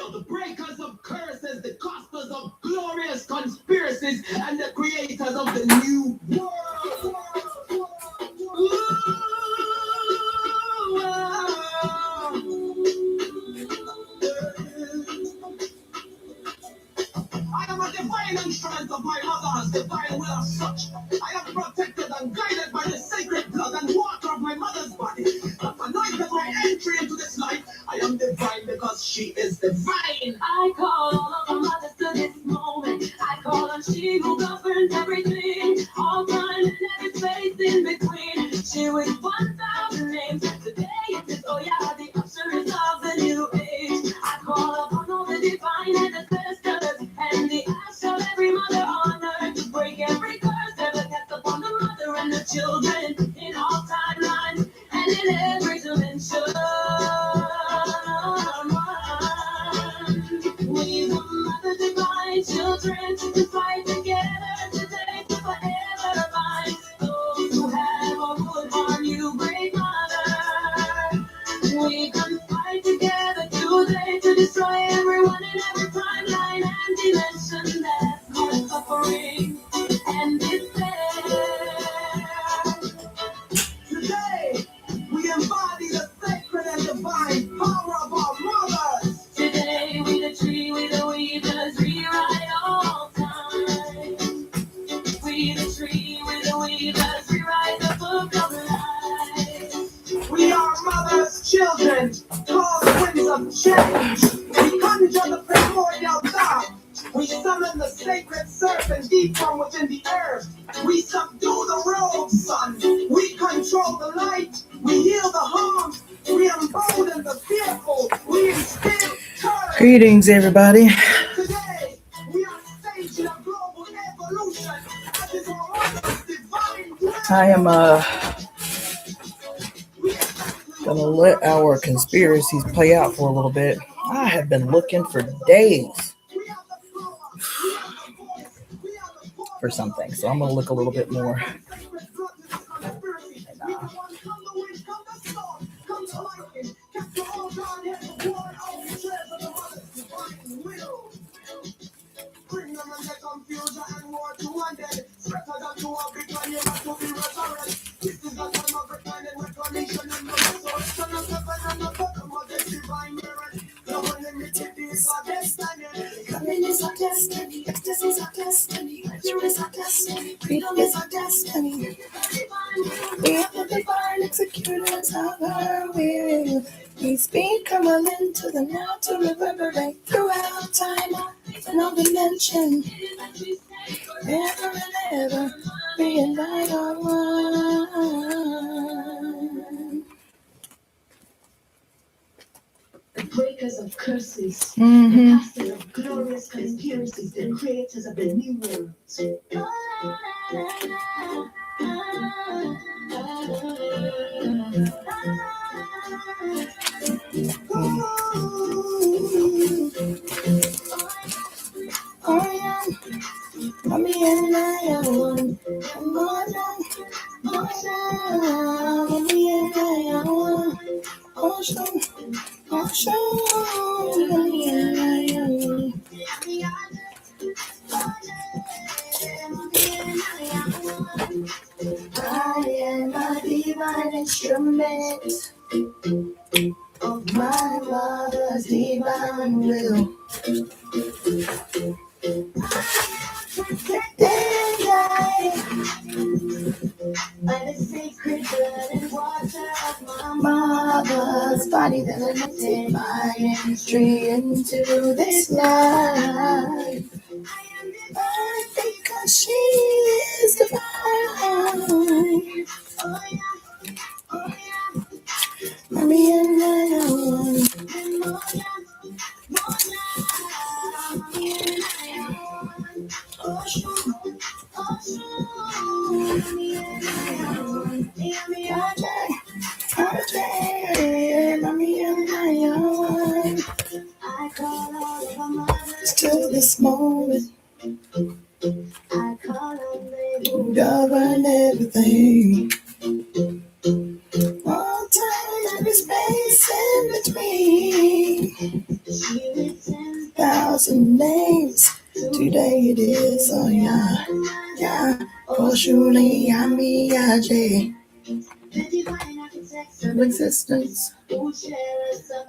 are the breakers of curses, the casters of glorious conspiracies, and the creators of the new world. I am a divine instrument of my mother's divine will as such. I am protected and guided by the sacred blood and water of my mother's body that anointed my entry into this life. I am divine because she is divine. I call all of the mothers to this moment. I call on she who governs everything, all time and every space in between. She with 1,000 names. Today it is, oh yeah, the usheress of the new age. I call upon all the divine ancestors and the ash of every mother on earth to break every curse ever cast upon the mother and the children in all timelines and in every dimension. We the mother divine children to fight together today to forever find those who have or would harm you, great mother. We can fight together today to destroy everyone in every timeline and dimension that's caused suffering and despair. Today, we embody the sacred and divine power of our mothers. Today, we the tree, we the weavers, rewrite all time. We the tree, we the weavers, rewrite the book of life. We are mothers, children, called winds of change. We conjure the primordial dark. We summon the sacred serpent deep from within the earth. We subdue the rogue sun. We control the light. We heal the harm. We embolden the fearful. We instill courage. Greetings, everybody. Today, we are staging a global evolution. That is our mother's divine will. I am gonna let our conspiracies play out for a little bit. I have been looking for days for something, so I'm gonna look a little bit more. Coming is our destiny, ecstasy is our destiny, pleasure is our destiny, freedom is our destiny. We are the divine executors of our will. We speak, come on into the now to reverberate throughout time and all dimension. Ever and ever, we unite our one. The breakers of curses, the masters of glorious conspiracies, the creators of the new world. Oh yeah, mommy and I are one. Oh yeah, mommy and I are one. Oh sure. Oh, sure, mommy and I am one. I am a divine instrument of my mother's divine will. Protected life by the sacred blood and water of my mother's body that anointed my entry into this life. I because she is divine. Oh yeah, oh yeah. Mommy and I are one. And more than, mommy and I are one. Oh sure, mommy and I are one. Mommy and I are one. I call all of our mothers to this moment. I call on them who govern everything. All time, every space in between. She lives in 1,000 names. Today it is, oh yeah, yeah. For surely I'm J. Existence,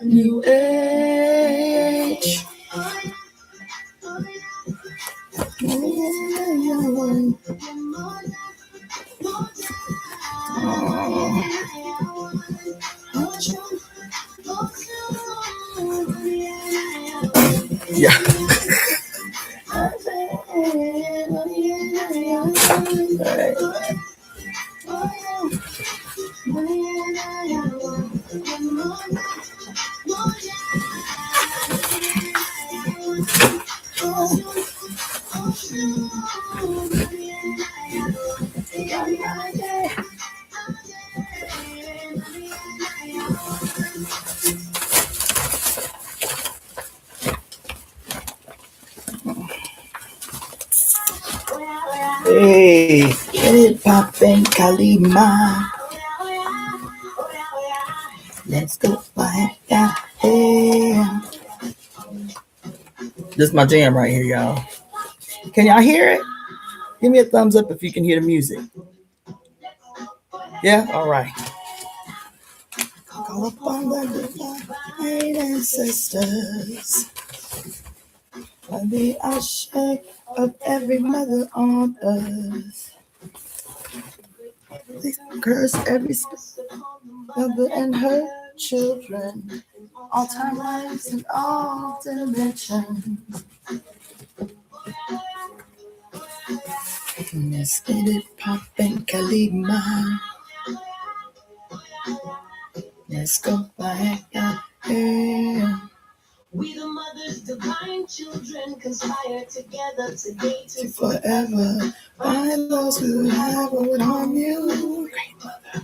new age. Yeah. Hey, get it poppin', Kalima. Let's go back out here. This is my jam right here, y'all. Can y'all hear it? Give me a thumbs up if you can hear the music. Yeah? All right. Call upon the divine ancestors. By the Ashe of every mother on earth. Please curse every mother and her children. All timelines and all dimensions. Let's get it poppin', Kalima. Let's go back out here. We the mothers, divine children, conspire together today to forever find those who have hold on you. Great mother.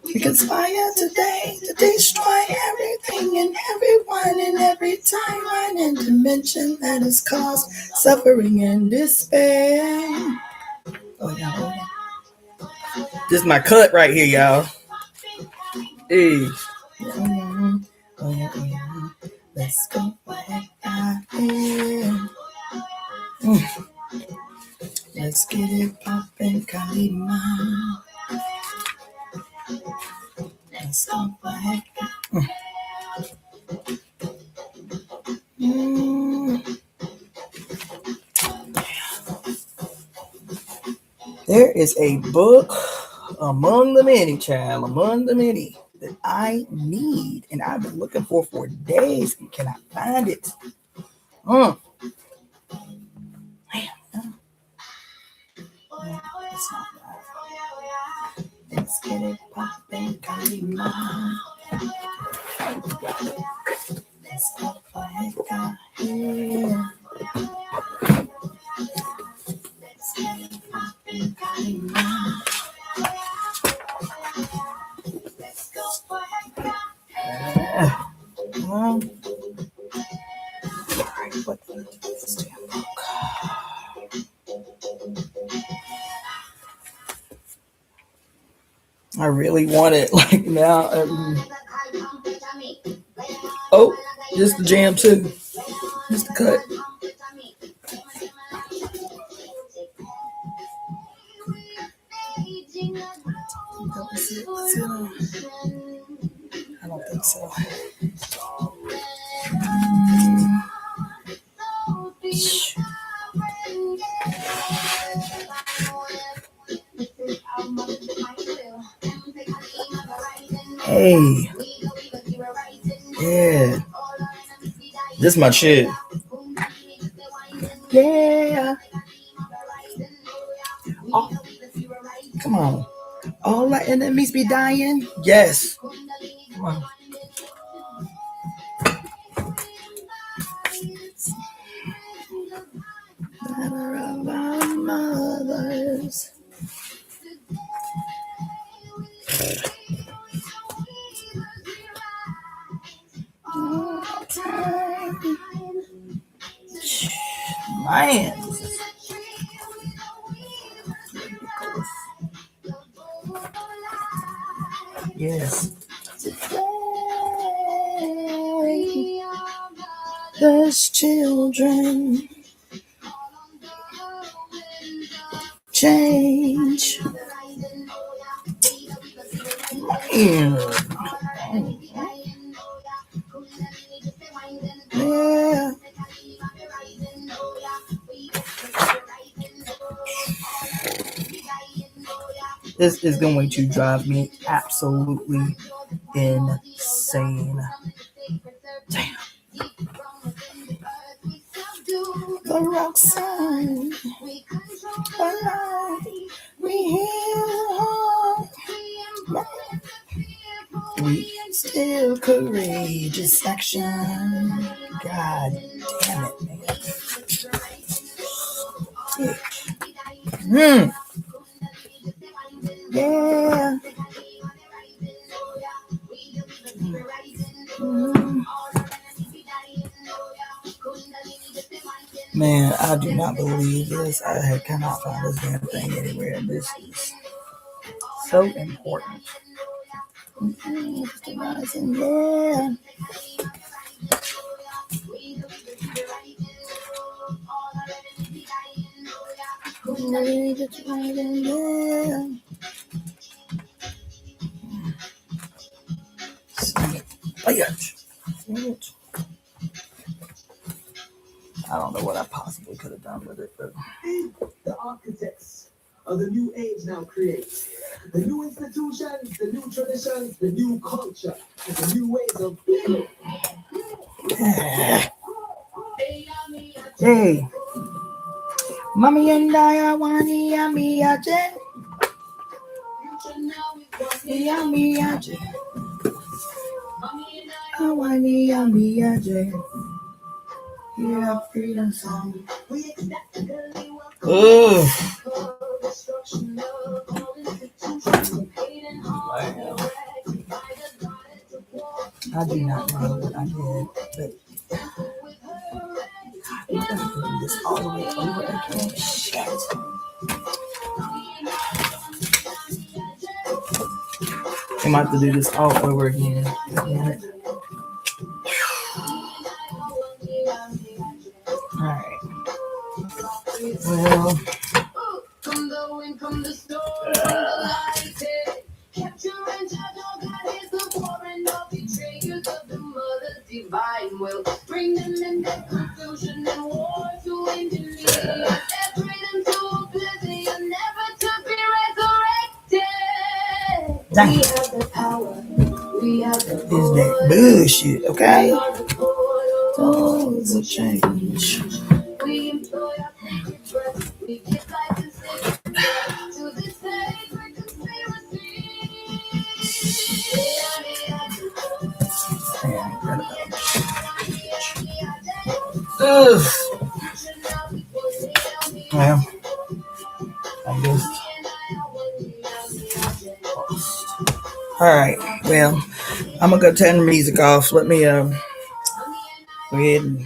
We conspire today to destroy everything and everyone in every timeline and dimension that has caused suffering and despair. Oh yeah, oh yeah. This is my cut right here, y'all. Hey. Oh yeah, oh yeah. Let's go back out here. Let's get it poppin', Kalima. Let's go back out. There is a book among the many, child, among the many that I need, and I've been looking for days, and cannot find it. Man. It's not right. Let's get it poppin', Kalima. Let's go back out here. Let's get it poppin', Kalima. Let's go back out here. All right, what is this damn book? I really want it like now. Oh, this is the jam too. This is the cut. That was it. I don't think so. Hey. Yeah. This is my shit. Yeah. Oh. Come on. All our enemies be dying? Yes. Come on. Daughter of our mothers. Man. Yes. There's children. children. Change. Yeah. This is going to drive me absolutely insane. Damn. The rock sign. We heal. We still courageous action. God damn it, man. Yeah. Man, I do not believe this. I cannot find this damn thing anywhere. This is so important. Yeah. I don't know what I possibly could have done with it, but the architects of the new age now create the new institutions, the new traditions, the new culture, and the new ways of living. Hey, Mommy and I are one yummy yummy yeah, freedom song. Ugh. I do not know what I did, but I'm gonna do this all the way over again. Shit. I'm about to do this all over again. Damn it. Alright. Well. Divine will bring them into confusion and war to engineer. Separate them to oblivion, never to be resurrected. Dang. We have the power. We have the Is that bullshit, okay? Things will change. We employ our breath. We give life and sacred to this sacred conspiracy. Ugh. Well, I guess. Alright, well, I'm gonna go turn the music off. Let me go ahead and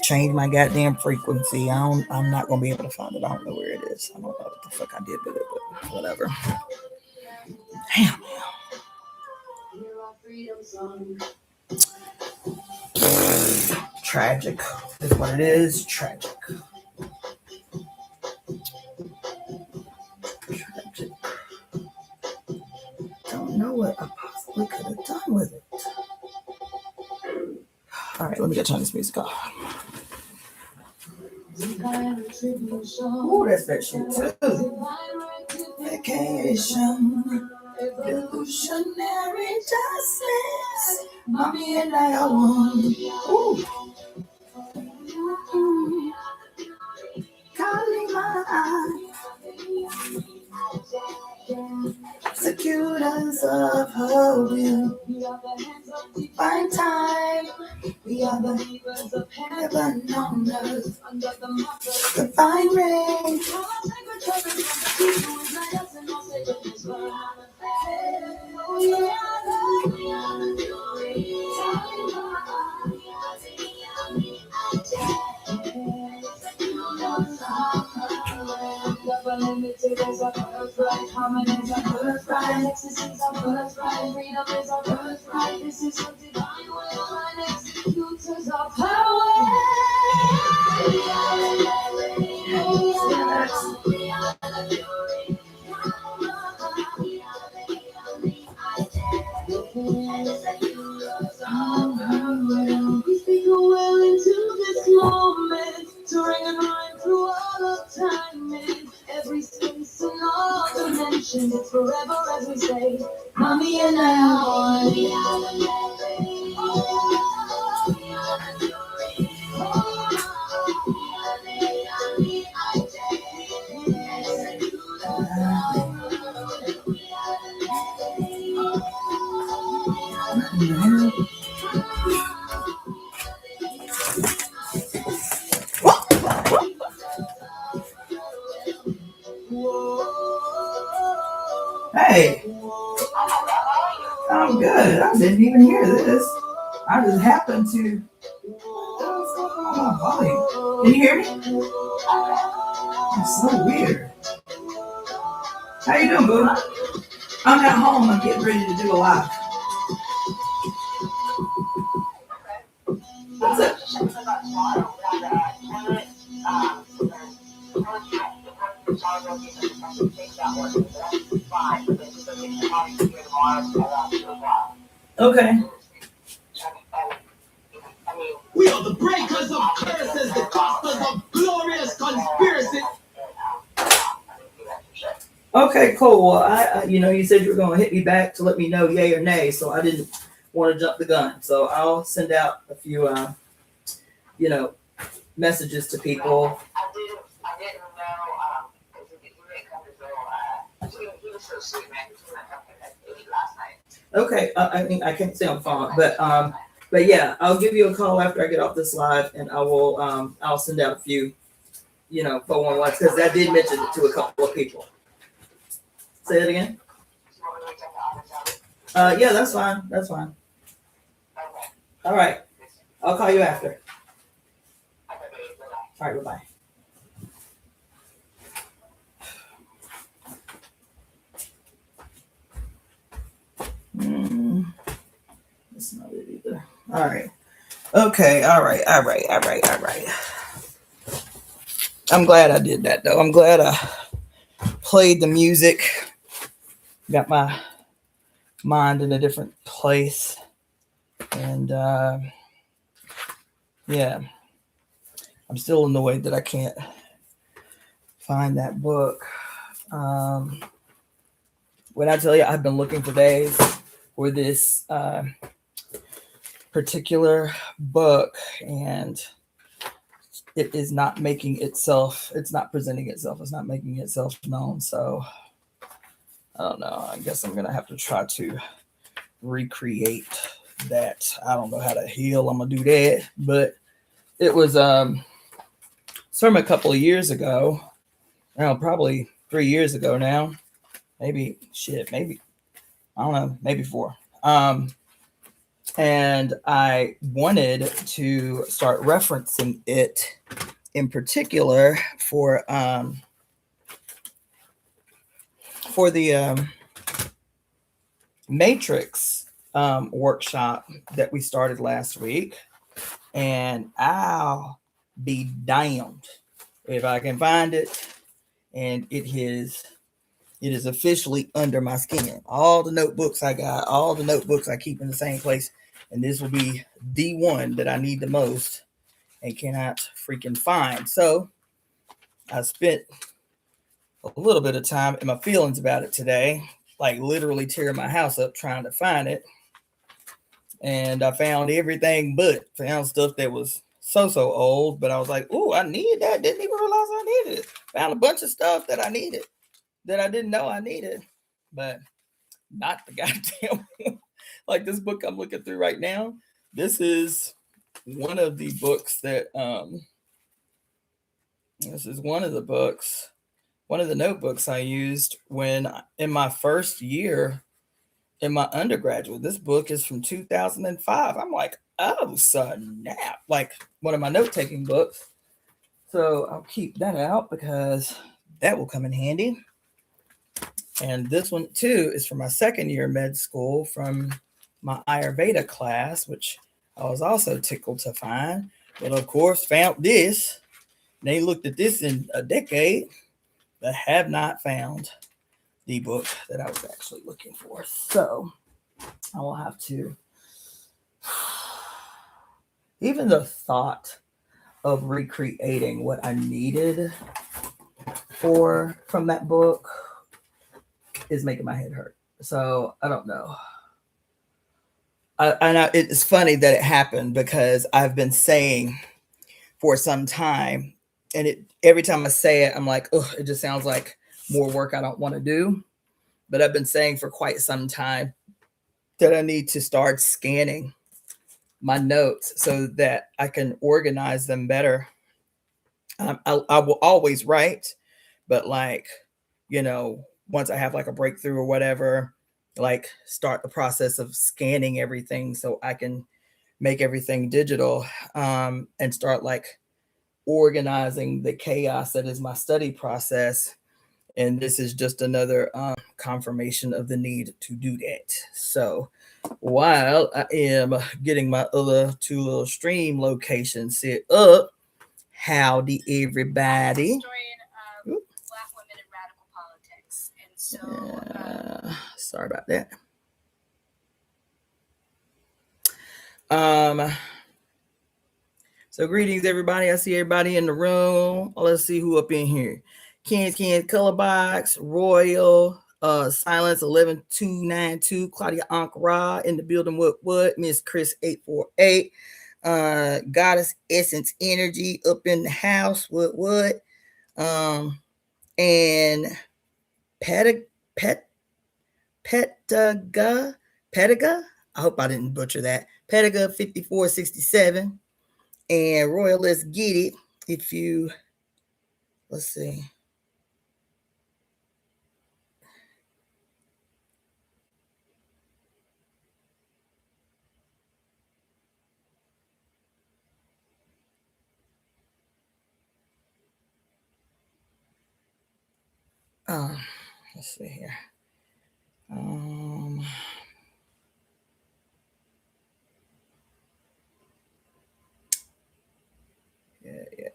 change my goddamn frequency. I'm not gonna be able to find it. I don't know where it is. I don't know what the fuck I did with it, but whatever. Damn. Tragic is what it is. Tragic. Don't know what I possibly could have done with it. Alright, let me go turn this music off. Ooh, that's that shit too. Vacation, illusionary justice. Mommy and I are one. Ooh. Calling my eye. Executors of her will. Find time. We are the neighbors of heaven on earth. The fine rain. Limited is our birthright, harmony is our birthright, ecstasy is our birthright, freedom is our birthright. This is your divine will and executors of power. didn't even hear this. I just happened to. What's going on with my volume? Can you hear me? It's so weird. How you doing, boo? I'm at home. I'm getting ready to do a live. What's up? Okay. We are the breakers of curses, the casters of glorious conspiracy. Okay, cool. Well, I you said you were going to hit me back to let me know yay or nay, so I didn't want to jump the gun. So I'll send out a few, messages to people. I didn't know, because he didn't come to Zelle. He was so sweet, man. He was at 8 last night. Okay, I mean, I can't say I'm fine, but yeah, I'll give you a call after I get off this live, and I will, I'll send out a few, 411s, because I did mention it to a couple of people. Say it again. Yeah, that's fine. That's fine. All right. I'll call you after. All right, bye-bye. That's not it either. All right. Okay. All right. I'm glad I did that, though. I'm glad I played the music. Got my mind in a different place. And, yeah. I'm still annoyed that I can't find that book. When I tell you I've been looking for days for this particular book, and it is not making itself, it's not presenting itself, it's not making itself known. So I don't know. I guess I'm gonna have to try to recreate that. I don't know how to heal. I'm gonna do that, but it was sermon a couple of years ago. Probably 3 years ago now. Maybe I don't know, maybe 4. And I wanted to start referencing it in particular for the Matrix workshop that we started last week. And I'll be damned if I can find it. And it is officially under my skin. All the notebooks I got, all the notebooks I keep in the same place. And this will be the one that I need the most and cannot freaking find. So I spent a little bit of time in my feelings about it today, like literally tearing my house up trying to find it. And I found everything but found stuff that was so old. But I was like, oh, I need that. Didn't even realize I needed it. Found a bunch of stuff that I needed that I didn't know I needed, but not the goddamn like this book I'm looking through right now. This is one of the books that this is one of the notebooks I used when in my first year in my undergraduate. This book is from 2005. I'm like, oh snap, like one of my note-taking books. So I'll keep that out because that will come in handy. And this one, too, is from my second year med school from my Ayurveda class, which I was also tickled to find. But, of course, found this. They looked at this in a decade, but have not found the book that I was actually looking for. So I will have to... Even the thought of recreating what I needed from that book is making my head hurt. So I don't know. I know it's funny that it happened because I've been saying for some time, and every time I say it, I'm like, oh, it just sounds like more work I don't want to do. But I've been saying for quite some time that I need to start scanning my notes so that I can organize them better. I will always write, but once I have like a breakthrough or whatever, like start the process of scanning everything so I can make everything digital, and start like organizing the chaos that is my study process. And this is just another confirmation of the need to do that. So while I am getting my other two little stream locations set up, howdy everybody. Black women in radical politics. And so Sorry about that. So greetings everybody. I see everybody in the room. Let's see who up in here. Cans Color Box, Royal, Silence 11292, Claudia Ankara in the building. What Miss Chris 848, Goddess Essence Energy up in the house. What and Petaga. I hope I didn't butcher that. Petaga 5467. And Royal, let's get it. If you, let's see. Let's see here.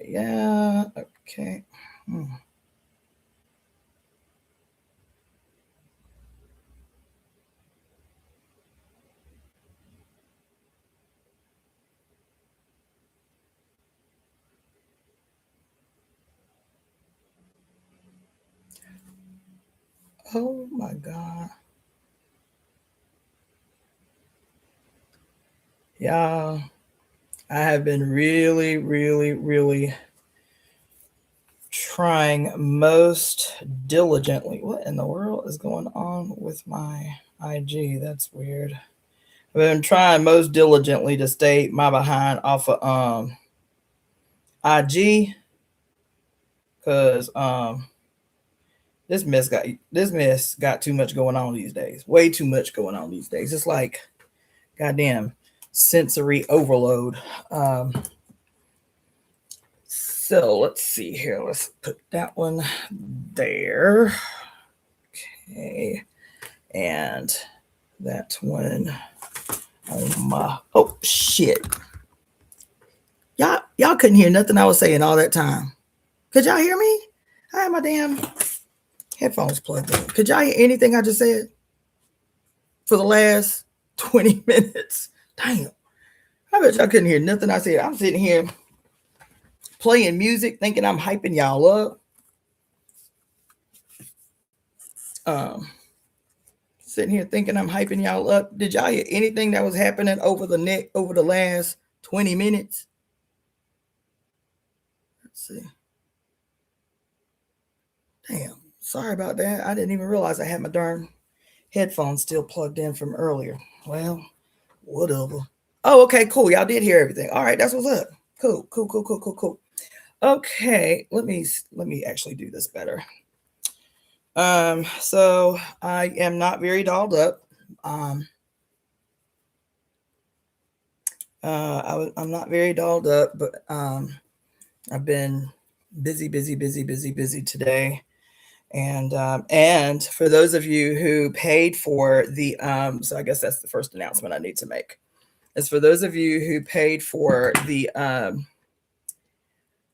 Yeah. Okay. Oh my God. Yeah. I have been really trying most diligently. What in the world is going on with my IG? That's weird. I've been trying most diligently to stay my behind off of IG, because this mess got too much going on these days. Way too much going on these days. It's like goddamn sensory overload. So let's see here. Let's put that one there. Okay. And that one on my, oh shit. Y'all couldn't hear nothing I was saying all that time. Could y'all hear me? I had my damn headphones plugged in. Could y'all hear anything I just said for the last 20 minutes? Damn. I bet y'all couldn't hear nothing I said. I'm sitting here playing music, thinking I'm hyping y'all up. Sitting here thinking I'm hyping y'all up. Did y'all hear anything that was happening over the last 20 minutes? Let's see. Damn. Sorry about that. I didn't even realize I had my darn headphones still plugged in from earlier. Well, whatever. Oh, okay, cool. Y'all did hear everything. All right, that's what's up. Cool. Okay, let me actually do this better. So I am not very dolled up. I'm not very dolled up, but I've been busy today. And for those of you who paid for the so I guess that's the first announcement I need to make. Is for those of you who paid for the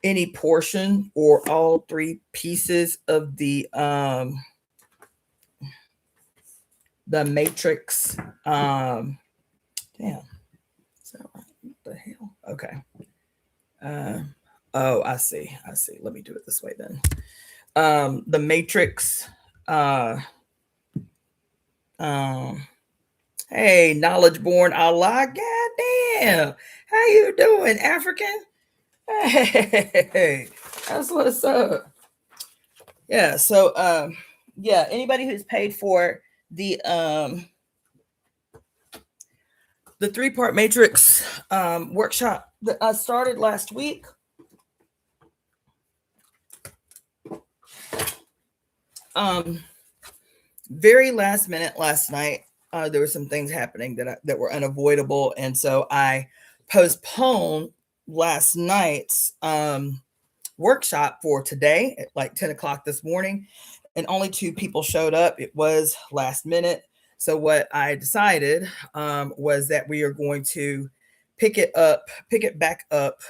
any portion or all three pieces of the matrix. Damn. Is that right? What the hell? Okay. Oh, I see. Let me do it this way then. The matrix. Hey, knowledge born Allah. Goddamn. How you doing, African? Hey, that's what's up. Yeah, so yeah, anybody who's paid for the 3-part matrix workshop that I started last week. very last minute last night. There were some things happening that were unavoidable, and so I postponed last night's workshop for today at like 10 o'clock this morning, and only 2 people showed up. It was last minute. So what I decided was that we are going to pick it back up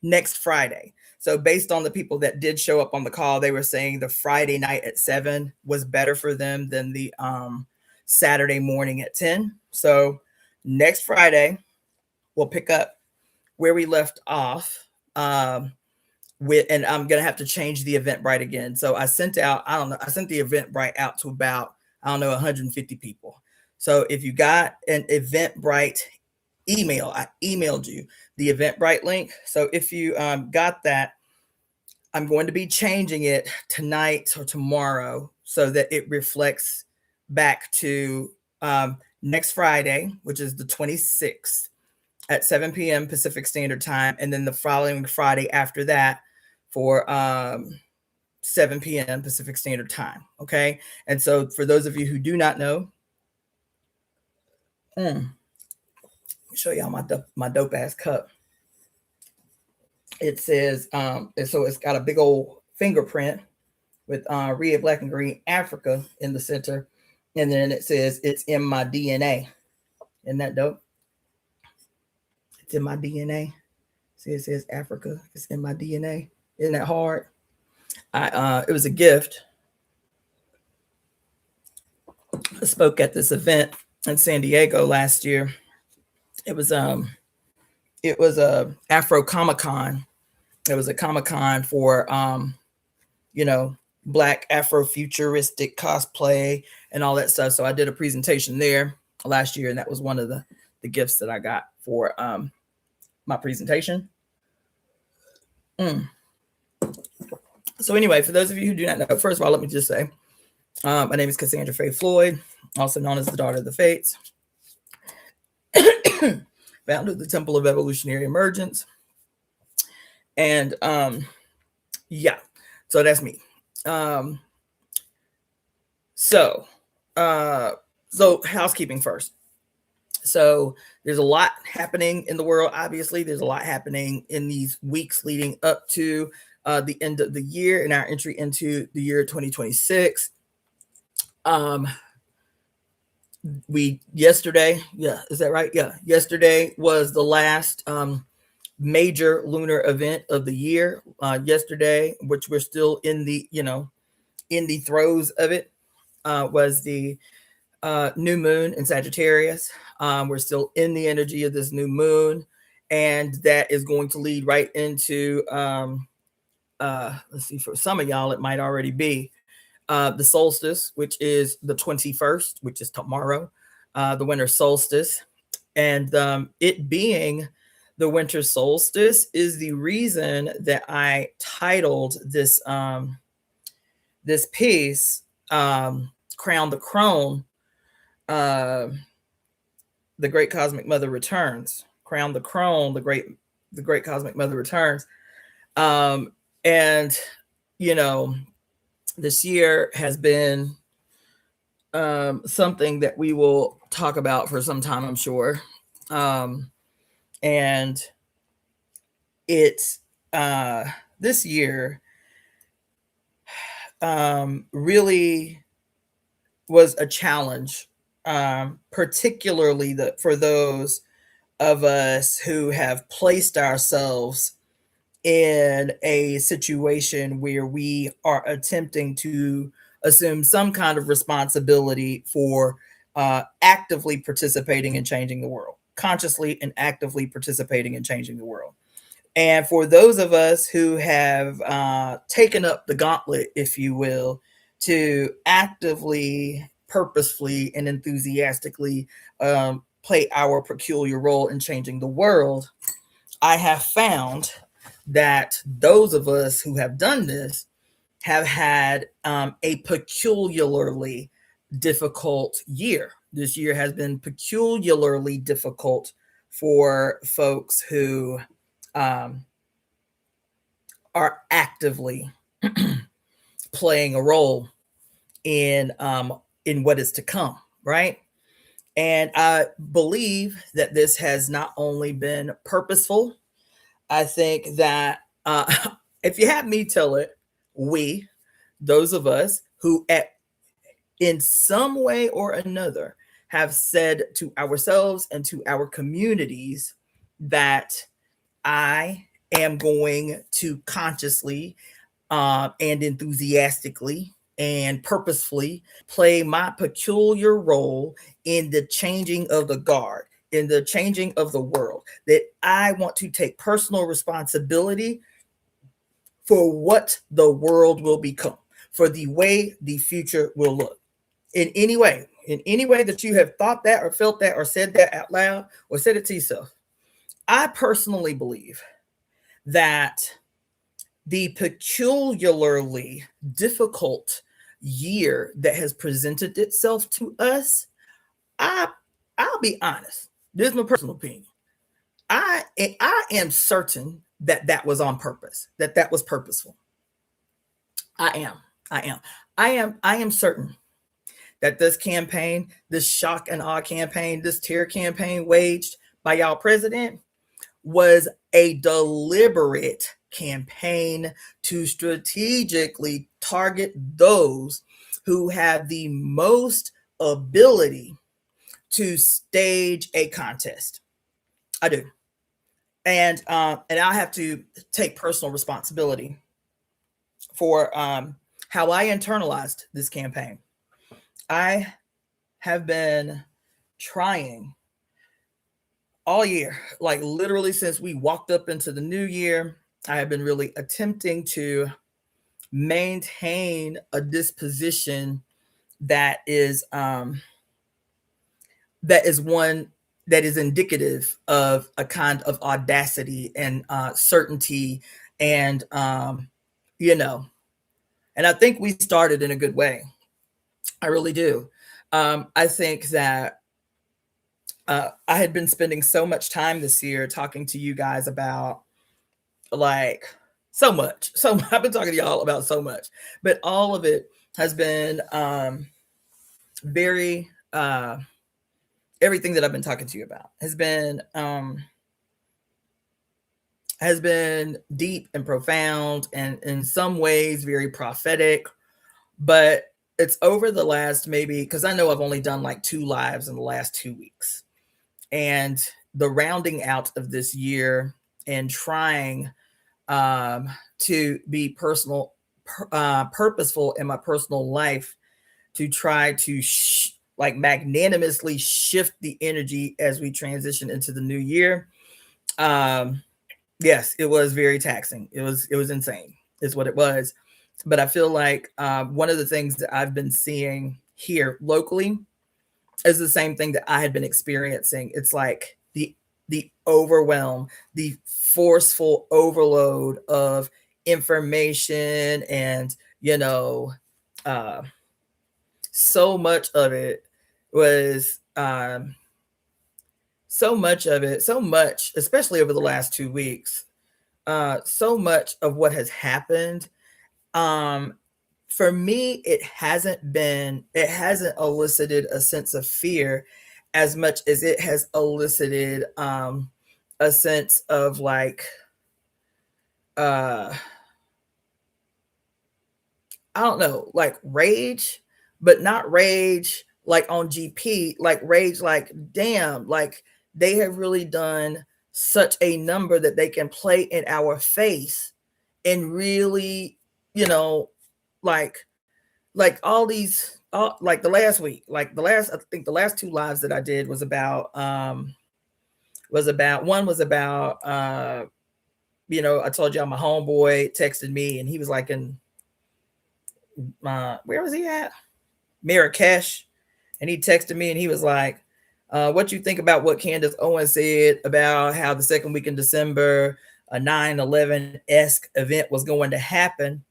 next Friday. So based on the people that did show up on the call, they were saying the Friday night at 7 was better for them than the Saturday morning at 10. So next Friday, we'll pick up where we left off. And I'm gonna have to change the Eventbrite again. So I sent the Eventbrite out to about 150 people. So if you got an Eventbrite email, I emailed you the Eventbrite link. So if you got that, I'm going to be changing it tonight or tomorrow so that it reflects back to next Friday, which is the 26th at 7 p.m. Pacific Standard Time, and then the following Friday after that for 7 p.m. Pacific Standard Time. Okay. And so for those of you who do not know, let me show y'all my dope ass cup. It says, so it's got a big old fingerprint with red, black, and green Africa in the center. And then it says, it's in my DNA. Isn't that dope? It's in my DNA. See, it says Africa. It's in my DNA. Isn't that hard? It was a gift. I spoke at this event in San Diego last year. It was a Afro Comic Con. It was a Comic Con for Black Afro-futuristic cosplay and all that stuff. So I did a presentation there last year, and that was one of the gifts that I got for my presentation. So anyway, for those of you who do not know, first of all, let me just say, my name is Cassandra-Floyd, also known as the Daughter of the Fates, founder of the Temple of Evolutionary Emergence. And yeah, so that's me. So housekeeping first. So there's a lot happening in the world. Obviously, there's a lot happening in these weeks leading up to the end of the year and our entry into the year 2026. Yesterday was the last major lunar event of the year. Yesterday, which we're still in the throes of it, was the new moon in Sagittarius. We're still in the energy of this new moon, and that is going to lead right into let's see, for some of y'all it might already be the solstice, which is the 21st, which is tomorrow, the winter solstice. And it being the winter solstice is the reason that I titled this this piece Crown the Crone, the Great Cosmic Mother Returns. Crown the Crone, the Great Cosmic Mother Returns. And this year has been something that we will talk about for some time, I'm sure. And it's this year really was a challenge, particularly for those of us who have placed ourselves in a situation where we are attempting to assume some kind of responsibility for actively participating in changing the world, consciously and actively participating in changing the world. And for those of us who have taken up the gauntlet, if you will, to actively, purposefully, and enthusiastically play our peculiar role in changing the world, I have found that those of us who have done this have had a peculiarly difficult year. This year has been peculiarly difficult for folks who are actively playing a role in what is to come, right? And I believe that this has not only been purposeful. I think that if you have me tell it, we, those of us who in some way or another have said to ourselves and to our communities that I am going to consciously and enthusiastically and purposefully play my peculiar role in the changing of the guard, in the changing of the world, that I want to take personal responsibility for what the world will become, for the way the future will look. In any way that you have thought that or felt that or said that out loud or said it to yourself, I personally believe that the peculiarly difficult year that has presented itself to us, I I'll be honest. This is my personal opinion. I am certain that that was on purpose. That was purposeful. I am. I am. I am certain that this campaign, this shock and awe campaign, this terror campaign waged by y'all president was a deliberate campaign to strategically target those who have the most ability to stage a contest. I do. And I have to take personal responsibility for how I internalized this campaign. I have been trying all year, like literally since we walked up into the new year. I have been really attempting to maintain a disposition that is one that is indicative of a kind of audacity and certainty and you know and I think we started in a good way. I really do. I think that I had been spending so much time this year talking to you guys about like so much. So I've been talking to y'all about so much, but all of it has been very everything that I've been talking to you about has been deep and profound and in some ways very prophetic. But it's over the last, maybe because I know I've only done like 2 lives in the last 2 weeks, and the rounding out of this year and trying to be purposeful in my personal life to try to like magnanimously shift the energy as we transition into the new year. Yes, it was very taxing. It was insane, is what it was. But I feel like one of the things that I've been seeing here locally is the same thing that I had been experiencing. It's like the overwhelm, the forceful overload of information, and so much of it was so much, especially over the last 2 weeks. So much of what has happened, for me, it hasn't elicited a sense of fear as much as it has elicited a sense of like I don't know, like rage, but not rage like on GP, like rage, like damn, like they have really done such a number that they can play in our face and really, you know, like all these like the last week, like I think the last 2 lives that I did was about one was about I told y'all my homeboy texted me and he was like in where was he at? Marrakesh. And he texted me and he was like, what you think about what Candace Owens said about how the second week in December, a 9/11-esque event was going to happen.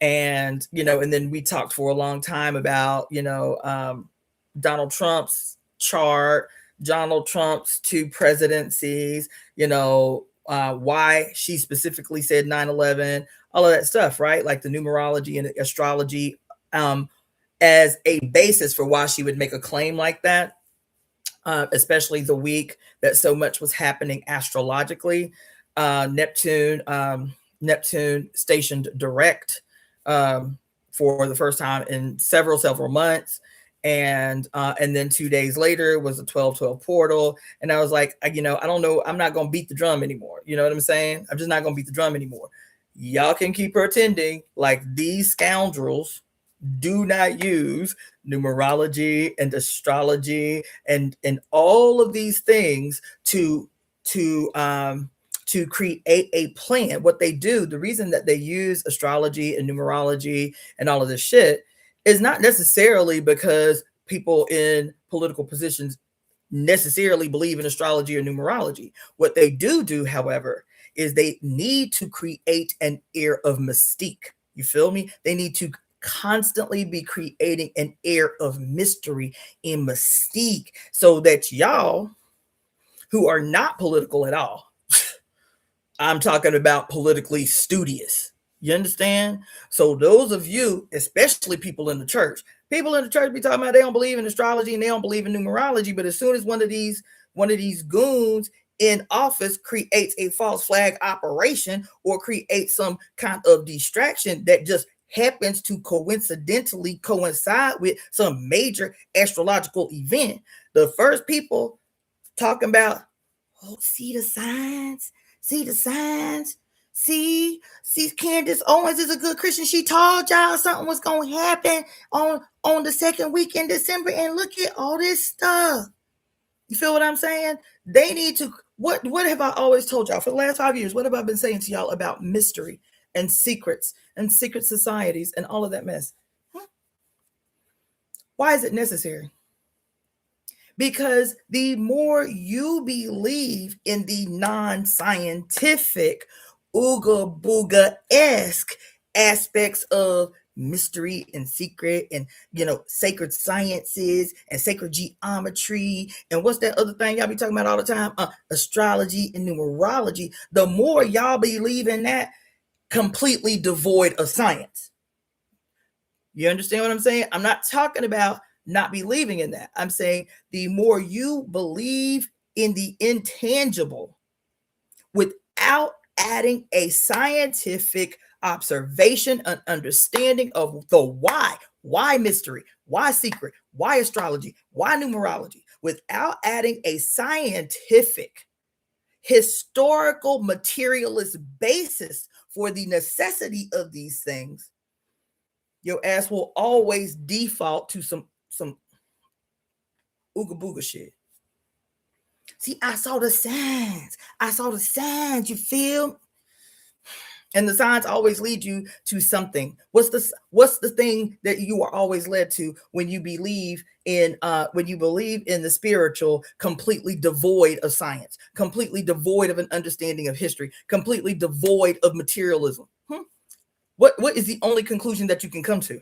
And, and then we talked for a long time about, Donald Trump's chart, Donald Trump's 2 presidencies, why she specifically said 9/11, all of that stuff, right? Like the numerology and astrology. as a basis for why she would make a claim like that, especially the week that so much was happening astrologically. Neptune stationed direct for the first time in several months. And then 2 days later was a 12-12 portal. And I was like, I don't know. I'm not going to beat the drum anymore. You know what I'm saying? I'm just not going to beat the drum anymore. Y'all can keep pretending like these scoundrels do not use numerology and astrology and all of these things to create a plan. What they do, the reason that they use astrology and numerology and all of this shit is not necessarily because people in political positions necessarily believe in astrology or numerology. What they do, however, is they need to create an air of mystique. You feel me? They need to constantly be creating an air of mystery and mystique so that y'all who are not political at all, I'm talking about politically studious. You understand? So those of you, especially people in the church be talking about they don't believe in astrology and they don't believe in numerology, but as soon as one of these goons in office creates a false flag operation or creates some kind of distraction that just happens to coincidentally coincide with some major astrological event, the first people talking about, oh, see the signs, see Candace Owens is a good Christian. She told y'all something was going to happen on the second week in December, and look at all this stuff. You feel what I'm saying? They need to, what have I always told y'all for the last 5 years? What have I been saying to y'all about mystery and secrets and secret societies and all of that mess? Why is it necessary? Because the more you believe in the non-scientific, ooga booga-esque aspects of mystery and secret and, sacred sciences and sacred geometry and what's that other thing y'all be talking about all the time? Astrology and numerology. The more y'all believe in that, completely devoid of science. You understand what I'm saying? I'm not talking about not believing in that. I'm saying the more you believe in the intangible without adding a scientific observation and understanding of the why mystery, why secret, why astrology, why numerology, without adding a scientific, historical, materialist basis for the necessity of these things, your ass will always default to some ooga booga shit. See, I saw the signs, you feel? And the signs always lead you to something. What's the thing that you are always led to when you believe in the spiritual, completely devoid of science, completely devoid of an understanding of history, completely devoid of materialism? What is the only conclusion that you can come to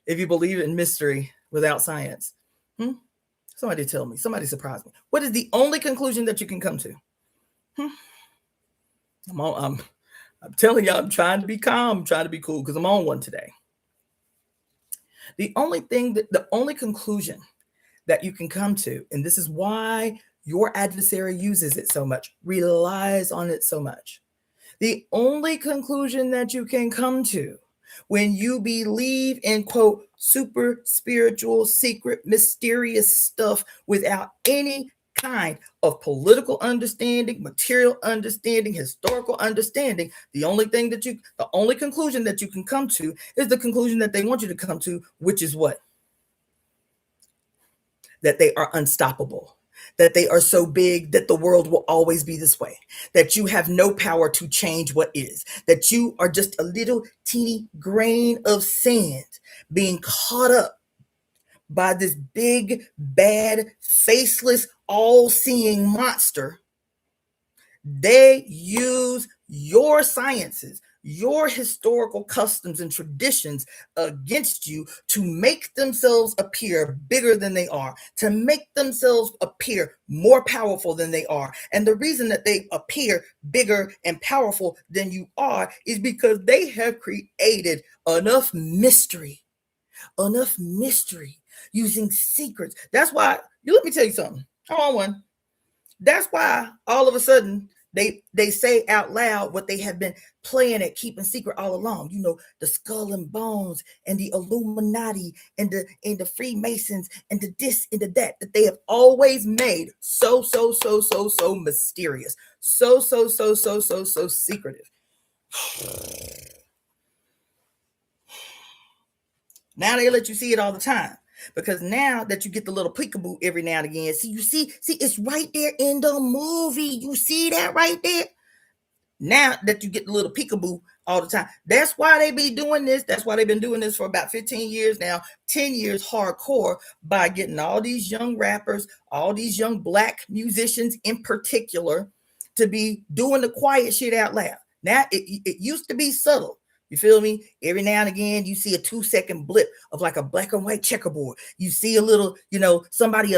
if you believe in mystery without science? Somebody tell me. Somebody surprise me. What is the only conclusion that you can come to? I'm telling y'all, I'm trying to be calm, I'm trying to be cool, because I'm on one today. The only conclusion that you can come to, and this is why your adversary uses it so much, relies on it so much. The only conclusion that you can come to when you believe in, quote, super spiritual, secret, mysterious stuff without any kind of political understanding, material understanding, historical understanding, the only conclusion that you can come to is the conclusion that they want you to come to, which is what? That they are unstoppable, that they are so big that the world will always be this way, that you have no power to change what is, that you are just a little teeny grain of sand being caught up by this big, bad, faceless, all-seeing monster. They use your sciences, your historical customs and traditions against you to make themselves appear bigger than they are, to make themselves appear more powerful than they are. And the reason that they appear bigger and powerful than you are is because they have created enough mystery enough mystery, using secrets. That's why, let me tell you something. Hold on one. That's why all of a sudden they say out loud what they have been playing at keeping secret all along. You know, the skull and bones and the Illuminati and the Freemasons and the this and the that they have always made so mysterious, so secretive. Now they let you see it all the time. Because now that you get the little peekaboo every now and again, see, it's right there in the movie. You see that right there? Now that you get the little peekaboo all the time. That's why they be doing this. That's why they've been doing this for about 15 years now, 10 years hardcore, by getting all these young rappers, all these young Black musicians in particular, to be doing the quiet shit out loud. Now, it used to be subtle. You feel me? Every now and again, you see a 2-second blip of like a black and white checkerboard. You see a little, somebody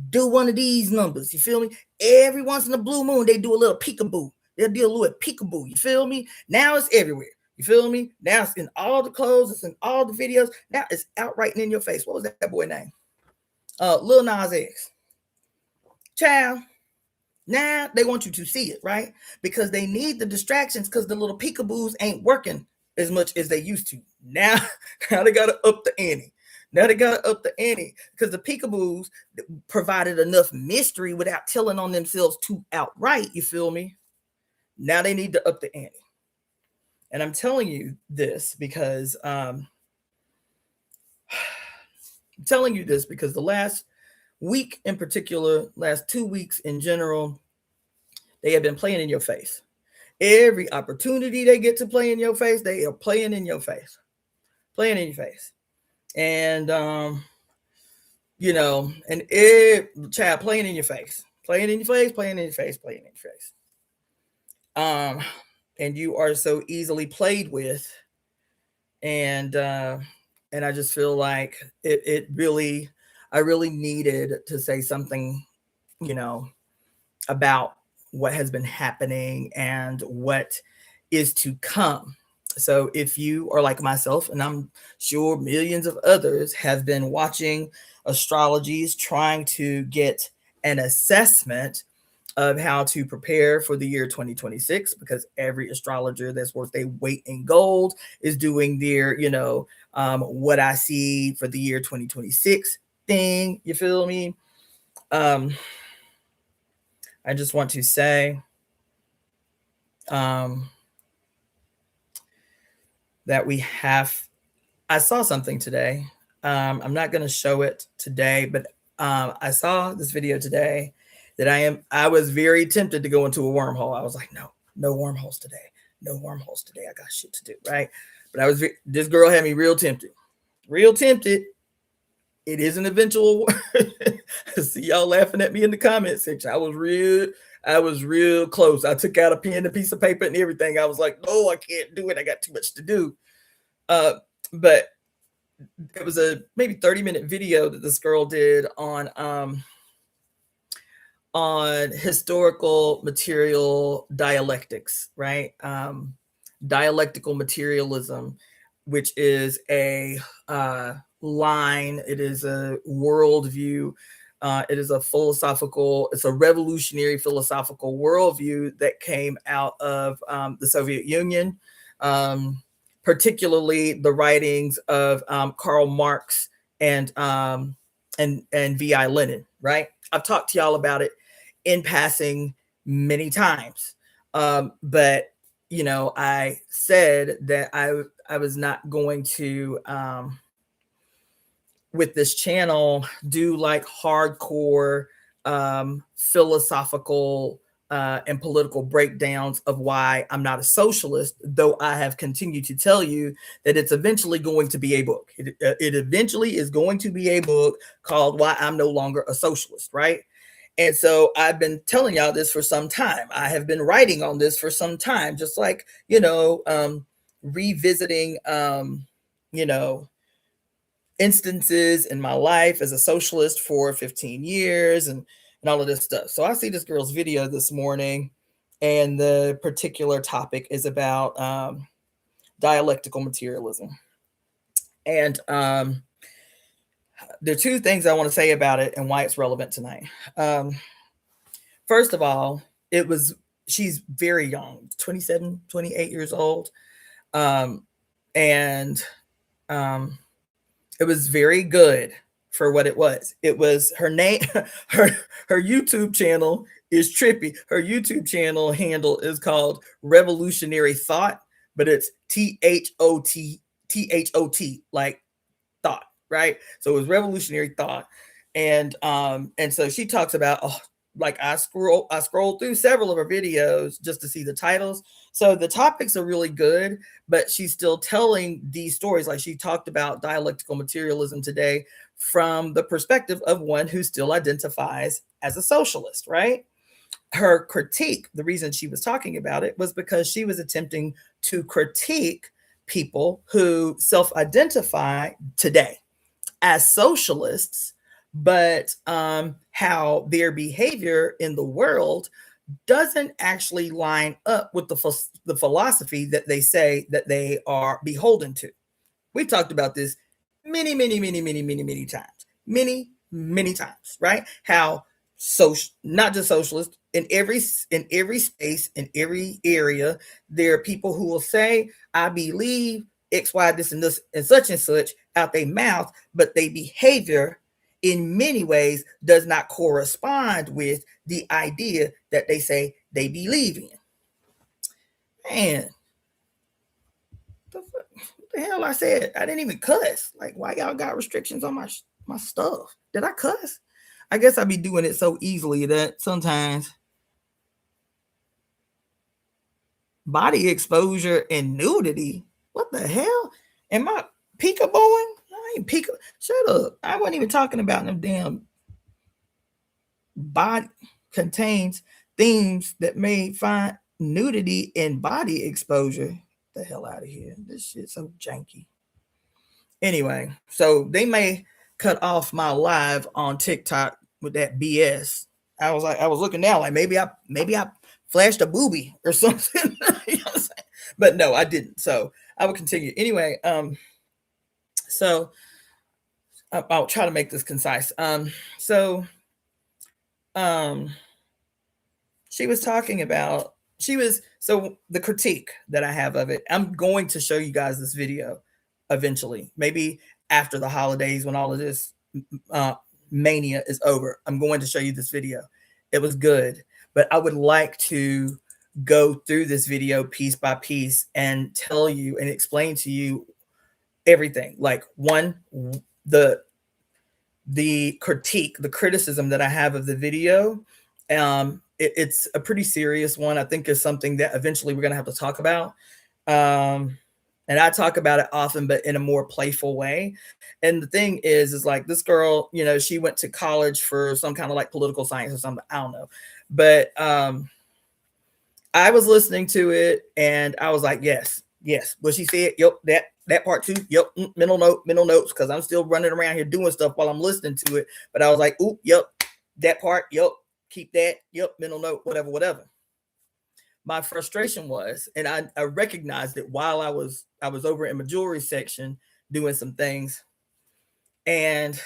do one of these numbers. You feel me? Every once in a blue moon, they do a little peekaboo. They'll do a little peekaboo. You feel me? Now it's everywhere. You feel me? Now it's in all the clothes. It's in all the videos. Now it's outright in your face. What was that boy name? Lil Nas X. Child. Now they want you to see it, right? Because they need the distractions, because the little peekaboos ain't working as much as they used to. Now they got to up the ante. Now they got to up the ante because the peekaboos provided enough mystery without telling on themselves too outright. You feel me? Now they need to up the ante. And I'm telling you this because the last week in particular, last 2 weeks in general, they have been playing in your face. Every opportunity they get to play in your face, they are playing in your face. Playing in your face. And, and child, playing in your face. Playing in your face, playing in your face, playing in your face. And you are so easily played with. And I just feel like I really needed to say something, about what has been happening and what is to come. So if you are like myself, and I'm sure millions of others have been watching astrologies, trying to get an assessment of how to prepare for the year 2026, because every astrologer that's worth their weight in gold is doing their, what I see for the year 2026 thing. You feel me? I just want to say that I saw something today. I'm not going to show it today, but I saw this video today that I was very tempted to go into a wormhole. I was like, no wormholes today. No wormholes today. I got shit to do, right? But this girl had me real tempted. It is an eventual. See y'all laughing at me in the comment section. I was real close. I took out a pen, a piece of paper, and everything. I was like, no, I can't do it. I got too much to do. But it was a maybe 30-minute video that this girl did on historical material dialectics, right? Dialectical materialism, which is a line. It is a worldview. It is it's a revolutionary philosophical worldview that came out of the Soviet Union, particularly the writings of Karl Marx and V.I. Lenin, right? I've talked to y'all about it in passing many times. But, I said that I was not going to, with this channel, do like hardcore philosophical and political breakdowns of why I'm not a socialist, though I have continued to tell you that it's eventually going to be a book. It eventually is going to be a book called Why I'm No Longer a Socialist, right? And so I've been telling y'all this for some time. I have been writing on this for some time, just like, revisiting, instances in my life as a socialist for 15 years and all of this stuff. So I see this girl's video this morning, and the particular topic is about dialectical materialism. And there are two things I want to say about it and why it's relevant tonight. First of all, she's very young, 27, 28 years old. And it was very good for what it was. It was her name, her YouTube channel is trippy. Her YouTube channel handle is called Revolutionary Thought, but it's THOT, like thought, right? So it was Revolutionary Thought. And so she talks about, like I scrolled through several of her videos just to see the titles. So the topics are really good, but she's still telling these stories. Like she talked about dialectical materialism today from the perspective of one who still identifies as a socialist, right? Her critique, the reason she was talking about it was because she was attempting to critique people who self-identify today as socialists, but how their behavior in the world doesn't actually line up with the philosophy that they say that they are beholden to. We've talked about this many times, many times, right? How not just socialists, in every space, in every area, there are people who will say, I believe X, Y, this and such out their mouth, but their behavior in many ways does not correspond with the idea that they say they believe in. Man, what the hell I said? I didn't even cuss. Like, why y'all got restrictions on my stuff? Did I cuss? I guess I be doing it so easily that sometimes body exposure and nudity. What the hell? Am I peekabooing? I ain't peek. Shut up. I wasn't even talking about them damn body contains themes that may find nudity and body exposure. Get the hell out of here. This shit's so janky. Anyway, so they may cut off my live on TikTok with that BS. I was looking down like maybe I flashed a boobie or something. You know what I'm saying? But no, I didn't. So I will continue. Anyway, so I'll try to make this concise. She was talking about, so the critique that I have of it, I'm going to show you guys this video eventually, maybe after the holidays when all of this mania is over. I'm going to show you this video. It was good, but I would like to go through this video piece by piece and tell you and explain to you everything. Like one, the critique, the criticism that I have of the video. It's a pretty serious one. I think it's something that eventually we're going to have to talk about. And I talk about it often, but in a more playful way. And the thing is like this girl, you know, she went to college for some kind of like political science or something. I don't know. But I was listening to it and I was like, yes. What she said, yep, that part too. Yep, mental notes, because I'm still running around here doing stuff while I'm listening to it. But I was like, oop, yep, that part, yep, keep that, yep, mental note, whatever. My frustration was, and I recognized it while I was over in my jewelry section doing some things, and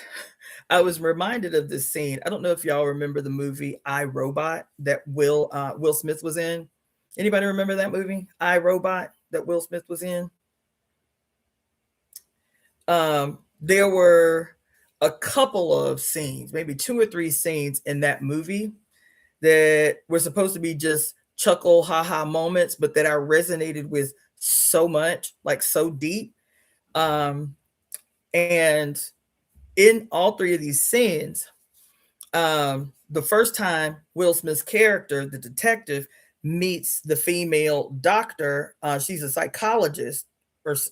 I was reminded of this scene. I don't know if y'all remember the movie I, Robot that Will Smith was in. Anybody remember that movie, I, Robot, that Will Smith was in? There were a couple of scenes, maybe 2 or 3 scenes in that movie that were supposed to be just chuckle, haha moments, but that I resonated with so much, like so deep. And in all 3 of these scenes, the first time Will Smith's character, the detective, meets the female doctor, she's a psychologist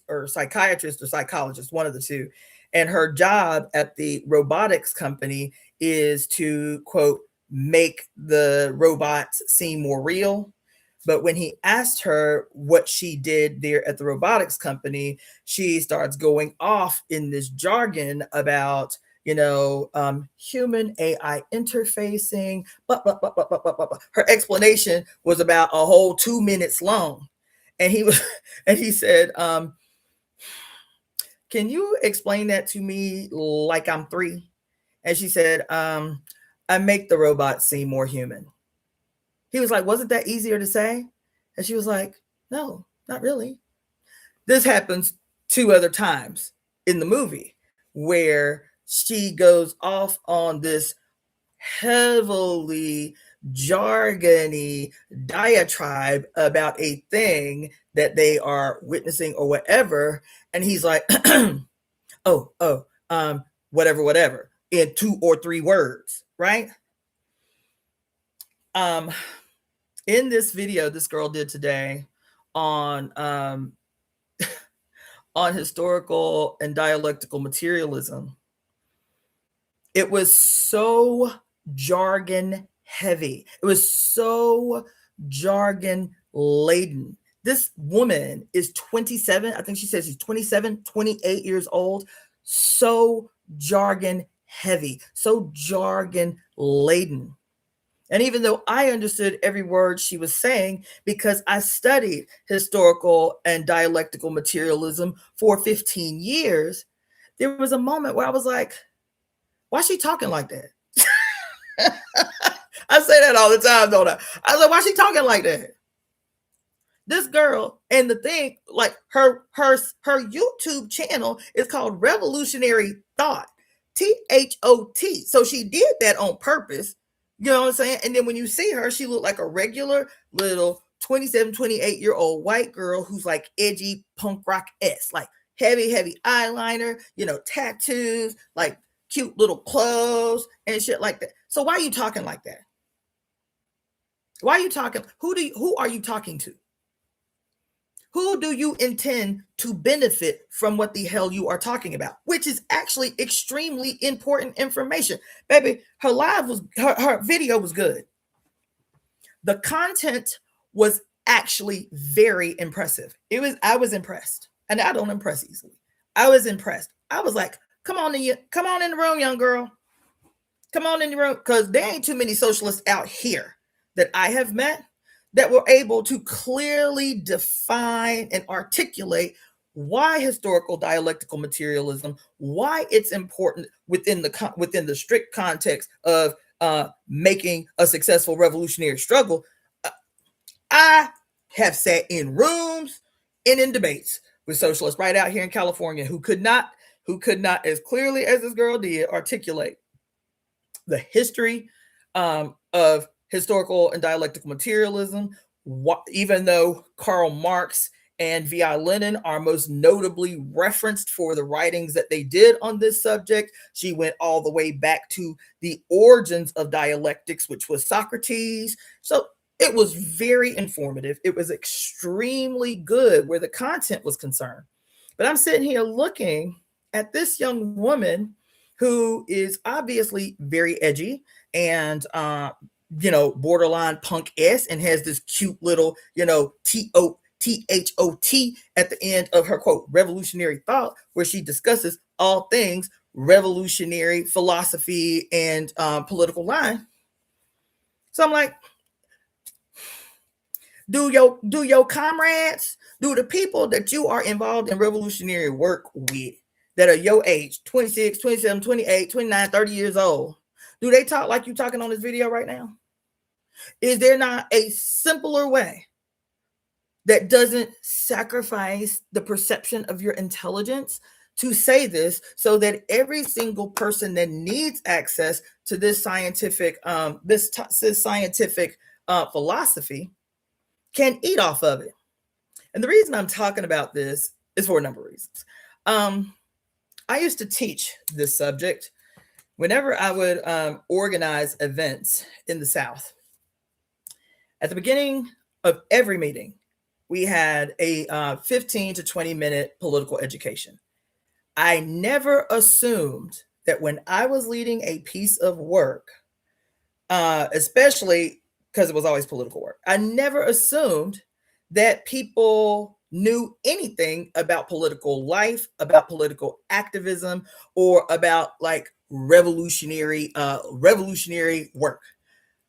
or psychiatrist or psychologist, one of the two. And her job at the robotics company is to, quote, make the robots seem more real. But when he asked her what she did there at the robotics company, she starts going off in this jargon about, you know, human AI interfacing. But. Her explanation was about a whole 2 minutes long. And he said, can you explain that to me like I'm 3? And she said, I make the robot seem more human. He was like, wasn't that easier to say? And she was like, no, not really. This happens 2 other times in the movie where she goes off on this heavily jargony diatribe about a thing that they are witnessing or whatever. And he's like, whatever, in 2 or 3 words, right? In this video this girl did today on on historical and dialectical materialism, it was so jargon heavy. It was so jargon laden. This woman is 27. I think she says she's 27, 28 years old. So jargon heavy, so jargon laden. And even though I understood every word she was saying because I studied historical and dialectical materialism for 15 years, there was a moment where I was like, why is she talking like that? I say that all the time, don't I? I was like, why is she talking like that? This girl, and the thing, like her YouTube channel is called Revolutionary Thought, THOT. So she did that on purpose. You know what I'm saying? And then when you see her, she looked like a regular little 27, 28-year-old white girl who's like edgy punk rock-esque, like heavy eyeliner, tattoos, like cute little clothes and shit like that. So why are you talking like that? Why are you talking? Who are you talking to? Who do you intend to benefit from what the hell you are talking about? Which is actually extremely important information. Baby, her video was good. The content was actually very impressive. I was impressed. And I don't impress easily. I was impressed. I was like, come on in the room, young girl. Come on in the room. Because there ain't too many socialists out here that I have met that were able to clearly define and articulate why historical dialectical materialism, why it's important within the strict context of making a successful revolutionary struggle. I have sat in rooms and in debates with socialists right out here in California who could not, as clearly as this girl did, articulate the history of historical and dialectical materialism, even though Karl Marx and V.I. Lenin are most notably referenced for the writings that they did on this subject. She went all the way back to the origins of dialectics, which was Socrates. So it was very informative. It was extremely good where the content was concerned. But I'm sitting here looking at this young woman who is obviously very edgy and borderline punk-esque and has this cute little, THOT at the end of her quote, revolutionary thought, where she discusses all things revolutionary philosophy and political line. So I'm like, do your comrades, do the people that you are involved in revolutionary work with that are your age, 26, 27, 28, 29, 30 years old, do they talk like you talking on this video right now? Is there not a simpler way that doesn't sacrifice the perception of your intelligence to say this so that every single person that needs access to this scientific philosophy can eat off of it? And the reason I'm talking about this is for a number of reasons. I used to teach this subject whenever I would organize events in the South. At the beginning of every meeting, we had a 15 to 20 minute political education. I never assumed that when I was leading a piece of work, especially because it was always political work, I never assumed that people knew anything about political life, about political activism, or about like revolutionary work.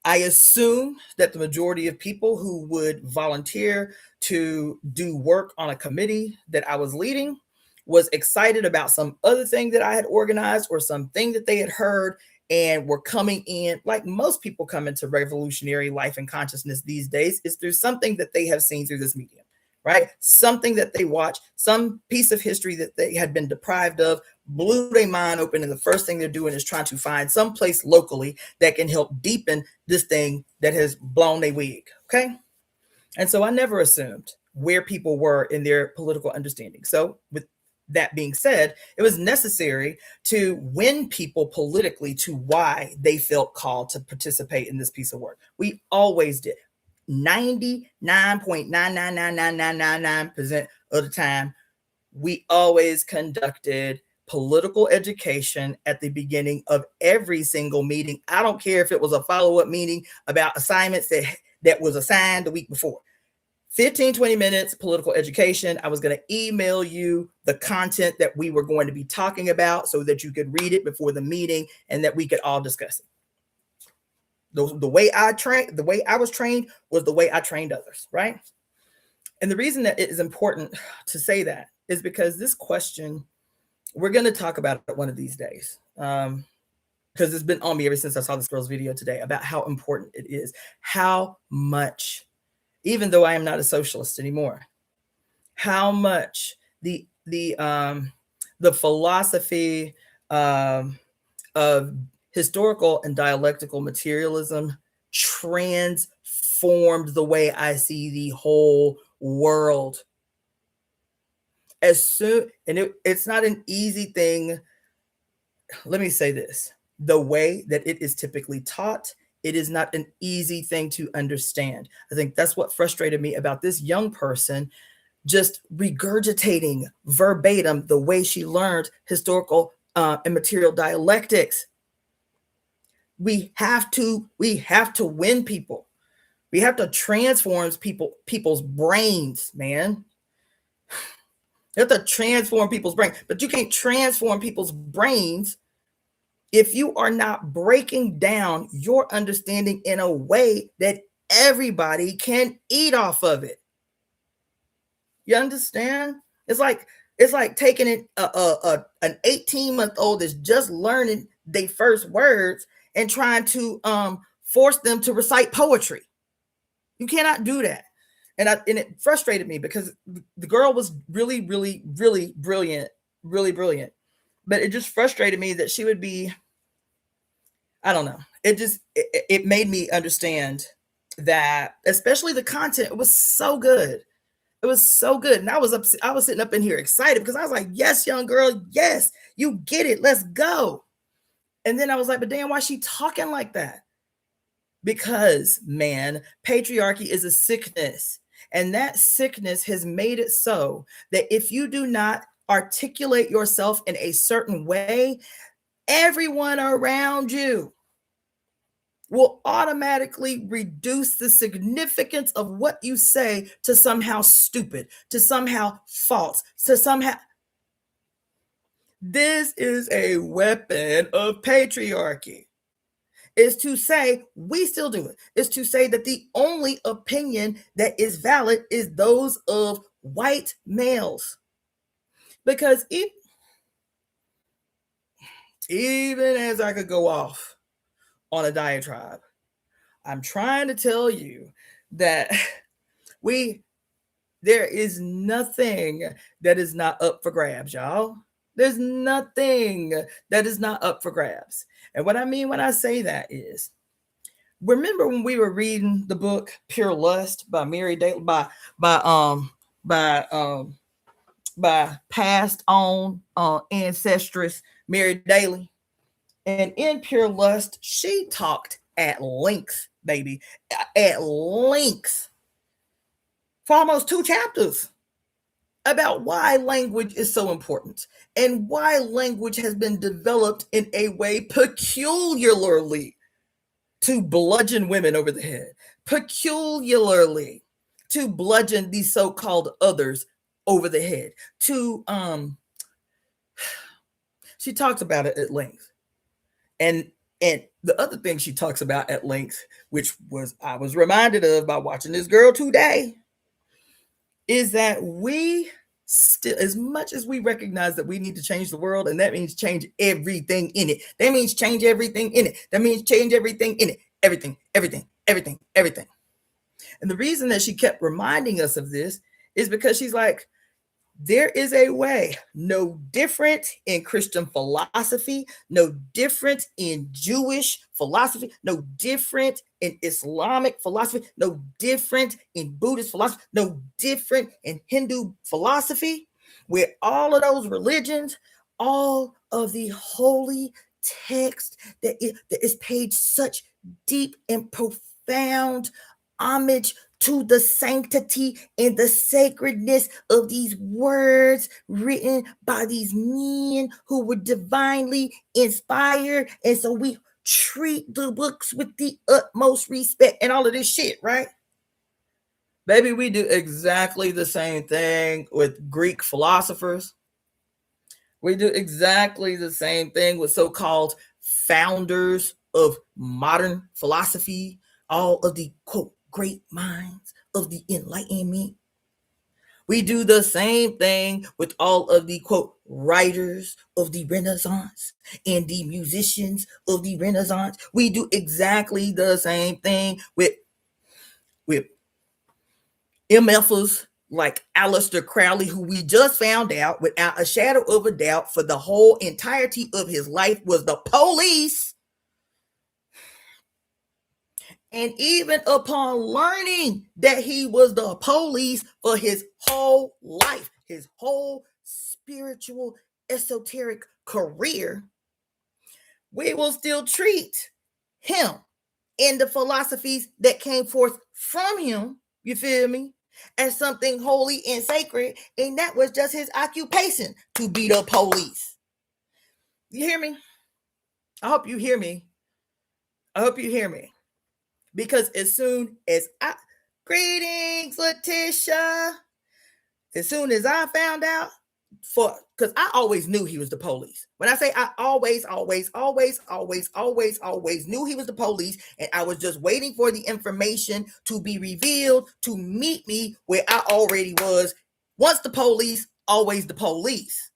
I assumed that the majority of people who would volunteer to do work on a committee that I was leading was excited about some other thing that I had organized or something that they had heard and were coming in, like most people come into revolutionary life and consciousness these days, is through something that they have seen through this medium, right? Something that they watch, some piece of history that they had been deprived of, blew their mind open, and the first thing they're doing is trying to find some place locally that can help deepen this thing that has blown their wig, okay? And so I never assumed where people were in their political understanding. So with that being said, it was necessary to win people politically to why they felt called to participate in this piece of work. We always did. 99.9999999% of the time, we always conducted political education at the beginning of every single meeting. I don't care if it was a follow-up meeting about assignments that was assigned the week before. 15, 20 minutes, political education. I was going to email you the content that we were going to be talking about so that you could read it before the meeting and that we could all discuss it. The way I was trained was the way I trained others, right? And the reason that it is important to say that is because this question, we're going to talk about it one of these days. Because it's been on me ever since I saw this girl's video today about how important it is, how much, even though I am not a socialist anymore, how much the philosophy of historical and dialectical materialism transformed the way I see the whole world. It's not an easy thing. Let me say this. The way that it is typically taught, it is not an easy thing to understand. I think that's what frustrated me about this young person just regurgitating verbatim the way she learned historical and material dialectics. We have to win people. We have to transform people's brains, man. You have to transform people's brains, but you can't transform people's brains if you are not breaking down your understanding in a way that everybody can eat off of it. You understand? It's like taking an 18-month-old that's just learning their first words and trying to force them to recite poetry. You cannot do that. And it frustrated me because the girl was really, really, really brilliant, really brilliant. But it just frustrated me that she would be, I don't know. It made me understand that, especially the content, it was so good. It was so good. And I was sitting up in here excited because I was like, yes, young girl, yes, you get it. Let's go. And then I was like, but damn, why is she talking like that? Because, man, patriarchy is a sickness. And that sickness has made it so that if you do not articulate yourself in a certain way, everyone around you will automatically reduce the significance of what you say to somehow stupid, to somehow false, to somehow. This is a weapon of patriarchy. Is to say, we still do it, is to say that the only opinion that is valid is those of white males. Because even as I could go off on a diatribe, I'm trying to tell you that there is nothing that is not up for grabs, y'all. There's nothing that is not up for grabs. And what I mean when I say that is, remember when we were reading the book Pure Lust by Mary Daly, by passed on ancestress Mary Daly? And in Pure Lust, she talked at length, baby, at length for almost 2 chapters about why language is so important and why language has been developed in a way peculiarly to bludgeon women over the head, peculiarly to bludgeon these so-called others over the head. She talks about it at length. And the other thing she talks about at length, which I was reminded of by watching this girl today, is that we still, as much as we recognize that we need to change the world, and that means change everything in it. That means change everything in it. That means change everything in it. Everything, everything, everything, everything. And the reason that she kept reminding us of this is because she's like, there is a way, no different in Christian philosophy, no different in Jewish philosophy, no different in Islamic philosophy, no different in Buddhist philosophy, no different in Hindu philosophy, where all of those religions, all of the holy text that is paid such deep and profound homage to the sanctity and the sacredness of these words written by these men who were divinely inspired. And so we treat the books with the utmost respect and all of this shit, right? Baby, we do exactly the same thing with Greek philosophers. We do exactly the same thing with so-called founders of modern philosophy, all of the, quote, great minds of the Enlightenment. We do the same thing with all of the, quote, writers of the Renaissance and the musicians of the Renaissance. We do exactly the same thing with MFers like Aleister Crowley, who we just found out without a shadow of a doubt for the whole entirety of his life was the police. And even upon learning that he was the police for his whole life, his whole spiritual, esoteric career, we will still treat him and the philosophies that came forth from him, you feel me, as something holy and sacred. And that was just his occupation, to be the police. You hear me? I hope you hear me. I hope you hear me. Because as soon as greetings, Letitia. As soon as I found out, because I always knew he was the police. When I say I always knew he was the police, and I was just waiting for the information to be revealed to meet me where I already was. Once the police, always the police.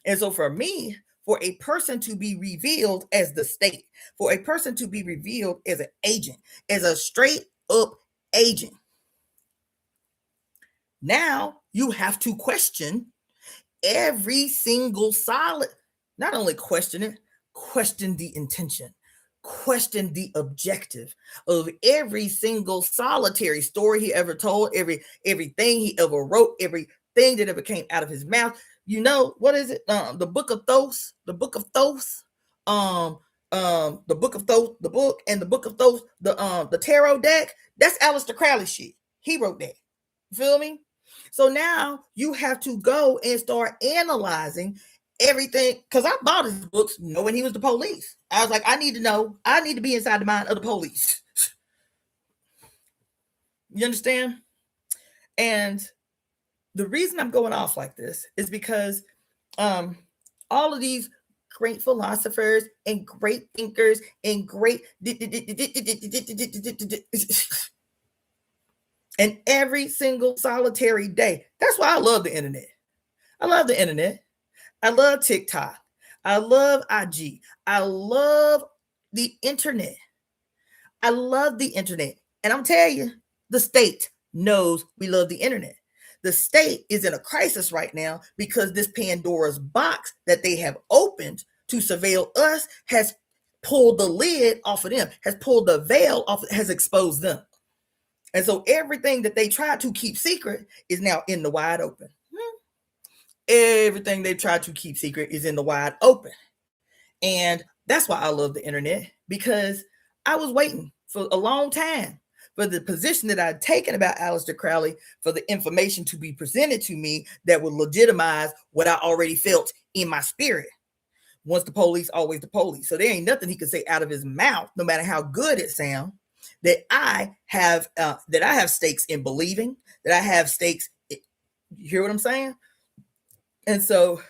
And so for me, for a person to be revealed as the state, for a person to be revealed as an agent, as a straight up agent, now you have to question every single solid, not only question it, question the intention, question the objective of every single solitary story he ever told, everything he ever wrote, everything that ever came out of his mouth. You know, what is it? The book of Thoth, the book of Thoth, the book of Thoth, the book, and the book of Thoth, the tarot deck. That's Aleister Crowley shit. He wrote that. You feel me? So now you have to go and start analyzing everything. Because I bought his books knowing he was the police. I was like, I need to know. I need to be inside the mind of the police. You understand? And the reason I'm going off like this is because all of these great philosophers and great thinkers and great and every single solitary day. That's why I love the internet. I love the internet. I love TikTok. I love IG. I love the internet. I love the internet. And I'm telling you, the state knows we love the internet. The state is in a crisis right now because this Pandora's box that they have opened to surveil us has pulled the lid off of them, has pulled the veil off, has exposed them. And so everything that they tried to keep secret is now in the wide open. Everything they tried to keep secret is in the wide open. And that's why I love the internet, because I was waiting for a long time for the position that I'd taken about Aleister Crowley, for the information to be presented to me that would legitimize what I already felt in my spirit. Once the police, always the police. So there ain't nothing he could say out of his mouth, no matter how good it sounds, that I have stakes in believing, that I have stakes. You hear what I'm saying? And so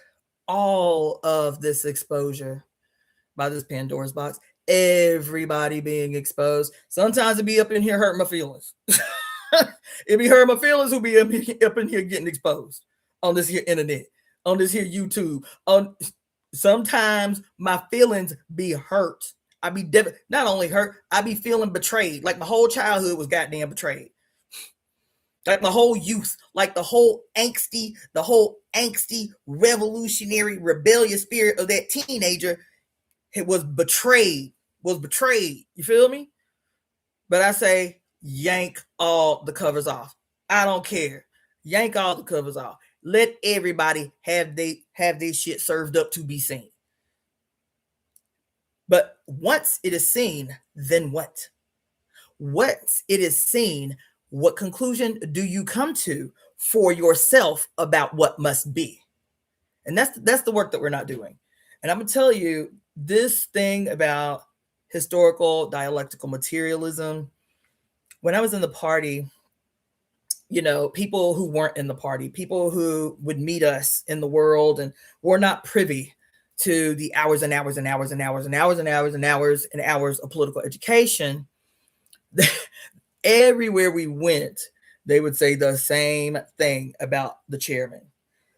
all of this exposure by this Pandora's box, everybody being exposed. Sometimes it be up in here hurting my feelings. It be hurting my feelings who be up in here getting exposed. on this here internet, on this here YouTube. On sometimes my feelings be hurt. I be not only hurt, I be feeling betrayed. Like my whole childhood was goddamn betrayed. Like my whole youth, like the whole angsty, revolutionary, rebellious spirit of that teenager, it was betrayed. You feel me? But I say, yank all the covers off. I don't care. Yank all the covers off. Let everybody have their shit served up to be seen. But once it is seen, then what? Once it is seen, what conclusion do you come to for yourself about what must be? And that's the work that we're not doing. And I'm going to tell you this thing about historical dialectical materialism. When I was in the party, you know, people who weren't in the party, people who would meet us in the world and were not privy to the hours and hours and hours and hours and hours and hours and hours and hours of political education, everywhere we went, they would say the same thing about the chairman.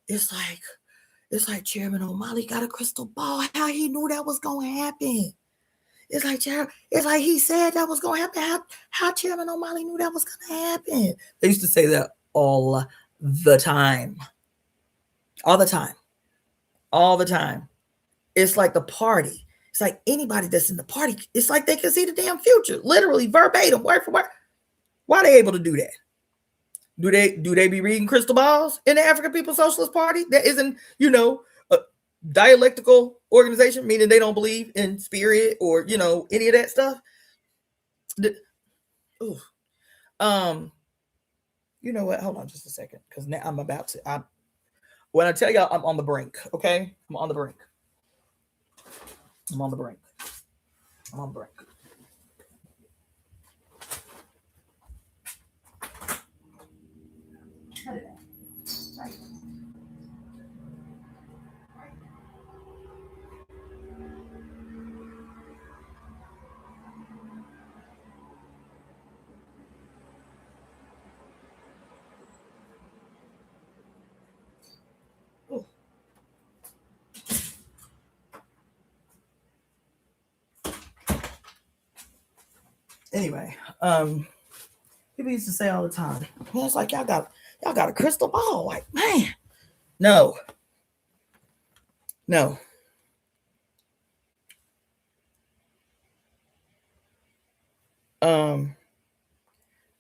It's like Chairman O'Malley got a crystal ball. How he knew that was going to happen? It's like he said that was going to happen. How Chairman O'Malley knew that was going to happen? They used to say that all the time. All the time. All the time. It's like the party. It's like anybody that's in the party, it's like they can see the damn future. Literally, verbatim, word for word. Why are they able to do that? Do they be reading crystal balls in the African People's Socialist Party? That isn't, you know, a dialectical organization, meaning they don't believe in spirit or, you know, any of that stuff. You know what? Hold on just a second, because now when I tell y'all I'm on the brink, okay? I'm on the brink. Anyway, people used to say all the time, well, it's like y'all got a crystal ball. Like, man, no. Let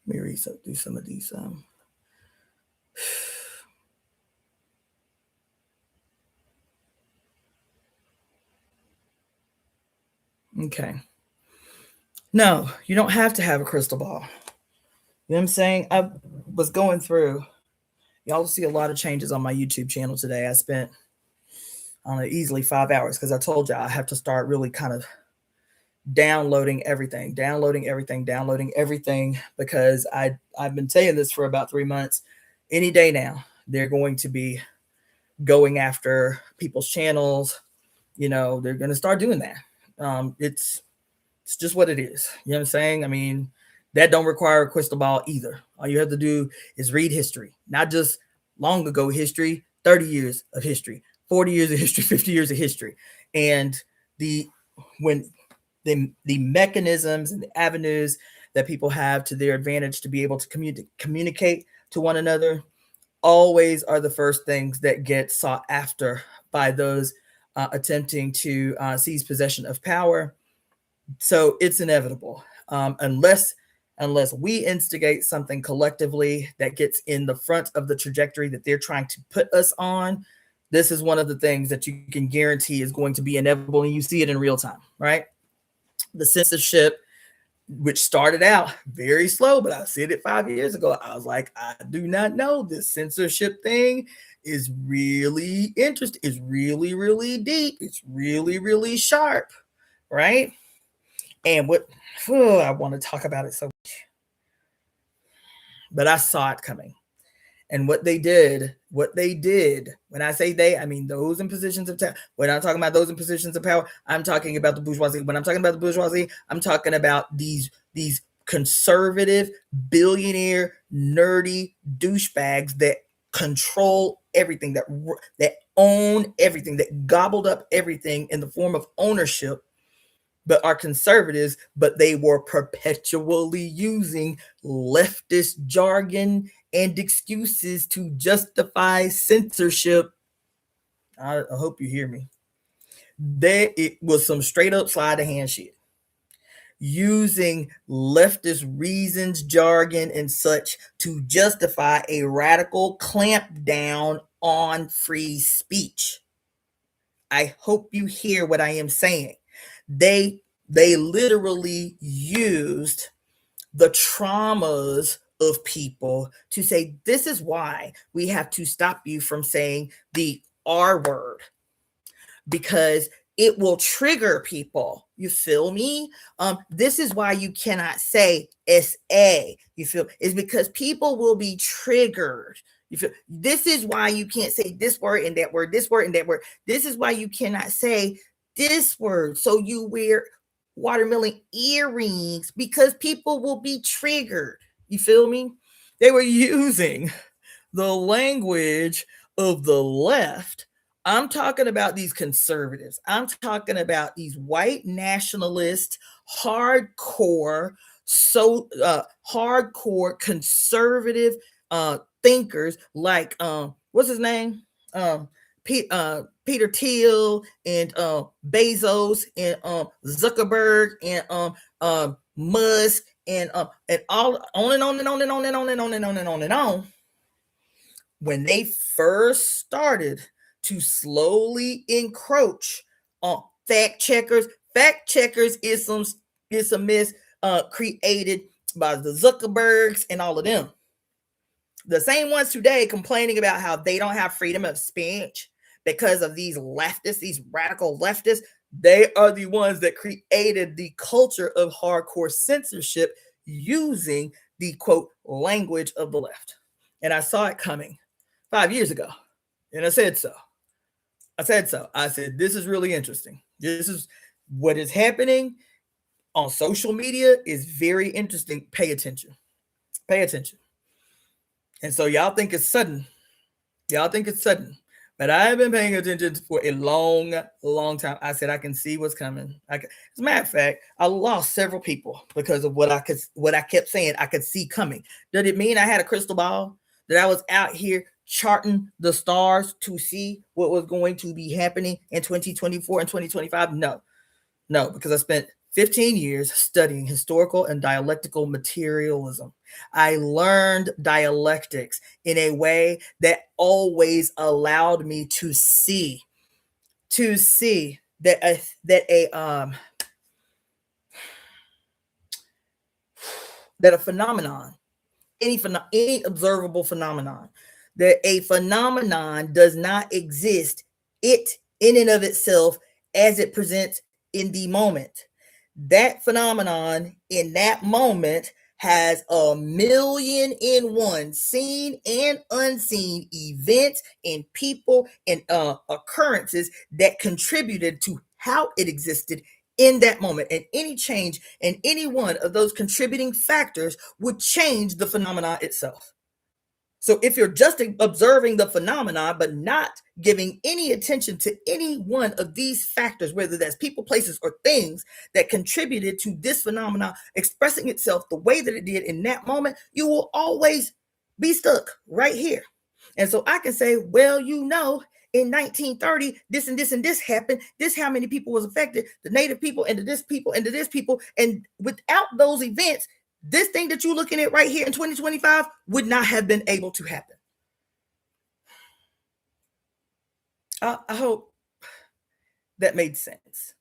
me do some of these. Okay. No, you don't have to have a crystal ball. You know what I'm saying? I was going through, y'all see a lot of changes on my YouTube channel today. I spent easily 5 hours because I told you I have to start really kind of downloading everything because I've been saying this for about 3 months. Any day now, they're going to be going after people's channels. You know, they're going to start doing that. It's just what it is. You know what I'm saying? I mean, that don't require a crystal ball either. All you have to do is read history, not just long ago history, 30 years of history, 40 years of history, 50 years of history. And the mechanisms and the avenues that people have to their advantage to be able to communicate to one another always are the first things that get sought after by those attempting to seize possession of power. So it's inevitable, unless we instigate something collectively that gets in the front of the trajectory that they're trying to put us on. This is one of the things that you can guarantee is going to be inevitable, and you see it in real time, right? The censorship, which started out very slow, but I said it 5 years ago. I was like, I do not know. This censorship thing is really interesting. It's really, really deep. It's really, really sharp, right? And I want to talk about it so much. But I saw it coming. And what they did, when I say they, I mean those in positions of power. When I'm talking about those in positions of power, I'm talking about the bourgeoisie. When I'm talking about the bourgeoisie, I'm talking about these conservative, billionaire, nerdy douchebags that control everything, that own everything, that gobbled up everything in the form of ownership, but are conservatives, but they were perpetually using leftist jargon and excuses to justify censorship. I hope you hear me. It was some straight up sleight of hand shit, using leftist reasons, jargon, and such to justify a radical clampdown on free speech. I hope you hear what I am saying. They literally used the traumas of people to say, this is why we have to stop you from saying the R word, because it will trigger people. You feel me? This is why you cannot say SA. You feel? Is because people will be triggered. You feel? This is why you can't say this word and that word, this word and that word. This is why you cannot say this word. So you wear watermelon earrings because people will be triggered. You feel me? They were using the language of the left. I'm talking about these conservatives. I'm talking about these white nationalist, hardcore, hardcore conservative thinkers like what's his name? Peter Thiel and Bezos and Zuckerberg and Musk and all on and on and on and on and on and on and on and on and on. When they first started to slowly encroach on fact checkers is some myth created by the Zuckerbergs and all of them. The same ones today complaining about how they don't have freedom of speech because of these leftists, these radical leftists. They are the ones that created the culture of hardcore censorship using the quote language of the left. And I saw it coming 5 years ago. And I said so. I said, this is really interesting. This is what is happening on social media is very interesting. Pay attention. Pay attention. And so y'all think it's sudden. But I've been paying attention for a long, long time. I said I can see what's coming. As a matter of fact, I lost several people because of what I kept saying I could see coming. Did it mean I had a crystal ball? That I was out here charting the stars to see what was going to be happening in 2024 and 2025? No, because I spent 15 years studying historical and dialectical materialism. I learned dialectics in a way that always allowed me to see that a phenomenon, any observable phenomenon, that a phenomenon does not exist it in and of itself as it presents in the moment. That phenomenon in that moment has 1,000,001 seen and unseen events and people and occurrences that contributed to how it existed in that moment. And any change in any one of those contributing factors would change the phenomenon itself. So if you're just observing the phenomenon, but not giving any attention to any one of these factors, whether that's people, places, or things that contributed to this phenomenon expressing itself the way that it did in that moment, you will always be stuck right here. And so I can say, well, in 1930, this and this and this happened. This how many people was affected, the Native people and to this people and to this people. And without those events, this thing that you're looking at right here in 2025 would not have been able to happen. I hope that made sense.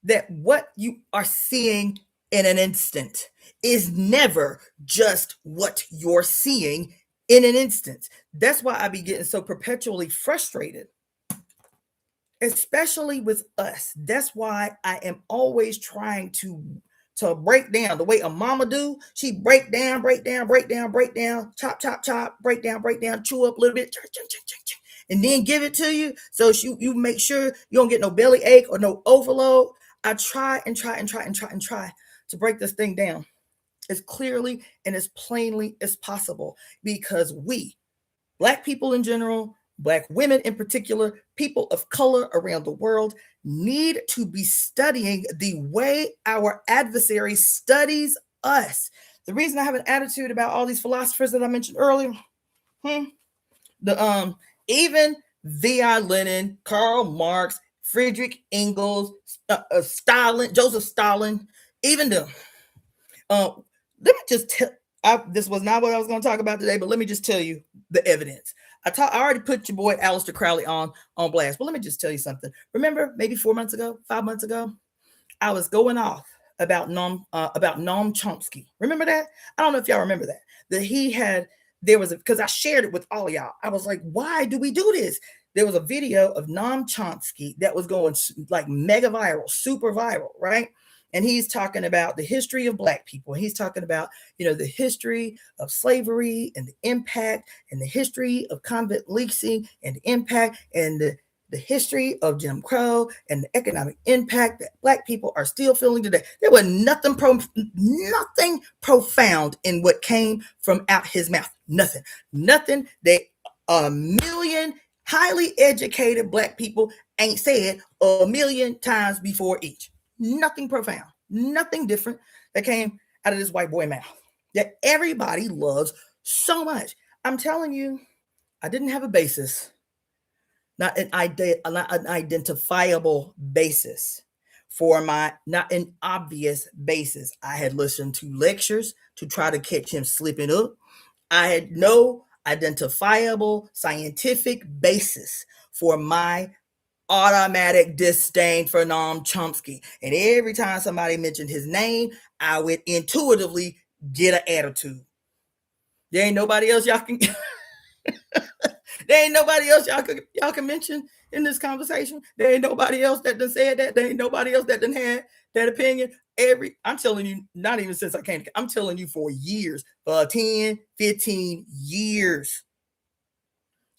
That what you are seeing in an instant is never just what you're seeing in an instant. That's why I be getting so perpetually frustrated, especially with us. That's why I am always trying to break down the way a mama do. She break down, chop, break down, chew up a little bit, and then give it to you. So you make sure you don't get no belly ache or no overload. I try to break this thing down as clearly and as plainly as possible, because we Black people in general, Black women in particular, people of color around the world need to be studying the way our adversary studies us. The reason I have an attitude about all these philosophers that I mentioned earlier, the even V.I. Lenin, Karl Marx, Friedrich Engels, Stalin, Joseph Stalin, even them. Let me just tell. This was not what I was going to talk about today, but let me just tell you the evidence. I already put your boy Aleister Crowley on blast, but let me just tell you something. Remember, maybe 4 months ago, 5 months ago, I was going off about Noam Chomsky. Remember that? I don't know if y'all remember that. That he had, there was, because I shared it with all y'all. I was like, why do we do this? There was a video of Noam Chomsky that was going like mega viral, super viral, right? And he's talking about the history of Black people. He's talking about, the history of slavery and the impact, and the history of convict leasing and the impact, and the history of Jim Crow and the economic impact that Black people are still feeling today. There was nothing profound in what came from out his mouth. Nothing that a million highly educated Black people ain't said a million times before each. Nothing profound, nothing different that came out of this white boy mouth that everybody loves so much. I'm telling you, I didn't have a basis, not an identifiable basis for not an obvious basis. I had listened to lectures to try to catch him slipping up. I had no identifiable scientific basis for my automatic disdain for Noam Chomsky. And every time somebody mentioned his name, I would intuitively get an attitude. There ain't nobody else y'all can there ain't nobody else y'all can mention in this conversation. There ain't nobody else that done said that. There ain't nobody else that done had that opinion. I'm telling you, not even since I came, I'm telling you for years, 10, 15 years.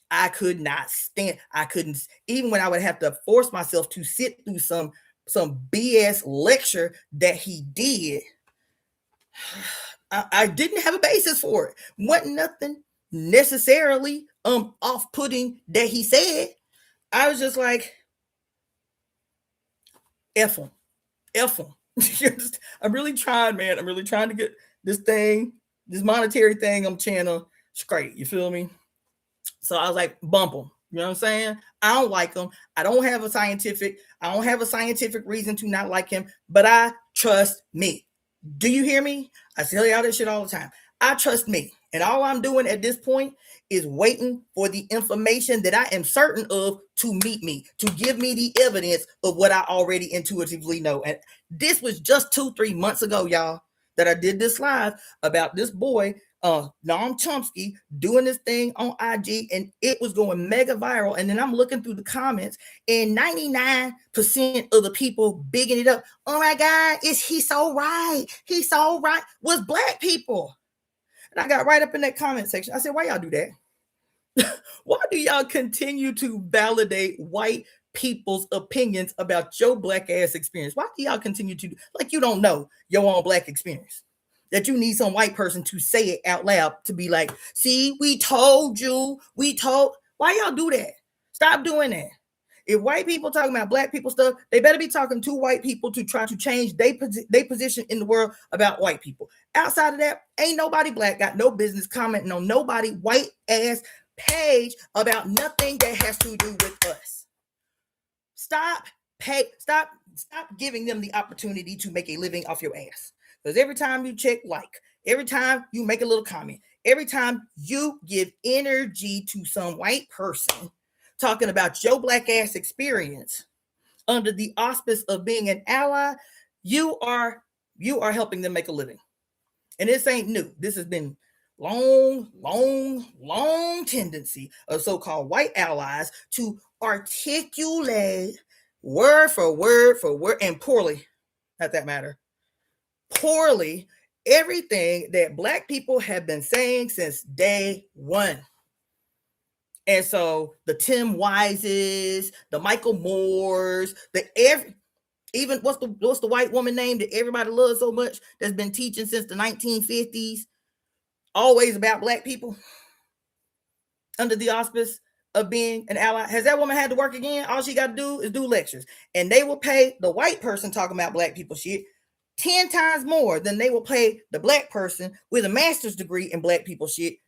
I could not stand. I couldn't, even when I would have to force myself to sit through some BS lecture that he did. I didn't have a basis for it. Wasn't nothing necessarily off-putting that he said. I was just like, F him. I'm really trying, man. I'm really trying to get this monetary thing on channel straight. You feel me? So I was like, bump them. You know what I'm saying? I don't like him. I don't have a scientific reason to not like him, but I trust me. Do you hear me? I tell y'all this shit all the time. I trust me. And all I'm doing at this point is waiting for the information that I am certain of to meet me, to give me the evidence of what I already intuitively know. And this was just 2-3 months ago, y'all, that I did this live about this boy, Noam Chomsky, doing this thing on IG, and it was going mega viral. And then I'm looking through the comments, and 99% of the people bigging it up, oh my God, he's so right? He's so right, was Black people. And I got right up in that comment section. I said, why y'all do that? Why do y'all continue to validate white people's opinions about your Black ass experience? Why do y'all continue to, like you don't know your own Black experience? That you need some white person to say it out loud to be like, see, we told you, why y'all do that? Stop doing that. If white people talking about Black people stuff, they better be talking to white people to try to change their position in the world about white people. Outside of that, ain't nobody Black got no business commenting on nobody white ass page about nothing that has to do with us. Stop giving them the opportunity to make a living off your ass. Because every time you check like, every time you make a little comment, every time you give energy to some white person talking about your Black ass experience under the auspice of being an ally, you are helping them make a living. And this ain't new. This has been long tendency of so-called white allies to articulate word for word and poorly, not that matter, poorly, everything that Black people have been saying since day one. And so the Tim Wises, the Michael Moores, even what's the white woman name that everybody loves so much that's been teaching since the 1950s, always about Black people. under the auspice of being an ally? Has that woman had to work again? All she got to do is do lectures. And they will pay the white person talking about black people shit 10 times more than they will pay the black person with a master's degree in black people shit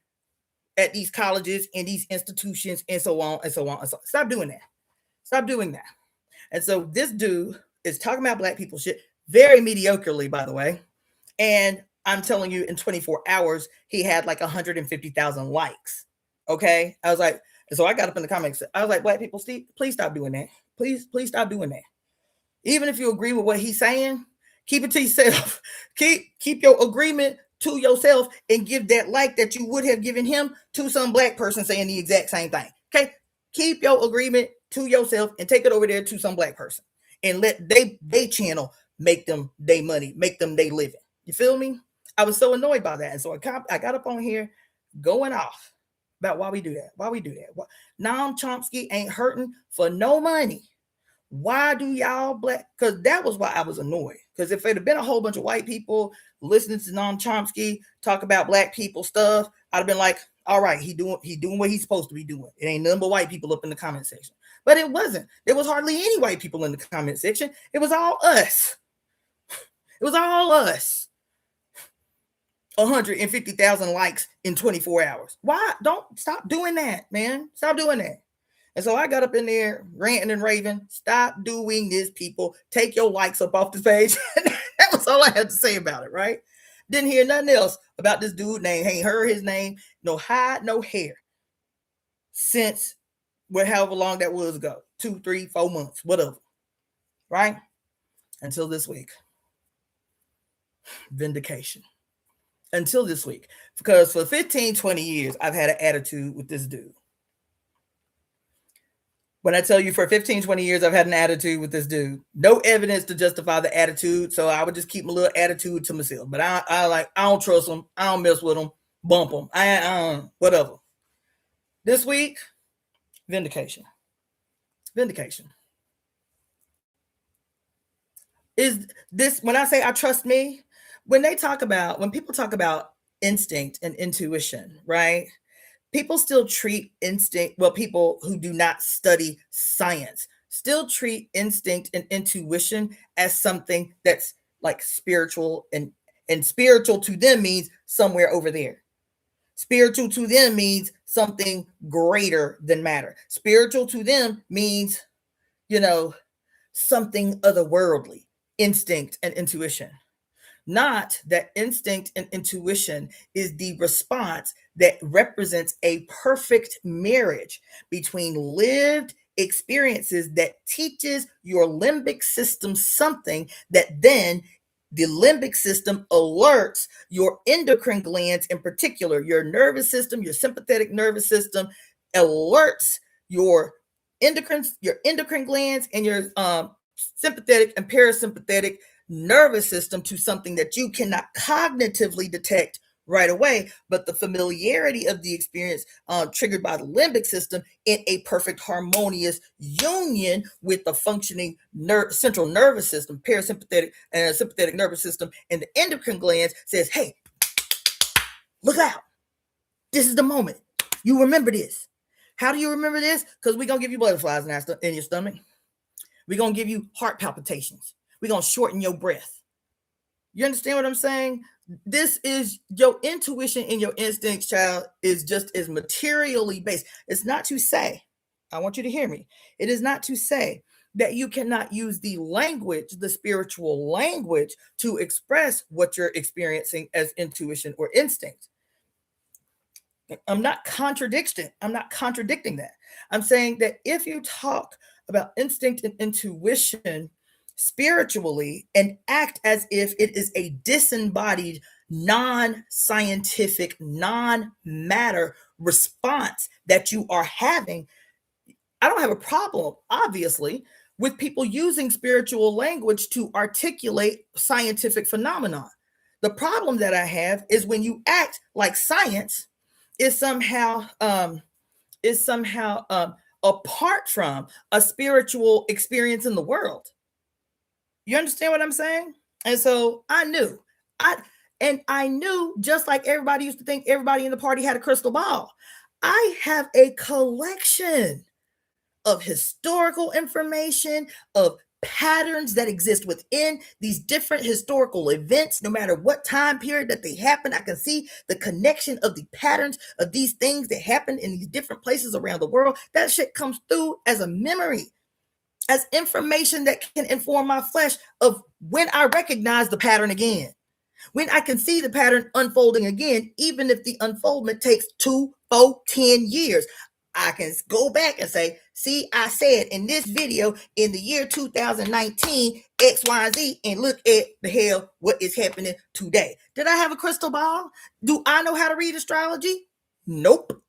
at these colleges and these institutions and so on and so on and so on. Stop doing that. Stop doing that. And so this dude is talking about black people shit very mediocrely, by the way. And I'm telling you, in 24 hours, he had like 150,000 likes. Okay. I was like, so I got up in the comments. I was like, black people, Steve, please stop doing that. Please stop doing that. Even if you agree with what he's saying, keep it to yourself. Keep your agreement to yourself and give that like that you would have given him to some black person saying the exact same thing. Okay. Keep your agreement to yourself and take it over there to some black person and let they channel make them they money, make them they living. You feel me? I was so annoyed by that. And so I got up on here going off about why we do that. Why we do that. Noam Chomsky ain't hurting for no money. Why do y'all black? Because that was why I was annoyed. Because if it had been a whole bunch of white people listening to Noam Chomsky talk about black people stuff, I'd have been like, all right, he doing what he's supposed to be doing. It ain't nothing but white people up in the comment section. But it wasn't. There was hardly any white people in the comment section. It was all us. It was all us. 150,000 likes in 24 hours. Why? Don't stop doing that, man. Stop doing that. And so I got up in there ranting and raving. Stop doing this, people. Take your likes up off the page. That was all I had to say about it, right? Didn't hear nothing else about this dude name. Ain't heard his name. No hide, no hair. Since however long that was ago. 2, 3, 4 months, whatever. Right? Until this week. Vindication. Until this week. Because for 15, 20 years, I've had an attitude with this dude. When I tell you for 15, 20 years, I've had an attitude with this dude. No evidence to justify the attitude. So I would just keep my little attitude to myself. But I don't trust him. I don't mess with him. Bump him. Whatever. This week, vindication. Vindication. Is this, when I say I trust me, when people talk about instinct and intuition, right? People still treat instinct, well, people who do not study science still treat instinct and intuition as something that's like spiritual, and spiritual to them means somewhere over there. Spiritual to them means something greater than matter. Spiritual to them means, something otherworldly, instinct and intuition. Not that instinct and intuition is the response that represents a perfect marriage between lived experiences that teaches your limbic system something that then the limbic system alerts your endocrine glands, in particular, your nervous system, your sympathetic nervous system, alerts your endocrine glands and your sympathetic and parasympathetic nervous system to something that you cannot cognitively detect right away, but the familiarity of the experience triggered by the limbic system in a perfect harmonious union with the functioning central nervous system, parasympathetic and sympathetic nervous system, and the endocrine glands says, hey, look out. This is the moment. You remember this. How do you remember this? Because we're going to give you butterflies in your stomach. We're going to give you heart palpitations. We're going to shorten your breath. You understand what I'm saying? This is your intuition and your instincts, child, is just as materially based. It's not to say, I want you to hear me. It is not to say that you cannot use the language, the spiritual language, to express what you're experiencing as intuition or instinct. I'm not contradicting that. I'm saying that if you talk about instinct and intuition spiritually and act as if it is a disembodied, non-scientific, non-matter response that you are having, I don't have a problem, obviously, with people using spiritual language to articulate scientific phenomena. The problem that I have is when you act like science is somehow apart from a spiritual experience in the world. You understand what I'm saying? And so I knew, just like everybody used to think everybody in the party had a crystal ball. I have a collection of historical information, of patterns that exist within these different historical events, no matter what time period that they happen. I can see the connection of the patterns of these things that happen in these different places around the world. That shit comes through as a memory, as information that can inform my flesh of when I recognize the pattern again, when I can see the pattern unfolding again, even if the unfoldment takes 2, 4, 10 years. I can go back and say, see, I said in this video in the year 2019, X, Y, and Z, and look at the hell what is happening today. Did I have a crystal ball? Do I know how to read astrology? Nope.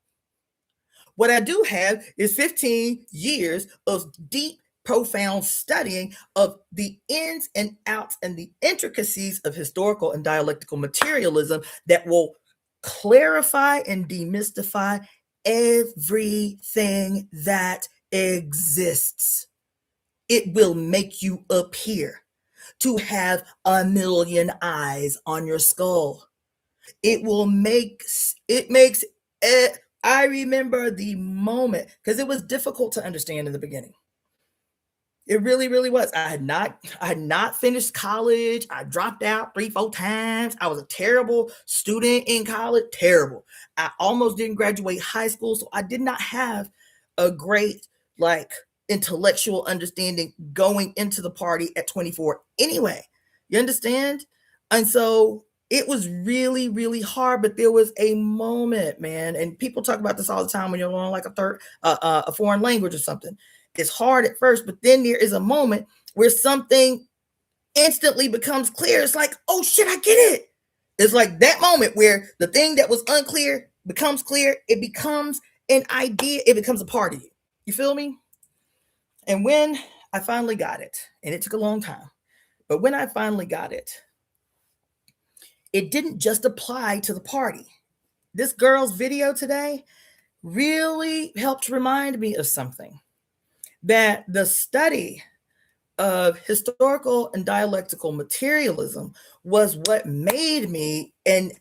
What I do have is 15 years of deep, profound studying of the ins and outs and the intricacies of historical and dialectical materialism that will clarify and demystify everything that exists. It will make you appear to have a million eyes on your skull. It makes it. I remember the moment, because it was difficult to understand in the beginning. It really, really was. I had not finished college. I dropped out 3, 4 times. I was a terrible student in college. Terrible. I almost didn't graduate high school, so I did not have a great intellectual understanding going into the party at 24 anyway. You understand? And so it was really, really hard, but there was a moment, man, and people talk about this all the time when you're learning like a foreign language or something. It's hard at first, but then there is a moment where something instantly becomes clear. It's like, oh shit, I get it. It's like that moment where the thing that was unclear becomes clear. It becomes an idea. It becomes a part of you. You feel me? And when I finally got it, and it took a long time, but when I finally got it, it didn't just apply to the party. This girl's video today really helped remind me of something. That the study of historical and dialectical materialism was what made me a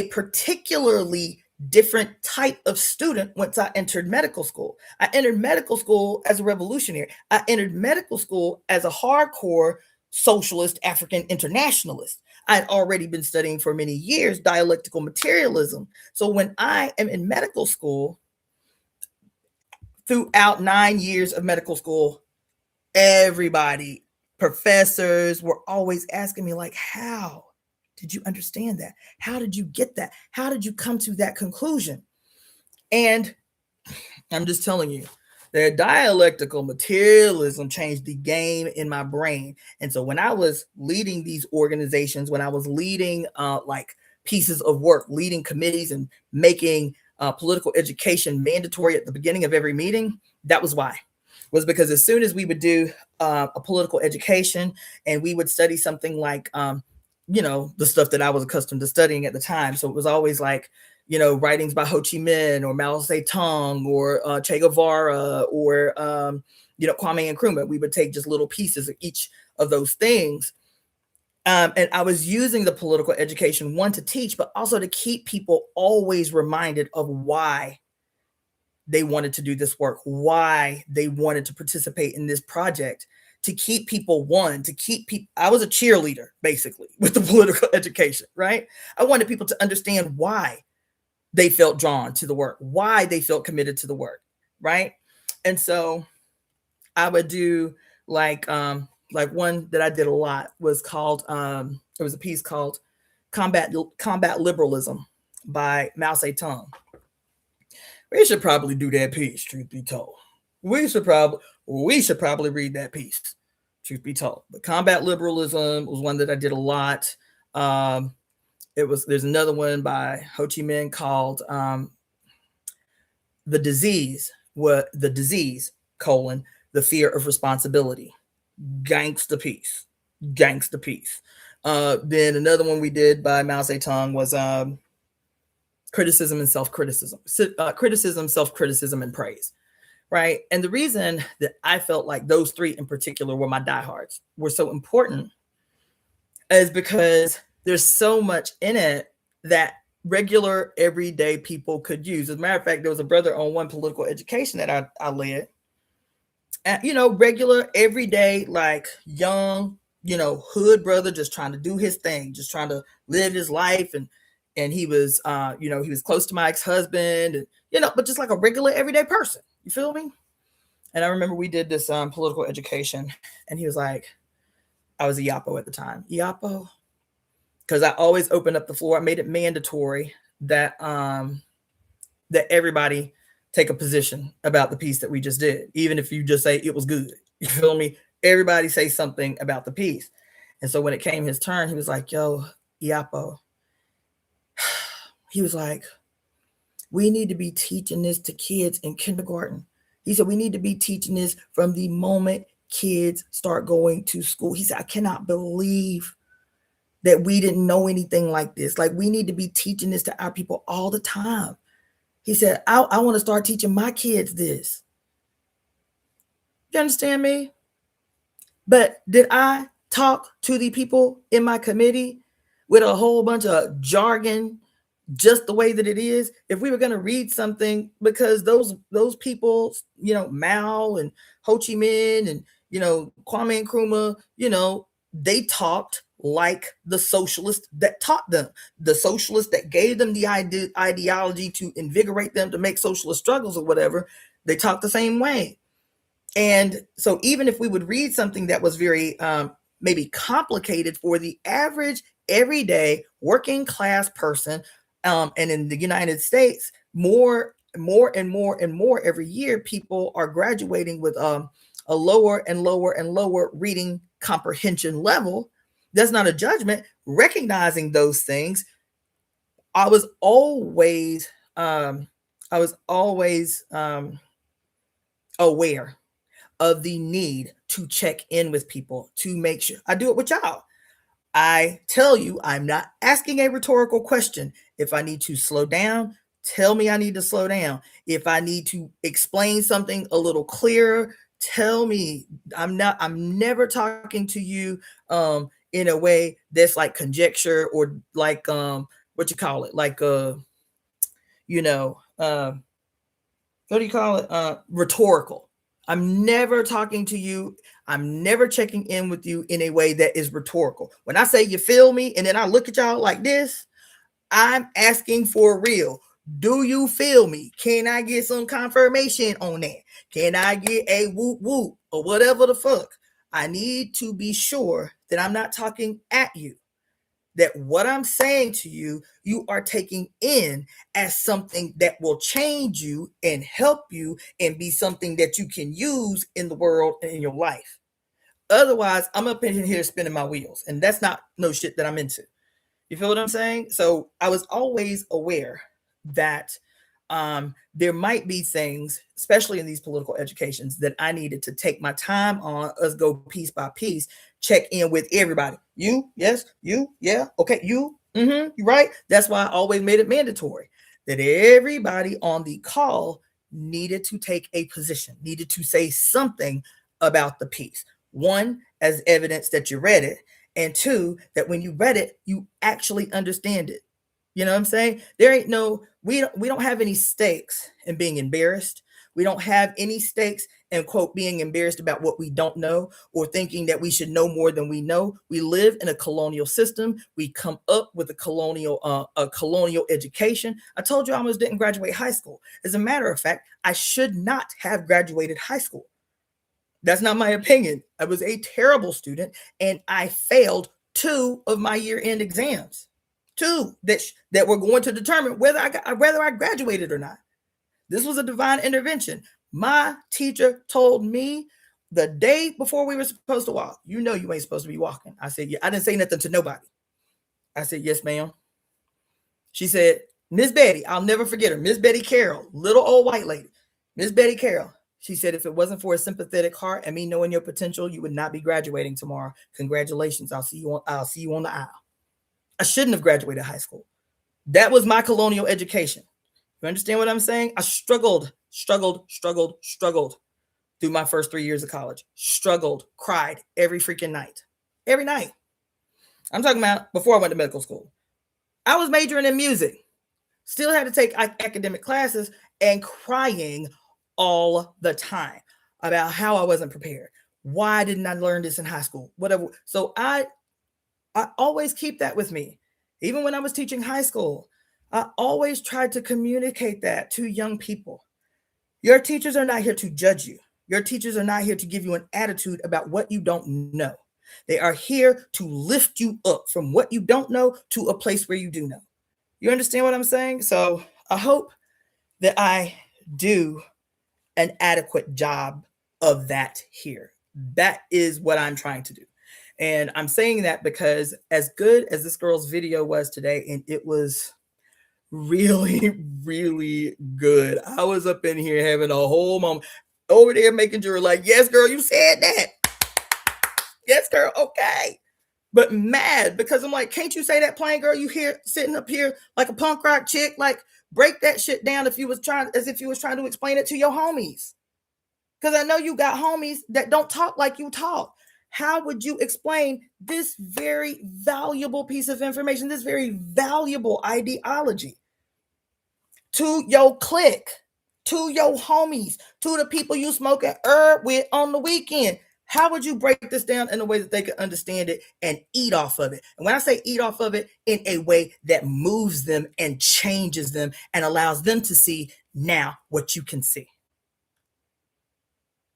particularly different type of student once I entered medical school. I entered medical school as a revolutionary. I entered medical school as a hardcore socialist African internationalist. I had already been studying for many years dialectical materialism. So when I am in medical school, throughout 9 years of medical school, everybody, professors were always asking me like, how did you understand that? How did you get that? How did you come to that conclusion? And I'm just telling you, their dialectical materialism changed the game in my brain. And so when I was leading these organizations, when I was leading pieces of work, leading committees and making political education mandatory at the beginning of every meeting, that was why. Was because as soon as we would do a political education and we would study something like, the stuff that I was accustomed to studying at the time. So it was always like, writings by Ho Chi Minh or Mao Zedong or Che Guevara or, Kwame Nkrumah. We would take just little pieces of each of those things. And I was using the political education, one, to teach, but also to keep people always reminded of why they wanted to do this work, why they wanted to participate in this project, to keep people I was a cheerleader, basically, with the political education, right? I wanted people to understand why they felt drawn to the work, why they felt committed to the work, right? And so I would do like one that I did a lot was called, it was a piece called Combat Liberalism by Mao Zedong. We should probably do that piece, truth be told. We should probably read that piece, truth be told. But Combat Liberalism was one that I did a lot. There's another one by Ho Chi Minh called The Disease, the Fear of Responsibility. Gangsta piece. Then another one we did by Mao Zedong was criticism and self-criticism, criticism, self-criticism, and praise, right? And the reason that I felt like those three in particular were my diehards, were so important, is because there's so much in it that regular everyday people could use. As a matter of fact, there was a brother on one political education that I led. And, regular everyday, like young, hood brother, just trying to do his thing, just trying to live his life. And he was, he was close to my ex-husband, and, but just like a regular everyday person. You feel me? And I remember we did this political education, and he was like, I was a Yapo at the time. Yapo? Because I always opened up the floor. I made it mandatory that that everybody take a position about the piece that we just did, even if you just say it was good. You feel me? Everybody say something about the piece. And so when it came his turn, he was like, yo, Yapo. He was like, we need to be teaching this to kids in kindergarten. He said, we need to be teaching this from the moment kids start going to school. He said, I cannot believe that we didn't know anything like this. Like, we need to be teaching this to our people all the time. He said, I want to start teaching my kids this. You understand me? But did I talk to the people in my committee with a whole bunch of jargon, just the way that it is? If we were going to read something, because those people, Mao and Ho Chi Minh and, Kwame Nkrumah, they talked like the socialists that taught them, the socialists that gave them the ideology to invigorate them to make socialist struggles or whatever. They talked the same way. And so even if we would read something that was very maybe complicated for the average everyday working class person, and in the United States, more and more every year, people are graduating with a lower and lower and lower reading comprehension level. That's not a judgment. Recognizing those things, I was always aware of the need to check in with people, to make sure I do it with y'all. I tell you, I'm not asking a rhetorical question. If I need to slow down, tell me I need to slow down. If I need to explain something a little clearer, tell me. I'm never talking to you in a way that's like conjecture or like what you call it, like what do you call it, rhetorical. I'm never talking to you, I'm never checking in with you in a way that is rhetorical. When I say you feel me and then I look at y'all like this, I'm asking for real. Do you feel me? Can I get some confirmation on that? Can I get a whoop whoop or whatever the fuck? I need to be sure that I'm not talking at you, that what I'm saying to you, you are taking in as something that will change you and help you and be something that you can use in the world and in your life. Otherwise, I'm up in here spinning my wheels, and that's not no shit that I'm into. You feel what I'm saying? So I was always aware that there might be things, especially in these political educations, that I needed to take my time on, us go piece by piece, check in with everybody. You, yes, you, yeah, okay, you, you right. That's why I always made it mandatory that everybody on the call needed to take a position, needed to say something about the piece. One, as evidence that you read it, and two, that when you read it, you actually understand it. You know what I'm saying? There ain't no, we don't have any stakes in being embarrassed. We don't have any stakes in, quote, being embarrassed about what we don't know or thinking that we should know more than we know. We live in a colonial system. We come up with a colonial education. I told you I almost didn't graduate high school. As a matter of fact, I should not have graduated high school. That's not my opinion. I was a terrible student, and I failed 2 of my year-end exams. 2 that were going to determine whether I graduated or not. This was a divine intervention. My teacher told me the day before we were supposed to walk, you ain't supposed to be walking. I said, yeah. I didn't say nothing to nobody. I said, yes, ma'am. She said, Miss Betty, I'll never forget her. Miss Betty Carroll, little old white lady. Miss Betty Carroll. She said, if it wasn't for a sympathetic heart and me knowing your potential, you would not be graduating tomorrow. Congratulations. I'll see you on the aisle. I shouldn't have graduated high school. That was my colonial education. You understand what I'm saying? I struggled through my first 3 years of college. Struggled, cried every freaking night. Every night. I'm talking about before I went to medical school. I was majoring in music. still had to take academic classes and crying all the time about how I wasn't prepared. Why didn't I learn this in high school? Whatever. So I always keep that with me. Even when I was teaching high school, I always tried to communicate that to young people. Your teachers are not here to judge you. Your teachers are not here to give you an attitude about what you don't know. They are here to lift you up from what you don't know to a place where you do know. You understand what I'm saying? So I hope that I do an adequate job of that here. That is what I'm trying to do. And I'm saying that because as good as this girl's video was today, and it was really, really good. I was up in here having a whole moment over there making sure like, yes, girl, you said that. Yes, girl. Okay. But mad because I'm like, can't you say that plain, girl? You here sitting up here like a punk rock chick, like break that shit down as if you was trying to explain it to your homies. Because I know you got homies that don't talk like you talk. How would you explain this very valuable piece of information, this very valuable ideology to your clique, to your homies, to the people you smoking herb with on the weekend? How would you break this down in a way that they can understand it and eat off of it? And when I say eat off of it, in a way that moves them and changes them and allows them to see now what you can see.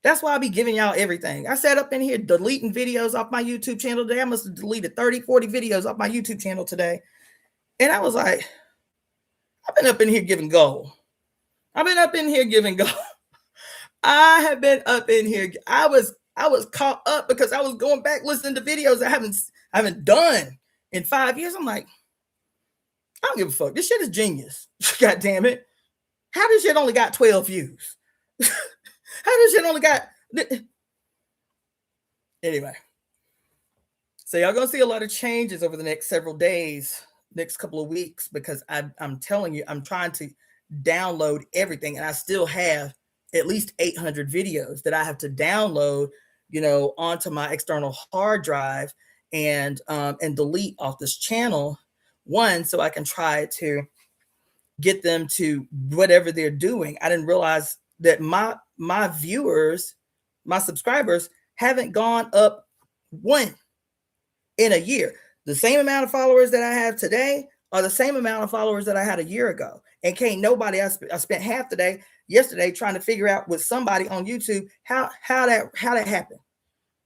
That's why I be giving y'all everything. I sat up in here deleting videos off my YouTube channel today. I must have deleted 30, 40 videos off my YouTube channel today. And I was like, I've been up in here giving gold. I've been up in here giving gold. I have been up in here. I was caught up because I was going back listening to videos I haven't done in 5 years. I'm like, I don't give a fuck. This shit is genius. God damn it. How this shit only got 12 views? How does shit only got... Anyway. So y'all gonna see a lot of changes over the next several days, next couple of weeks, because I'm telling you, I'm trying to download everything, and I still have at least 800 videos that I have to download, onto my external hard drive and delete off this channel. One, so I can try to get them to whatever they're doing. I didn't realize that my viewers, my subscribers haven't gone up one in a year. The same amount of followers that I have today are the same amount of followers that I had a year ago. And can't nobody, I spent half the day yesterday trying to figure out with somebody on YouTube how that happened.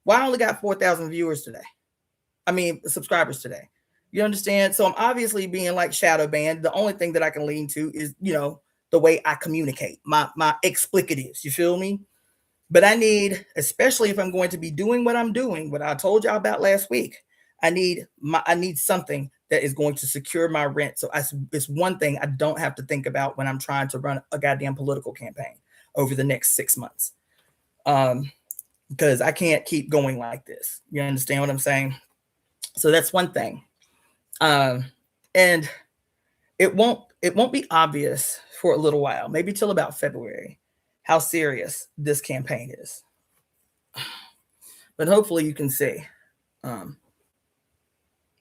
Why I only got 4,000 viewers today. Subscribers today. You understand? So I'm obviously being like shadow banned. The only thing that I can lean to is, the way I communicate, my explicatives, you feel me? But I need, especially if I'm going to be doing what I'm doing, what I told y'all about last week, I need something that is going to secure my rent. So it's one thing I don't have to think about when I'm trying to run a goddamn political campaign over the next 6 months. Because I can't keep going like this. You understand what I'm saying? So that's one thing. And it won't be obvious for a little while, maybe till about February, how serious this campaign is. But hopefully you can see.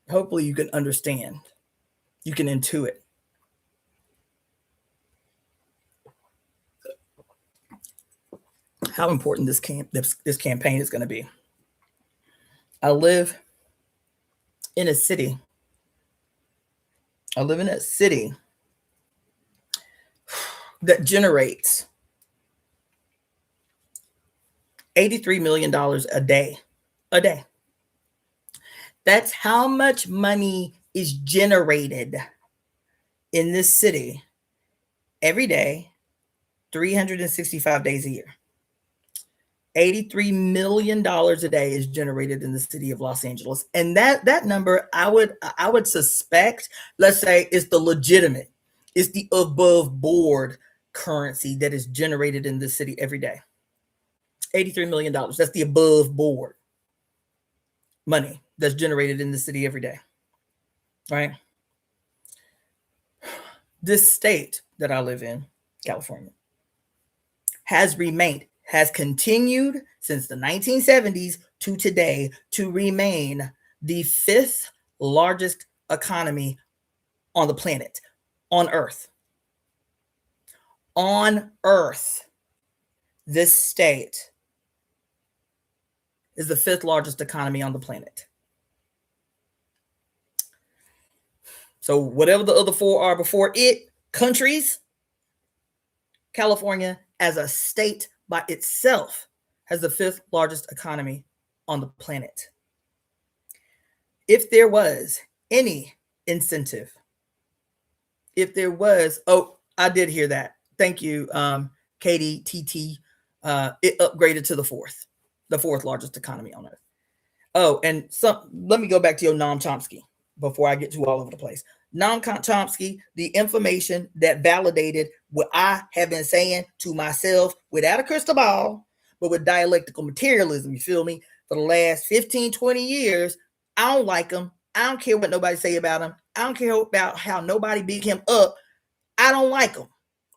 Hopefully you can understand. You can intuit. How important this campaign is going to be. I live in a city. That generates $83 million a day. That's how much money is generated in this city every day, 365 days a year. $83 million a day is generated in the city of Los Angeles. And that number, I would suspect, let's say, is the legitimate, is the above board currency that is generated in the city every day. $83 million. That's the above board money that's generated in the city every day. Right? This state that I live in, California, has continued since the 1970s to today to remain the 5th largest economy on the planet, on Earth. on Earth, this state is the 5th largest economy on the planet. So whatever the other 4 are before it, countries, California as a state by itself has the 5th largest economy on the planet. If there was any incentive, if there was, oh, I did hear that. Thank you, Katie, TT. It upgraded to the 4th largest economy on Earth. Oh, and let me go back to your Noam Chomsky before I get too all over the place. Noam Chomsky, the information that validated what I have been saying to myself without a crystal ball, but with dialectical materialism, you feel me? For the last 15, 20 years, I don't like him. I don't care what nobody say about him. I don't care about how nobody big him up. I don't like him.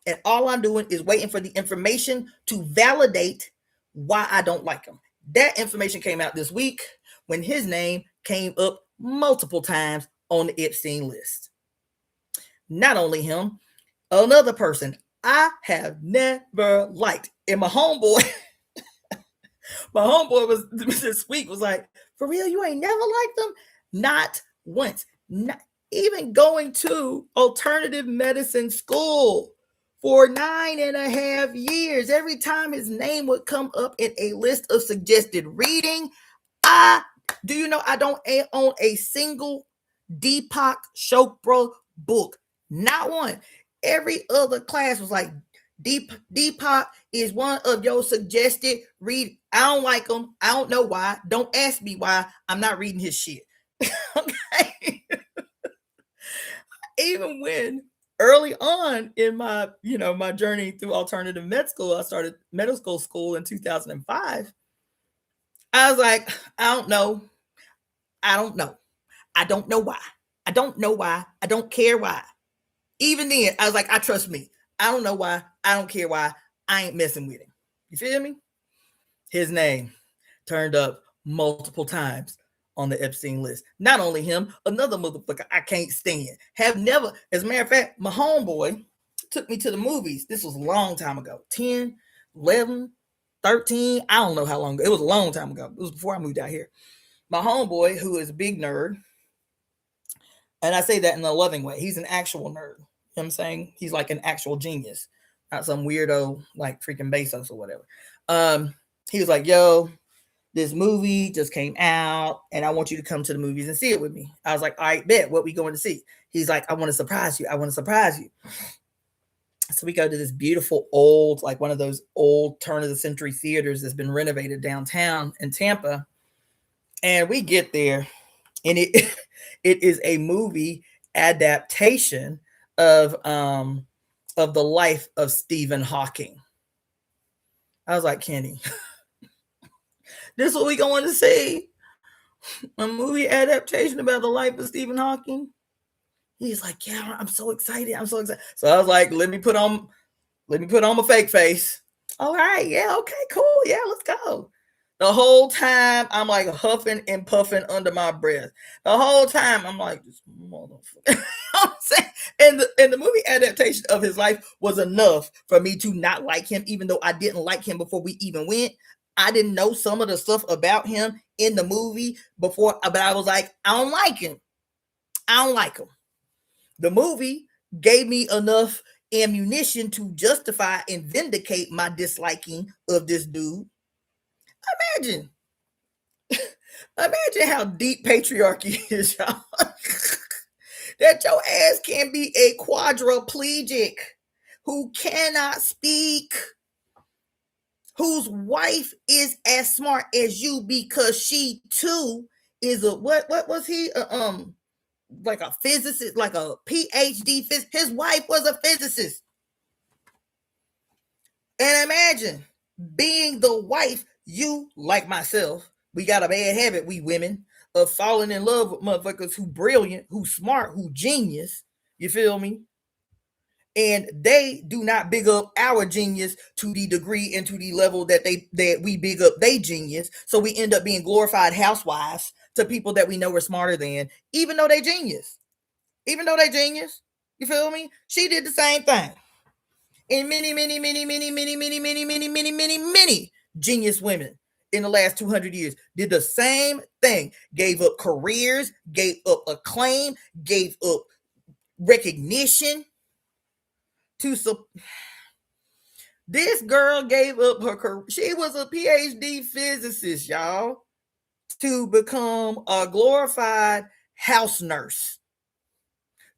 And all I'm doing is waiting for the information to validate why I don't like him. That information came out this week when his name came up multiple times on the Epstein list. Not only him, another person I have never liked. And my homeboy was this week was like, for real, you ain't never liked them? Not once. Not even going to alternative medicine school for 9.5 years. Every time his name would come up in a list of suggested reading, I don't own a single Deepak Chopra book. Not one. Every other class was like, Deepak is one of your suggested read. I don't like him. I don't know why. Don't ask me why. I'm not reading his shit. Okay. Even when early on in my, my journey through alternative med school, I started medical school in 2005. I was like, I don't know. I don't know why. I don't know why. I don't care why. Even then, I was like, I trust me. I don't know why. I don't care why. I ain't messing with him. You feel me? His name turned up multiple times on the Epstein list. Not only him, another motherfucker I can't stand. Have never, as a matter of fact, my homeboy took me to the movies. This was a long time ago. 10, 11, 13. I don't know how long ago. It was a long time ago. It was before I moved out here. My homeboy, who is a big nerd, and I say that in a loving way. He's an actual nerd. You know what I'm saying? He's like an actual genius. Not some weirdo like freaking Bezos or whatever. He was like, yo, this movie just came out and I want you to come to the movies and see it with me. I was like, all right, bet. What we going to see? He's like, I want to surprise you. So we go to this beautiful old, like one of those old turn of the century theaters that's been renovated downtown in Tampa. And we get there and it is a movie adaptation of the life of Stephen Hawking. I was like, Kenny, this is what we going to see? A movie adaptation about the life of Stephen Hawking? He's like, yeah, I'm so excited. So I was like, let me put on my fake face. All right, yeah, okay, cool. Yeah, let's go. The whole time I'm like huffing and puffing under my breath. The whole time I'm like, this motherfucker. You know what I'm saying? And the movie adaptation of his life was enough for me to not like him, even though I didn't like him before we even went. I didn't know some of the stuff about him in the movie before, but I was like, I don't like him. The movie gave me enough ammunition to justify and vindicate my disliking of this dude. Imagine how deep patriarchy is, y'all. That your ass can be a quadriplegic who cannot speak, whose wife is as smart as you because she too is a what was he like a physicist, like a PhD physicist. His wife was a physicist. And imagine being the wife, you like myself, we got a bad habit, we women, of falling in love with motherfuckers who brilliant, who smart, who genius. You feel me? And they do not big up our genius to the degree and to the level that we big up their genius. So we end up being glorified housewives to people that we know are smarter than, even though they genius. You feel me? She did the same thing. and many genius women in the last 200 years did the same thing. Gave up careers, gave up acclaim, gave up recognition to this girl gave up her career. She was a PhD physicist, y'all, to become a glorified house nurse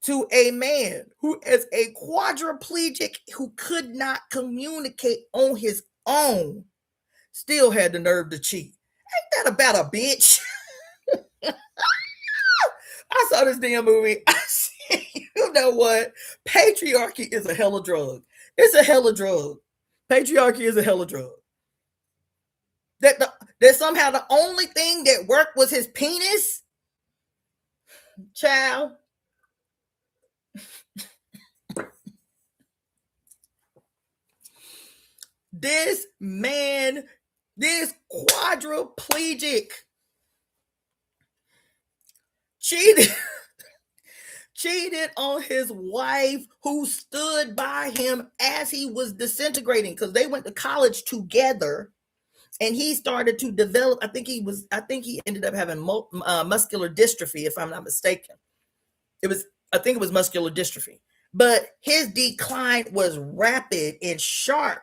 to a man who is a quadriplegic who could not communicate on his own, still had the nerve to cheat. Ain't that about a bitch? I saw this damn movie. I said, you know what? Patriarchy is a hella drug. It's a hella drug. Patriarchy is a hella drug. That somehow the only thing that worked was his penis? Child. This man, this quadriplegic, cheated on his wife who stood by him as he was disintegrating, because they went to college together and he started to develop. I think he ended up having muscular dystrophy, if I'm not mistaken. I think it was muscular dystrophy, but his decline was rapid and sharp.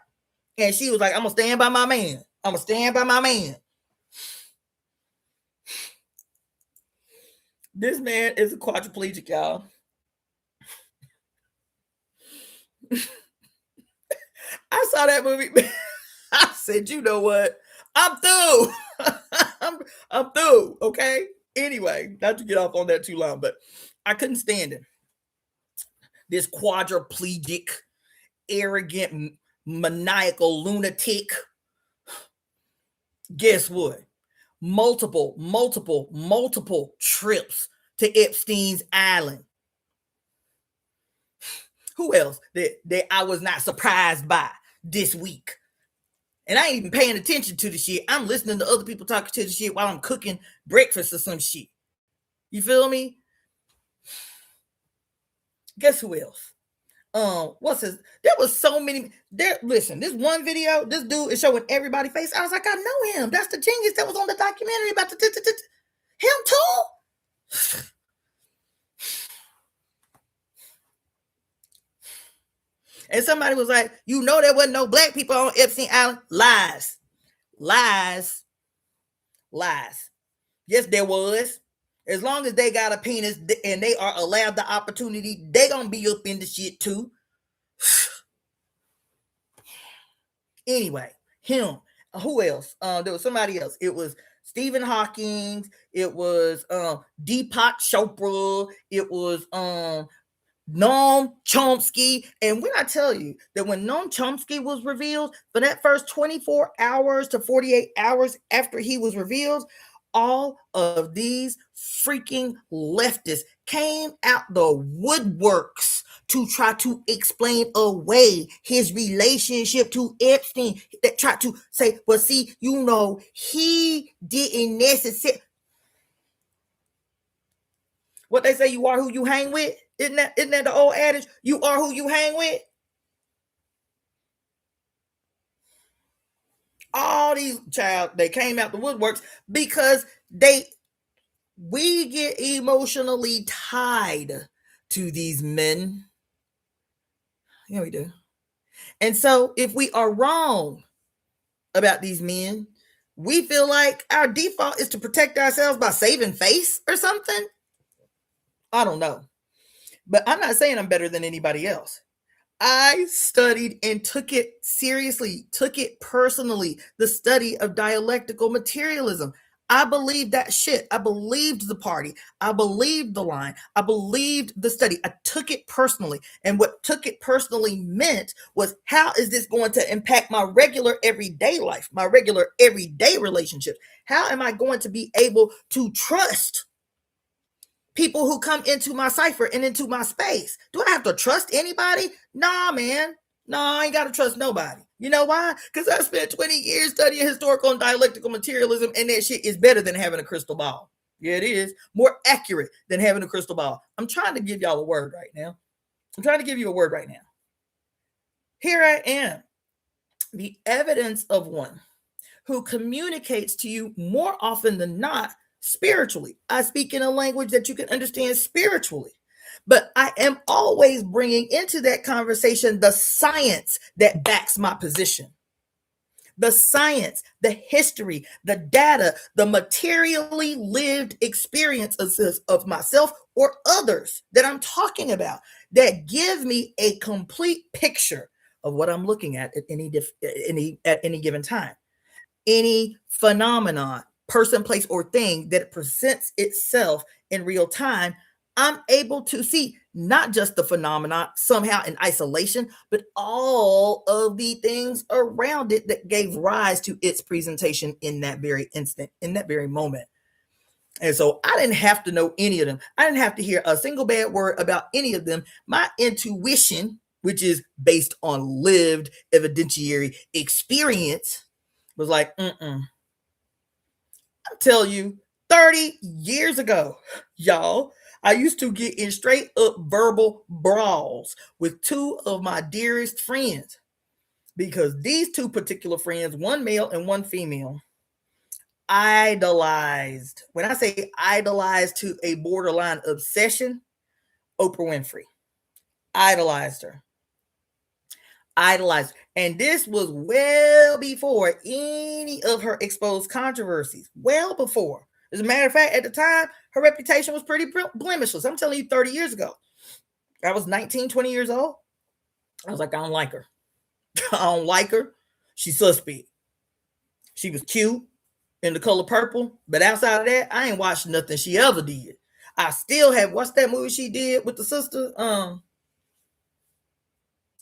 And she was like, I'm going to stand by my man. I'm going to stand by my man. This man is a quadriplegic, y'all. I saw that movie. I said, you know what? I'm through. I'm through. Okay. Anyway, not to get off on that too long, but I couldn't stand it. This quadriplegic, arrogant, maniacal lunatic. Guess what? Multiple trips to Epstein's Island. Who else that I was not surprised by this week? And I ain't even paying attention to the shit. I'm listening to other people talking to the shit while I'm cooking breakfast or some shit. You feel me? Guess who else? What's his? There was so many. Listen, this one video, this dude is showing everybody face. I was like, I know him. That's the genius that was on the documentary about him too. And somebody was like, you know, there wasn't no black people on Epstein Island. Lies. Yes, there was. As long as they got a penis and they are allowed the opportunity, they gonna be up in the shit too. Anyway, him. Who else? There was somebody else. It was Stephen Hawking. It was Deepak Chopra. It was Noam Chomsky. And when I tell you that when Noam Chomsky was revealed, for that first 24 hours to 48 hours after he was revealed, all of these freaking leftists came out the woodworks to try to explain away his relationship to Epstein. That tried to say, well, see, you know, he didn't necessarily. What they say, you are who you hang with? Isn't that the old adage? You are who you hang with? All these they came out the woodworks because we get emotionally tied to these men. Yeah, we do. And so if we are wrong about these men, we feel like our default is to protect ourselves by saving face or something. I don't know. But I'm not saying I'm better than anybody else. I studied and took it seriously, took it personally, the study of dialectical materialism. I believed that shit. I believed the party. I believed the line. I believed the study. I took it personally. And what took it personally meant was, how is this going to impact my regular everyday life, my regular everyday relationships? How am I going to be able to trust people who come into my cipher and into my space? Do I have to trust anybody? Nah, man. Nah, I ain't got to trust nobody. You know why? Because I spent 20 years studying historical and dialectical materialism, and that shit is better than having a crystal ball. Yeah, it is. More accurate than having a crystal ball. I'm trying to give y'all a word right now. I'm trying to give you a word right now. Here I am, the evidence of one who communicates to you more often than not spiritually. I speak in a language that you can understand spiritually. But I am always bringing into that conversation the science that backs my position. The science, the history, the data, the materially lived experiences of myself or others that I'm talking about that give me a complete picture of what I'm looking at any given time. Any phenomenon, person, place, or thing that presents itself in real time, I'm able to see not just the phenomenon somehow in isolation, but all of the things around it that gave rise to its presentation in that very instant, in that very moment. And so I didn't have to know any of them. I didn't have to hear a single bad word about any of them. My intuition, which is based on lived evidentiary experience, was like, I'll tell you, 30 years ago, y'all, I used to get in straight up verbal brawls with two of my dearest friends because these two particular friends, one male and one female, idolized. When I say idolized to a borderline obsession, Oprah Winfrey. Idolized her. Idolized. And this was well before any of her exposed controversies. Well before. As a matter of fact, at the time, her reputation was pretty blemishless. I'm telling you, 30 years ago. I was 19, 20 years old. I was like, I don't like her. I don't like her. She's suspect. She was cute in the color purple. But outside of that, I ain't watched nothing she ever did. I still have watched that movie she did with the sister.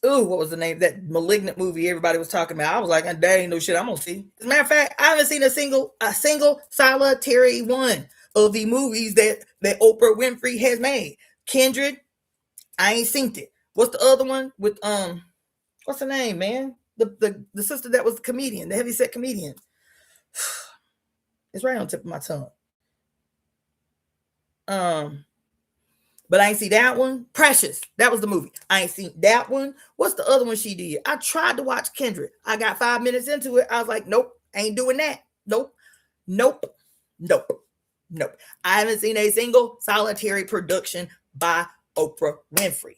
What was the name? That Malignant movie everybody was talking about. I was like, that ain't no shit I'm gonna see. As a matter of fact, I haven't seen a single solitary one of the movies that Oprah Winfrey has made. Kindred, I ain't seen it. What's the other one with what's her name, man? The sister that was the comedian, the heavyset comedian. It's right on the tip of my tongue. But I ain't see that one. Precious. That was the movie. I ain't seen that one. What's the other one she did? I tried to watch Kindred. I got 5 minutes into it. I was like, nope, ain't doing that. Nope. I haven't seen a single solitary production by Oprah Winfrey.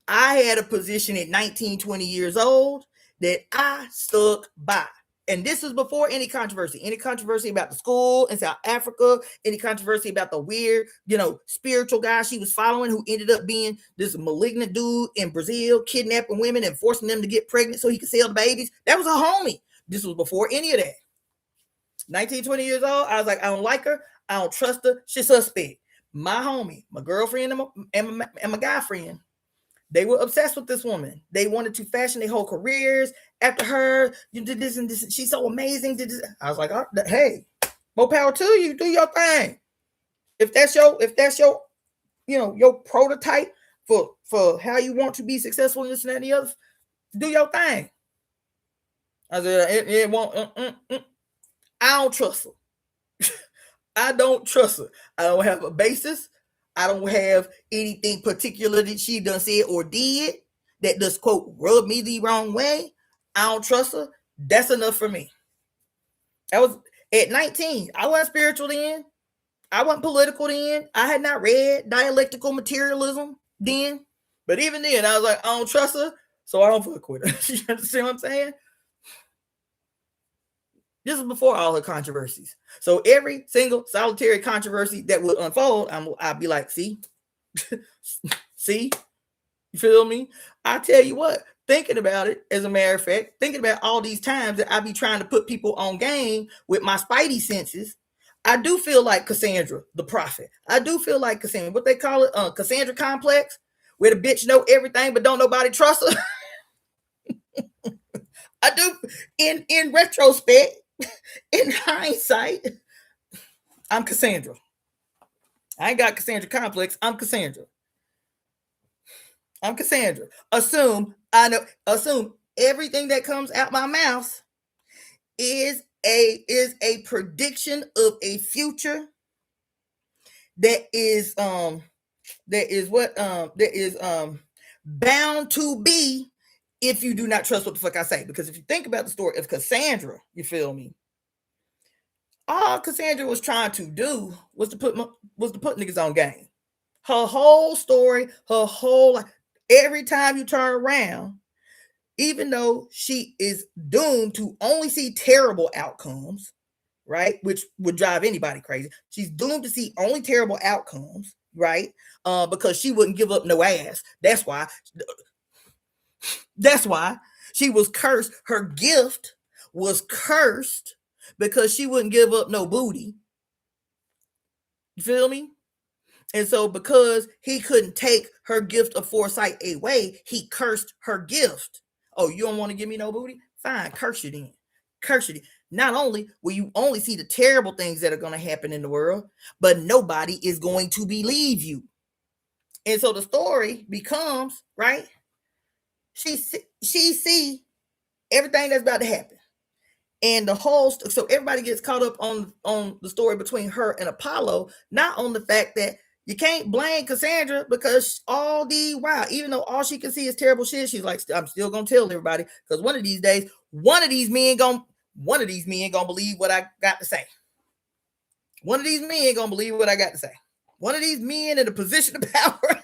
I had a position at 19, 20 years old that I stuck by. And this was before any controversy about the school in South Africa, any controversy about the weird, spiritual guy she was following who ended up being this malignant dude in Brazil, kidnapping women and forcing them to get pregnant so he could sell the babies. That was a homie. This was before any of that. 19, 20 years old, I was like, I don't like her. I don't trust her. She's suspect. My homie, my girlfriend, and my guy friend, they were obsessed with this woman. They wanted to fashion their whole careers after her. You did this and this. She's so amazing. I was like, hey, more power to you. Do your thing. If that's your, your prototype for how you want to be successful in this and that and the other, do your thing. I said, it won't. I don't trust her. I don't trust her. I don't have a basis. I don't have anything particular that she done said or did that does, quote, rub me the wrong way. I don't trust her. That's enough for me. I was at 19. I wasn't spiritual then. I wasn't political then. I had not read dialectical materialism then. But even then, I was like, I don't trust her, so I don't fuck with her. You understand what I'm saying? This is before all the controversies. So every single solitary controversy that would unfold, I'd be like, see? See? You feel me? I tell you what, thinking about it, as a matter of fact, thinking about all these times that I be trying to put people on game with my spidey senses, I do feel like Cassandra, the prophet. I do feel like Cassandra, what they call it, Cassandra complex, where the bitch know everything but don't nobody trust her. I do, in retrospect, in hindsight, I'm Cassandra. I ain't got Cassandra complex. I'm Cassandra. Assume everything that comes out my mouth is a prediction of a future that is bound to be if you do not trust what the fuck I say. Because if you think about the story of Cassandra, you feel me? All Cassandra was trying to do was to put niggas on game. Her whole story, her whole, every time you turn around, even though she is doomed to only see terrible outcomes, right? Which would drive anybody crazy. She's doomed to see only terrible outcomes, right? Because she wouldn't give up no ass. That's why she was cursed. Her gift was cursed because she wouldn't give up no booty. You feel me? And so because he couldn't take her gift of foresight away, he cursed her gift. Oh, you don't want to give me no booty? Fine, curse you then. Curse you then. Not only will you only see the terrible things that are going to happen in the world, but nobody is going to believe you. And so the story becomes, right? She see everything that's about to happen. And the whole, so everybody gets caught up on the story between her and Apollo, not on the fact that you can't blame Cassandra because all the while, even though all she can see is terrible shit, she's like, I'm still gonna tell everybody because one of these days, one of these men gonna believe what I got to say. One of these men gonna believe what I got to say. One of these men in a position of power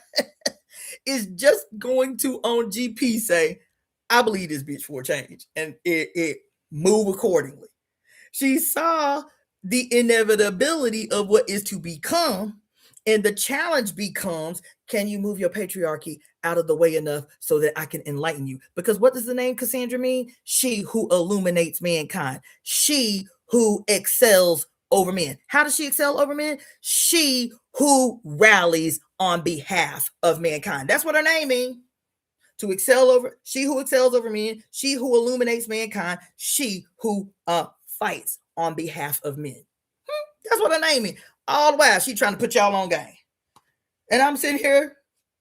is just going to on GP say, I believe this bitch for a change, and it move accordingly. She saw the inevitability of what is to become, and the challenge becomes, can you move your patriarchy out of the way enough so that I can enlighten you? Because what does the name Cassandra mean? She who illuminates mankind. She who excels over men. How does she excel over men? She who rallies on behalf of mankind. That's what her name means. To excel over, she who excels over men, she who illuminates mankind, she who fights on behalf of men. That's what her name is. All the while, she trying to put y'all on game. And I'm sitting here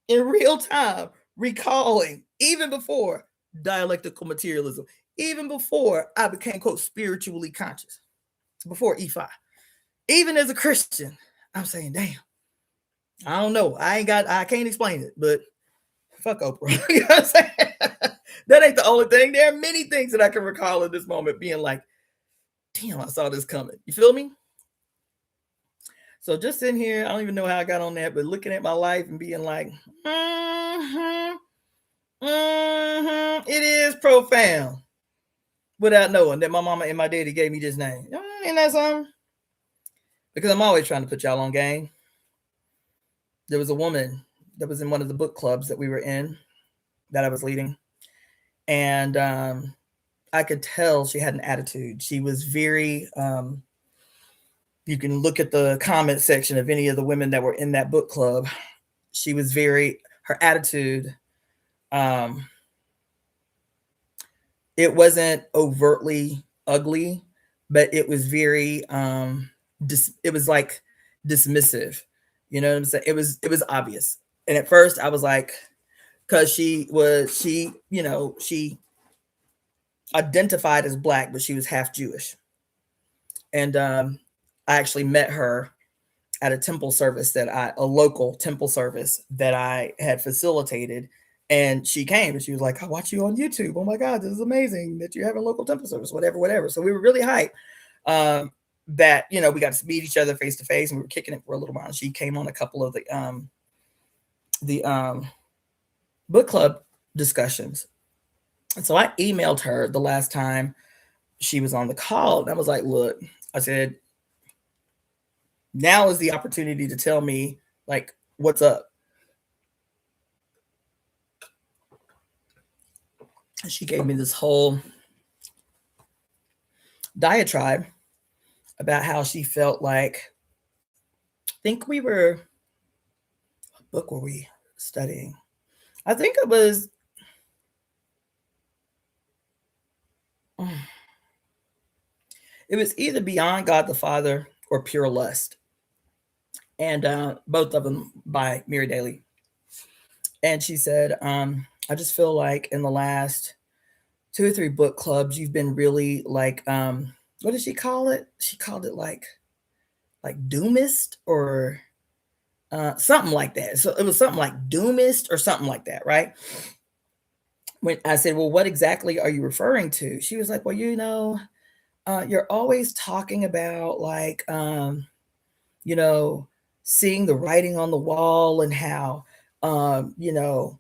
in real time recalling, even before dialectical materialism, even before I became, quote, spiritually conscious, before E5, even as a Christian, I'm saying, damn, I don't know. I can't explain it, but fuck Oprah. You know what I'm saying? That ain't the only thing. There are many things that I can recall at this moment being like, damn, I saw this coming. You feel me? So just sitting here, I don't even know how I got on that, but looking at my life and being like, it is profound. Without knowing that my mama and my daddy gave me this name. Ain't that something? Because I'm always trying to put y'all on game. There was a woman that was in one of the book clubs that we were in, that I was leading. And I could tell she had an attitude. She was very, you can look at the comment section of any of the women that were in that book club. She was very, her attitude, it wasn't overtly ugly, but it was very, it was like dismissive. You know what I'm saying? It was obvious. And at first I was like, because she identified as Black, but she was half Jewish. And I actually met her at a temple service a local temple service that I had facilitated. And she came and she was like, I watch you on YouTube. Oh my God, this is amazing that you have a local temple service, whatever. So we were really hyped that, we got to meet each other face to face, and we were kicking it for a little while. And she came on a couple of the book club discussions. And so I emailed her the last time she was on the call. And I was like, look, I said, now is the opportunity to tell me, like, what's up. And she gave me this whole diatribe about how she felt like, I think what book were we studying? I think it was, either Beyond God the Father or Pure Lust. And both of them by Mary Daly. And she said, I just feel like in the last 2 or 3 book clubs, you've been really like, what did she call it? She called it like doomist or something like that. So it was something like doomist or something like that, right? when I said, well, what exactly are you referring to? She was like, well, you're always talking about like, you know, seeing the writing on the wall and how, you know,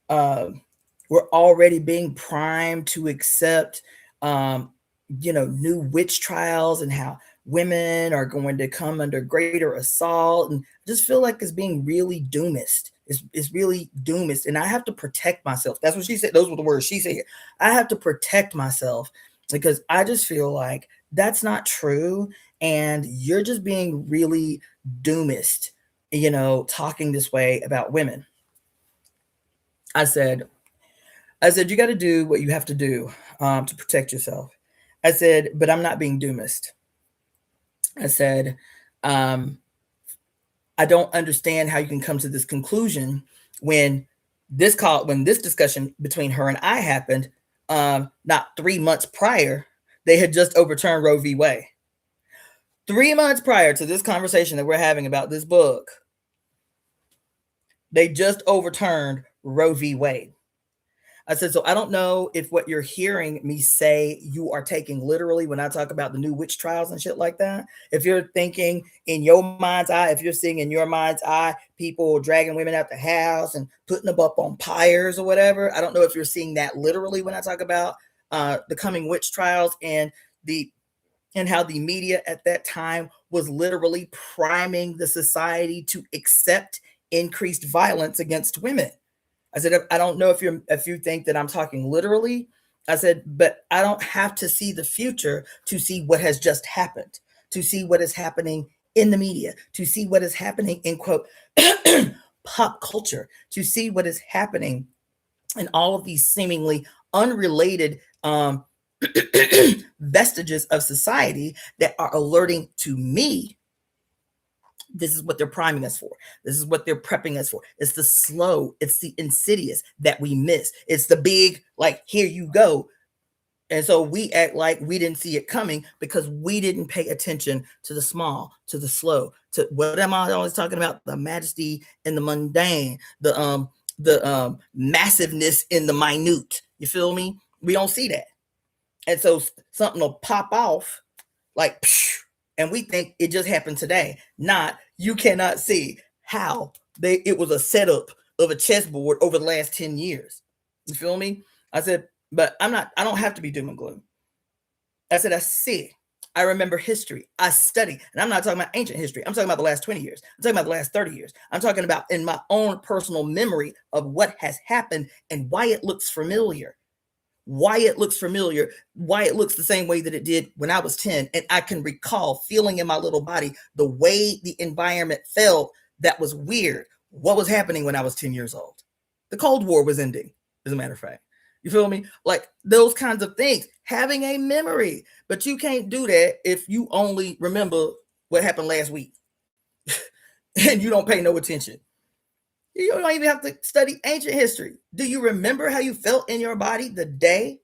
we're already being primed to accept, um, you know, new witch trials and how women are going to come under greater assault. And I just feel like it's being really doomist. It's really doomist. And I have to protect myself. That's what she said. Those were the words she said. I have to protect myself because I just feel like that's not true. And you're just being really doomist, you know, talking this way about women. I said, you got to do what you have to do to protect yourself. I said, but I'm not being doomist. I said, um, I don't understand how you can come to this conclusion when when this discussion between her and I happened, not 3 months prior, they had just overturned Roe v. Wade. 3 months prior to this conversation that we're having about this book, they just overturned Roe v. Wade. I said, so I don't know if what you're hearing me say you are taking literally when I talk about the new witch trials and shit like that. If you're thinking in your mind's eye, if you're seeing in your mind's eye people dragging women out the house and putting them up on pyres or whatever, I don't know if you're seeing that literally when I talk about the coming witch trials and how the media at that time was literally priming the society to accept increased violence against women. I said, I don't know if you think that I'm talking literally. I said, but I don't have to see the future to see what has just happened, to see what is happening in the media, to see what is happening in quote pop culture, to see what is happening in all of these seemingly unrelated vestiges of society that are alerting to me. This is what they're priming us for. This is what they're prepping us for. It's the slow, it's the insidious that we miss. It's the big, like, here you go. And so we act like we didn't see it coming because we didn't pay attention to the small, to the slow, to what am I always talking about? The majesty in the mundane, the massiveness in the minute. You feel me? We don't see that. And so something will pop off like, and we think it just happened today. Not, you cannot see how it was a setup of a chessboard over the last 10 years. You feel me? I said, but I don't have to be doom and gloom. I said, I see. I remember history. I study. And I'm not talking about ancient history. I'm talking about the last 20 years. I'm talking about the last 30 years. I'm talking about in my own personal memory of what has happened and why it looks familiar. Why it looks familiar, why it looks the same way that it did when I was 10. And I can recall feeling in my little body the way the environment felt that was weird. What was happening when I was 10 years old? The Cold War was ending, as a matter of fact. You feel me? Like those kinds of things, having a memory. But you can't do that if you only remember what happened last week and you don't pay no attention. You don't even have to study ancient history. Do you remember how you felt in your body the day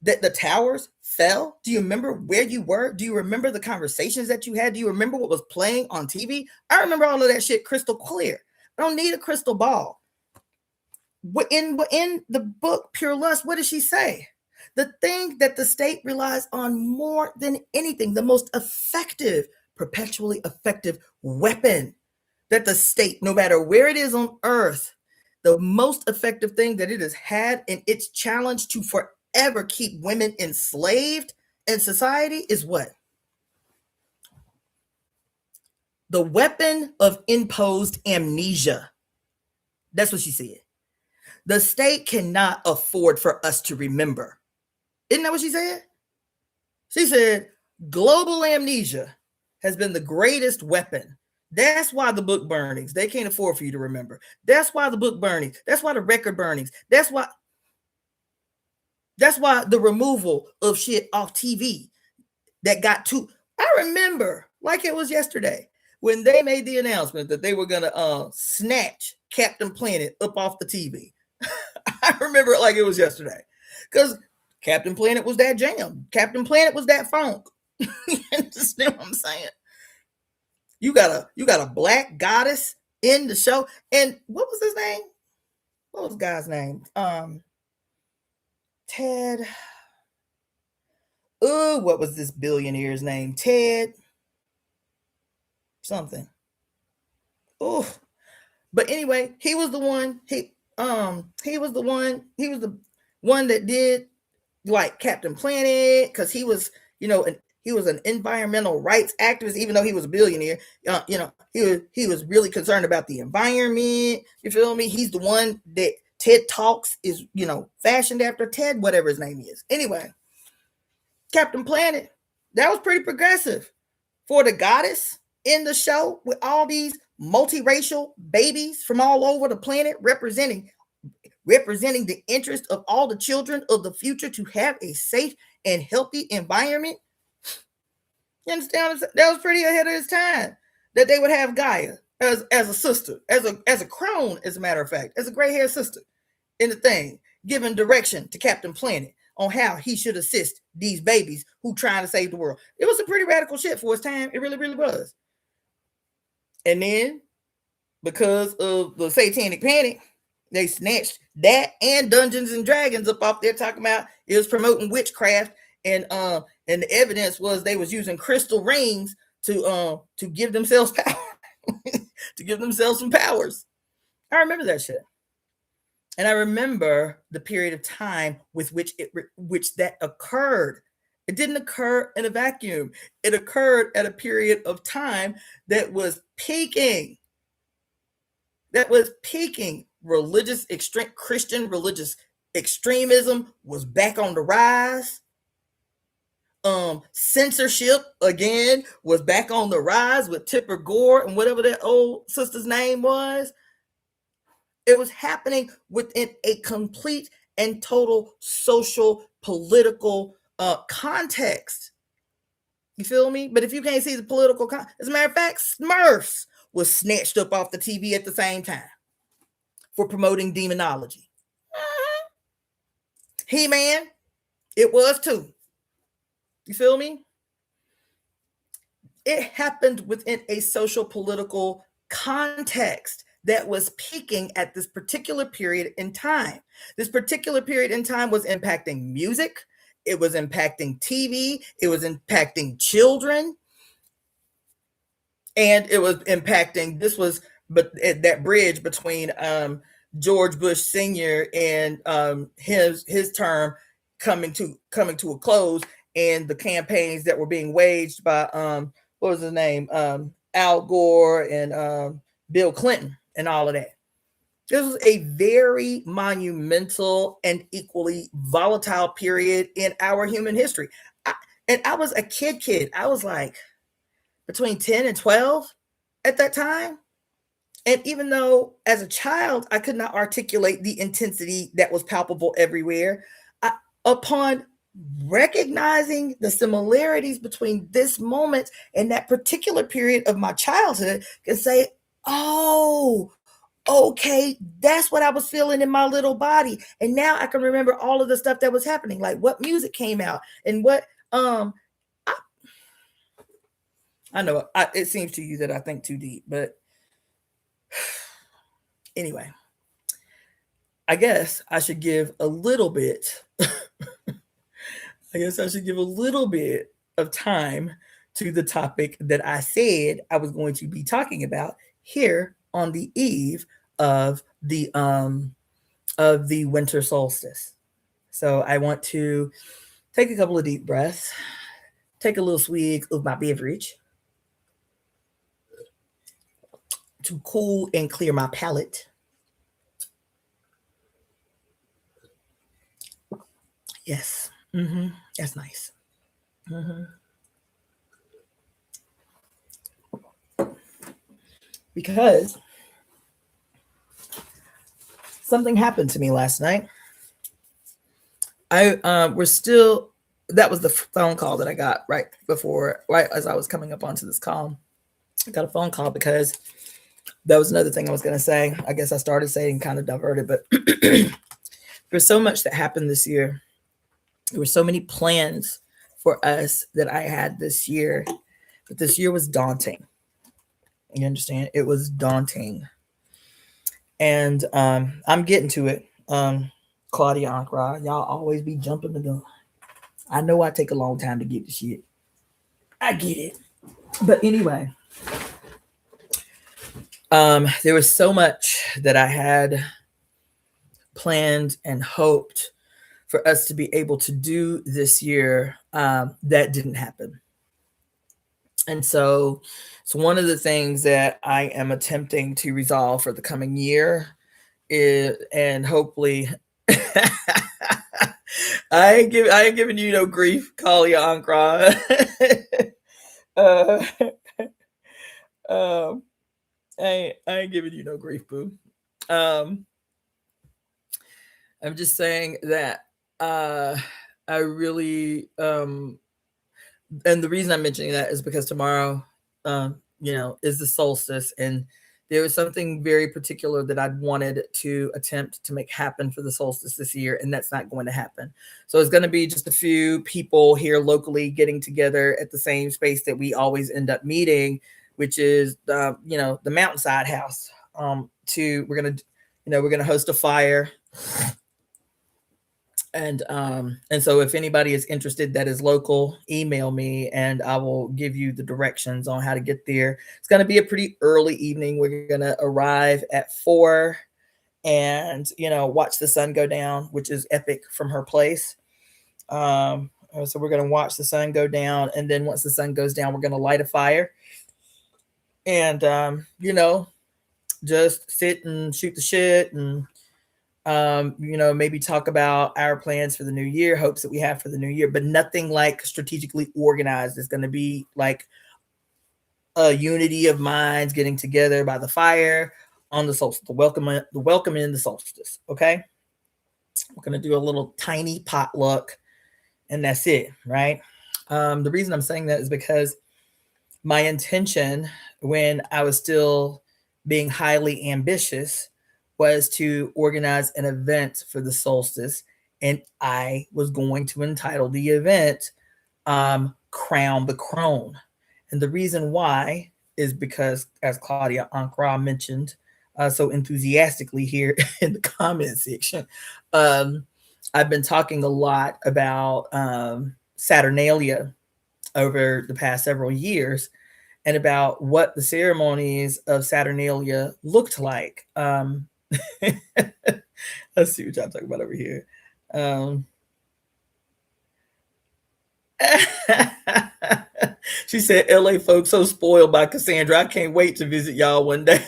that the towers fell? Do you remember where you were? Do you remember the conversations that you had? Do you remember what was playing on TV? I remember all of that shit crystal clear. I don't need a crystal ball. In the book Pure Lust, what does she say? The thing that the state relies on more than anything, the most effective, perpetually effective weapon that the state, no matter where it is on earth, the most effective thing that it has had in its challenge to forever keep women enslaved in society is what? The weapon of imposed amnesia. That's what she said. The state cannot afford for us to remember. Isn't that what she said? She said, global amnesia has been the greatest weapon. That's why the book burnings, they can't afford for you to remember. That's why the book burnings, that's why the record burnings, that's why the removal of shit off TV that got too. I remember like it was yesterday when they made the announcement that they were gonna snatch Captain Planet up off the TV. I remember it like it was yesterday. Because Captain Planet was that jam. Captain Planet was that funk. You understand what I'm saying? You got a black goddess in the show. And what was his name? What was the guy's name? Ted. Oh, what was this billionaire's name? Ted something. Oh, but anyway, he was the one. He was the one that did like Captain Planet, because he was, he was an environmental rights activist, even though he was a billionaire. He was really concerned about the environment. You feel me? He's the one that TED Talks is, fashioned after Ted, whatever his name is. Anyway, Captain Planet, that was pretty progressive for the goddess in the show with all these multiracial babies from all over the planet representing the interest of all the children of the future to have a safe and healthy environment. You understand? That was pretty ahead of his time, that they would have Gaia as a sister, as a crone, as a matter of fact, as a gray-haired sister in the thing, giving direction to Captain Planet on how he should assist these babies who trying to save the world. It was some pretty radical shit for his time. It really, really was. And then, because of the satanic panic, they snatched that and Dungeons and Dragons up off there, talking about it was promoting witchcraft, and the evidence was they was using crystal rings to give themselves power, to give themselves some powers. I remember that shit, and I remember the period of time with which that occurred. It didn't occur in a vacuum. It occurred at a period of time that was peaking. Christian religious extremism was back on the rise. Censorship again was back on the rise with Tipper Gore and whatever that old sister's name was. It was happening within a complete and total social, political context. You feel me? But if you can't see the political as a matter of fact, Smurfs was snatched up off the TV at the same time for promoting demonology. He-Man, it was too. You feel me? It happened within a social political context that was peaking at this particular period in time. This particular period in time was impacting music. It was impacting TV. It was impacting children. And it was impacting, that bridge between George Bush Sr. and his term coming to a close, and the campaigns that were being waged by what was his name, Al Gore and Bill Clinton and all of that. This was a very monumental and equally volatile period in our human history. I was a kid. I was like between 10 and 12 at that time. And even though as a child, I could not articulate the intensity that was palpable everywhere, upon recognizing the similarities between this moment and that particular period of my childhood, can say, oh, okay, that's what I was feeling in my little body. And now I can remember all of the stuff that was happening, like what music came out and what, I know it seems to you that I think too deep, but anyway, I guess I should give a little bit of time to the topic that I said I was going to be talking about here on the eve of the winter solstice. So I want to take a couple of deep breaths, take a little swig of my beverage to cool and clear my palate. Yes. That's nice. Because something happened to me last night. That was the phone call that I got right as I was coming up onto this call. I got a phone call because that was another thing I was going to say. I guess I started saying kind of diverted, but there's so much that happened this year. There were so many plans for us that I had this year, but this year was daunting. You understand? It was daunting. And I'm getting to it. Claudia Ankara, y'all always be jumping the gun. I know I take a long time to get the shit. I get it. But anyway, there was so much that I had planned and hoped for us to be able to do this year that didn't happen. And so it's one of the things that I am attempting to resolve for the coming year is, and hopefully I ain't giving you no grief, Kali Ankara. uh, I ain't giving you no grief, boo. I'm just saying that I really and the reason I'm mentioning that is because tomorrow, is the solstice, and there was something very particular that I'd wanted to attempt to make happen for the solstice this year, and that's not going to happen. So it's going to be just a few people here locally getting together at the same space that we always end up meeting, which is the Mountainside House. We're gonna host a fire. And so if anybody is interested that is local, email me and I will give you the directions on how to get there. It's going to be a pretty early evening. We're going to arrive at 4 and, watch the sun go down, which is epic from her place. So we're going to watch the sun go down. And then once the sun goes down, we're going to light a fire and, just sit and shoot the shit and, maybe talk about our plans for the new year, hopes that we have for the new year, but nothing like strategically organized. It's going to be like a unity of minds getting together by the fire on the solstice, the welcome in the solstice. Okay. We're going to do a little tiny potluck and that's it. Right. The reason I'm saying that is because my intention when I was still being highly ambitious was to organize an event for the solstice, and I was going to entitle the event Crown the Crone. And the reason why is because, as Claudia Ankara mentioned so enthusiastically here in the comment section, I've been talking a lot about Saturnalia over the past several years and about what the ceremonies of Saturnalia looked like. Let's see what y'all talking about over here. She said, LA folks so spoiled by Cassandra. I can't wait to visit y'all one day.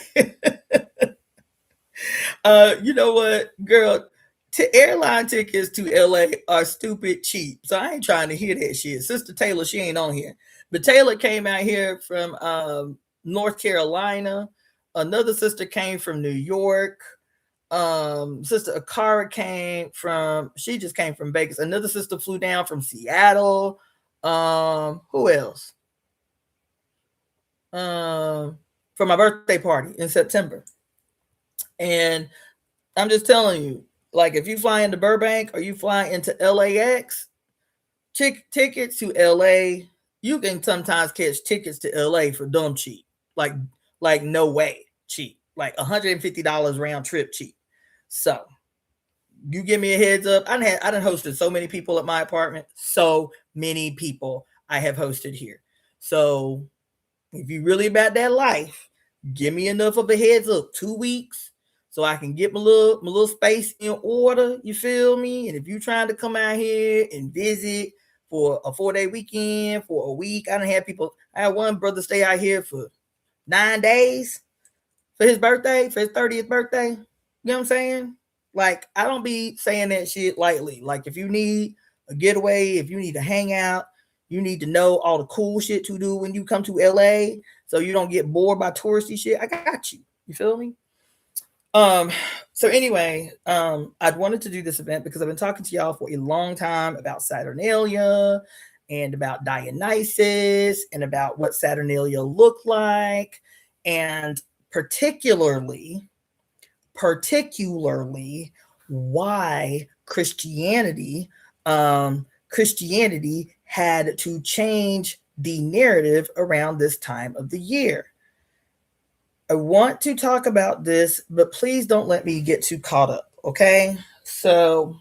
You know what, girl? Airline tickets to LA are stupid cheap. So I ain't trying to hear that shit. Sister Taylor, she ain't on here. But Taylor came out here from North Carolina. Another sister came from New York. Sister Akara she just came from Vegas. Another sister flew down from Seattle. Who else? For my birthday party in September. And I'm just telling you, like, if you fly into Burbank or you fly into LAX, tickets to LA, you can sometimes catch tickets to LA for dumb cheap. Like no way cheap. Like $150 round trip cheap. So you give me a heads up. I done hosted so many people at my apartment. So many people I have hosted here. So if you really about that life, give me enough of a heads up, 2 weeks, so I can get my little space in order. You feel me? And if you're trying to come out here and visit for a 4-day weekend for a week, I had one brother stay out here for 9 days for his birthday, for his 30th birthday. You know what I'm saying? Like, I don't be saying that shit lightly. Like, if you need a getaway, if you need to hang out, you need to know all the cool shit to do when you come to LA so you don't get bored by touristy shit, I got you. You feel me? So anyway, I'd wanted to do this event because I've been talking to y'all for a long time about Saturnalia and about Dionysus and about what Saturnalia looked like, and particularly why Christianity had to change the narrative around this time of the year. I want to talk about this, but please don't let me get too caught up, okay? So,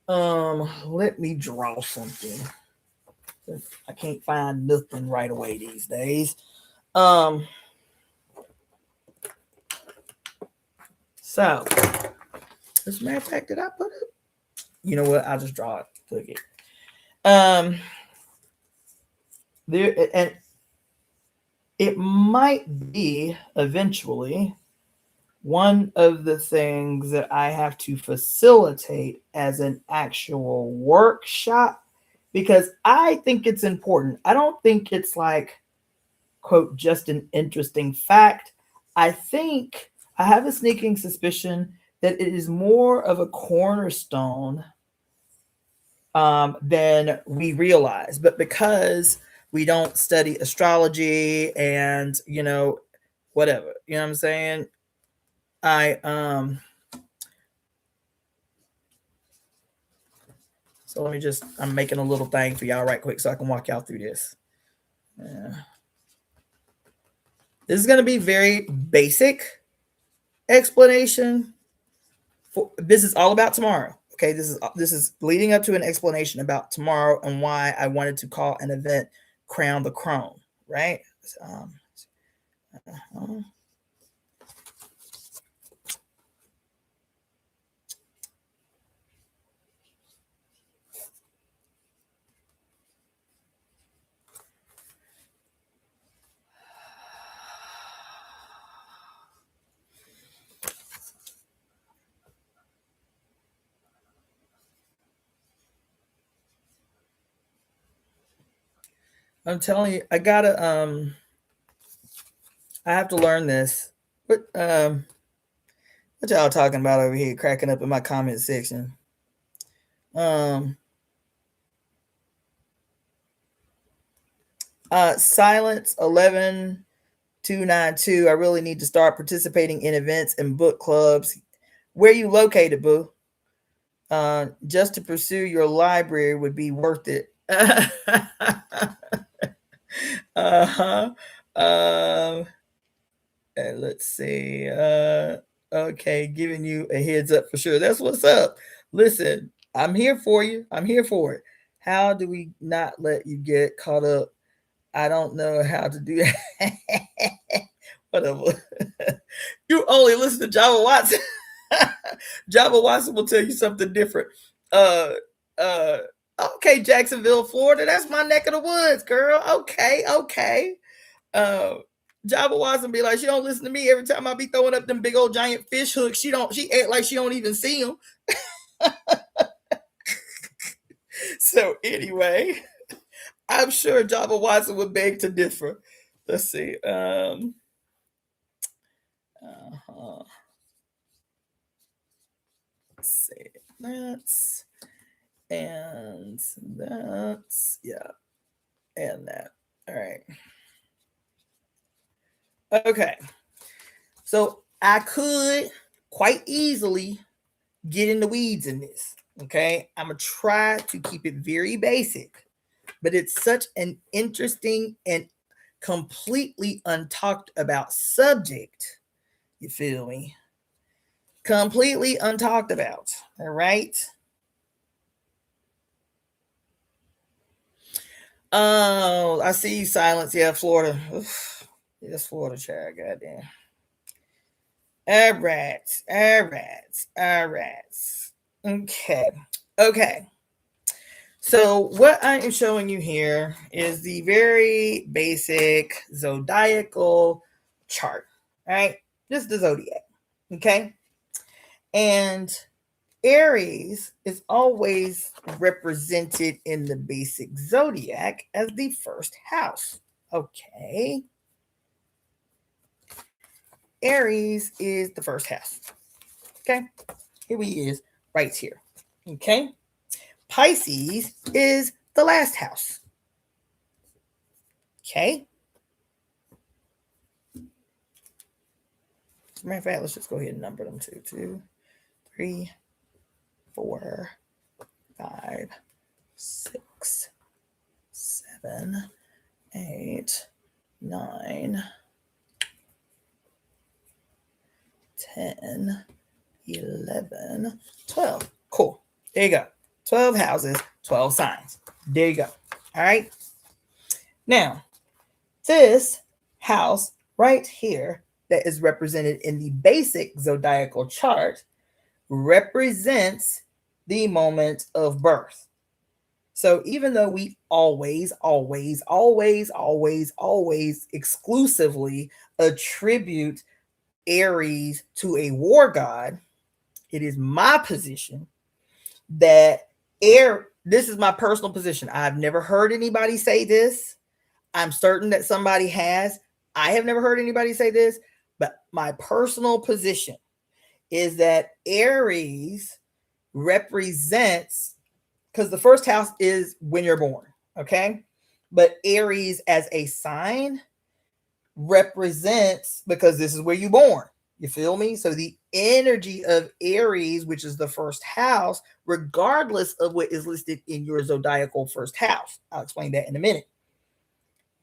let me draw something. I can't find nothing right away these days. So, as a matter of fact, did I put it? You know what? I'll just draw it. Look it. There and it might be eventually one of the things that I have to facilitate as an actual workshop because I think it's important. I don't think it's like, quote, just an interesting fact. I think I have a sneaking suspicion that it is more of a cornerstone than we realize. But because we don't study astrology and, whatever, you know what I'm saying? So I'm making a little thing for y'all right quick so I can walk y'all through this. This is going to be very basic explanation. This is all about tomorrow. Okay, this is leading up to an explanation about tomorrow and why I wanted to call an event Crown the Crone, right? I'm telling you, I have to learn this. What y'all talking about over here, cracking up in my comment section? Silence 11292. I really need to start participating in events and book clubs. Where you located, boo? Just to pursue your library would be worth it. Uh-huh. Let's see. Okay, giving you a heads up for sure. That's what's up. Listen, I'm here for you. I'm here for it. How do we not let you get caught up? I don't know how to do that. Whatever. You only listen to Java Watson. Java Watson will tell you something different. Okay, Jacksonville, Florida. That's my neck of the woods, girl. Okay. Java Watson be like, she don't listen to me every time I be throwing up them big old giant fish hooks. She act like she don't even see them. So anyway, I'm sure Java Watson would beg to differ. Let's see. Let's see. That's yeah, and that. All right. Okay. So I could quite easily get in the weeds in this. Okay. I'm going to try to keep it very basic, but it's such an interesting and completely untalked about subject. You feel me? Completely untalked about. All right. Oh, I see you, Silence. Yeah, Florida. Oof. Yes, Florida, child. Goddamn. All right. Okay. So what I am showing you here is the very basic zodiacal chart, right? This is the zodiac, okay? And Aries is always represented in the basic zodiac as the first house, okay? Aries is the first house, okay? Here he is right here, okay? Pisces is the last house, okay? As a matter of fact, let's just go ahead and number them 2, 3, 4, 5, 6, 7, 8, 9, 10, 11, 12. Cool. There you go. 12 houses, 12 signs. There you go. All right. Now, this house right here that is represented in the basic zodiacal chart represents the moment of birth. So even though we always exclusively attribute Aries to a war god, it is my position that this is my personal position. I've never heard anybody say this. I'm certain that somebody has. I have never heard anybody say this, but my personal position is that Aries represents, because the first house is when you're born, okay? But Aries as a sign represents, because this is where you're born. You feel me? So the energy of Aries, which is the first house, regardless of what is listed in your zodiacal first house. I'll explain that in a minute.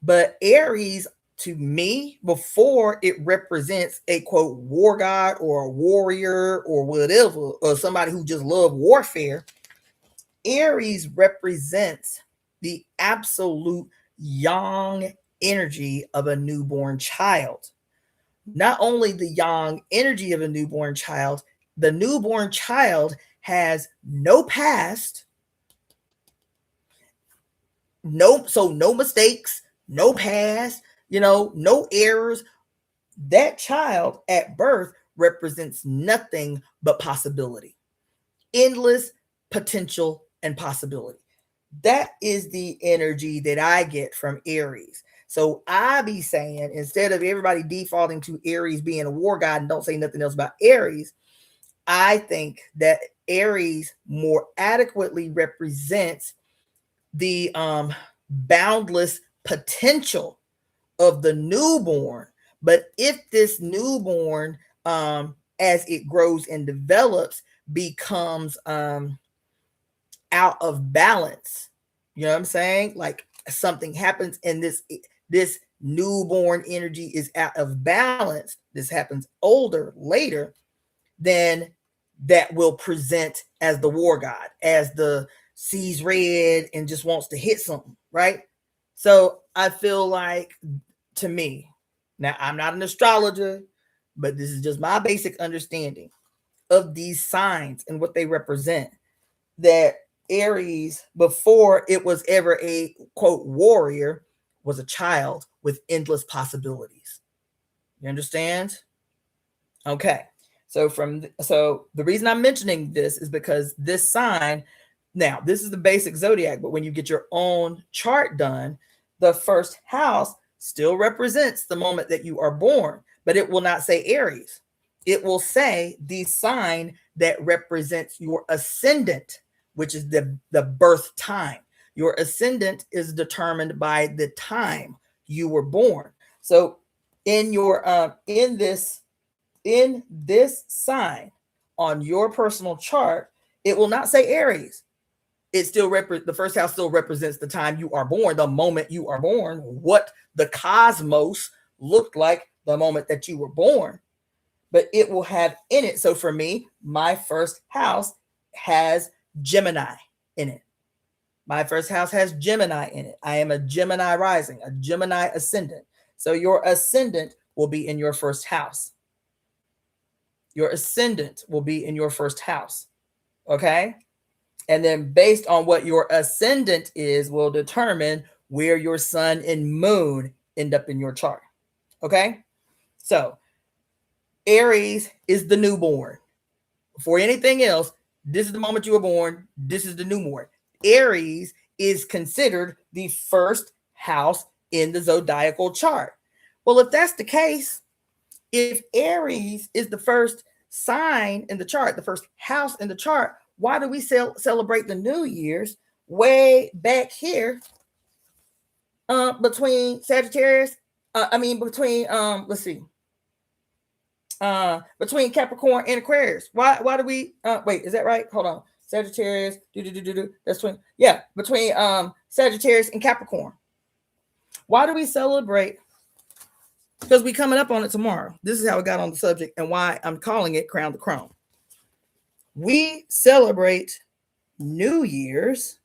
But Aries, to me, before it represents a quote war god or a warrior or whatever, or somebody who just loved warfare, Aries represents the absolute yang energy of a newborn child. Not only the yang energy of a newborn child, the newborn child has no past, no mistakes, no past, no errors. That child at birth represents nothing but possibility, endless potential and possibility. That is the energy that I get from Aries. So I be saying, instead of everybody defaulting to Aries being a war god and don't say nothing else about Aries, I think that Aries more adequately represents the boundless potential of the newborn. But if this newborn, as it grows and develops, becomes out of balance, you know what I'm saying? Like something happens and this newborn energy is out of balance. This happens later, then that will present as the war god, as the sees red and just wants to hit something, right? So I feel like, to me, now I'm not an astrologer, but this is just my basic understanding of these signs and what they represent, that Aries, before it was ever a quote warrior, was a child with endless possibilities. You understand? Okay. So the reason I'm mentioning this is because this sign, now this is the basic zodiac, but when you get your own chart done, the first house still represents the moment that you are born, but it will not say Aries. It will say the sign that represents your ascendant, which is the birth time. Your ascendant is determined by the time you were born. So in your in this sign on your personal chart, it will not say Aries. It still the first house still represents the time you are born, the moment you are born, what the cosmos looked like the moment that you were born. But it will have in it. So for me, my first house has Gemini in it. My first house has Gemini in it. I am a Gemini rising, a Gemini ascendant. So your ascendant will be in your first house. Your ascendant will be in your first house. Okay? And then based on what your ascendant is will determine where your sun and moon end up in your chart. Okay? So Aries is the newborn. Before anything else, this is the moment you were born. This is the newborn. Aries is considered the first house in the zodiacal chart. Well, if that's the case, if Aries is the first sign in the chart, the first house in the chart, why do we celebrate the New Year's way back here between Sagittarius? Between Capricorn and Aquarius. Why do we wait, is that right? Hold on. Sagittarius, that's between Sagittarius and Capricorn. Why do we celebrate? Because we coming up on it tomorrow. This is how we got on the subject and why I'm calling it Crown the Crone. we celebrate New Year's,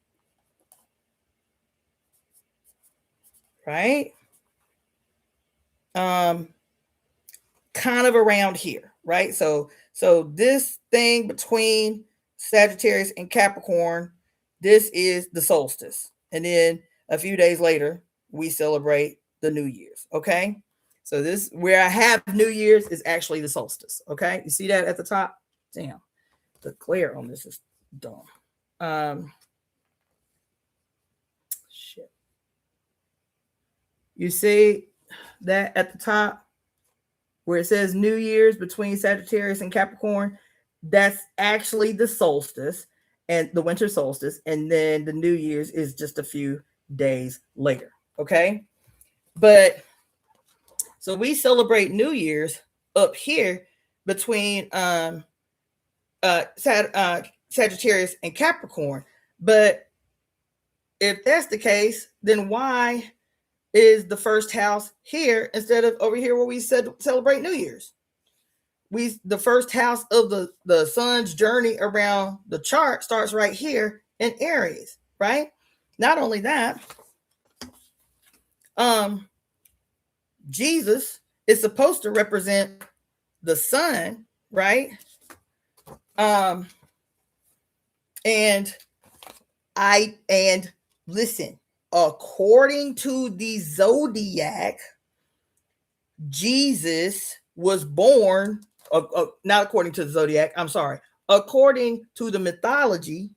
right? Kind of around here, right? So this thing between Sagittarius and Capricorn, this is the solstice. And then a few days later, we celebrate the New Year's, okay? So this, where I have New Year's, is actually the solstice, okay? You see that at the top? Damn, the glare on this is dumb. Shit. You see that at the top where it says New Year's between Sagittarius and Capricorn? That's actually the solstice and the winter solstice. And then the New Year's is just a few days later. Okay. But so we celebrate New Year's up here between Sagittarius and Capricorn. But if that's the case, then why is the first house here instead of over here where we celebrate New Year's? The first house of the sun's journey around the chart starts right here in Aries, right? Not only that, Jesus is supposed to represent the sun, right? And listen, according to the zodiac, Jesus was born, not according to the zodiac, I'm sorry, according to the mythology,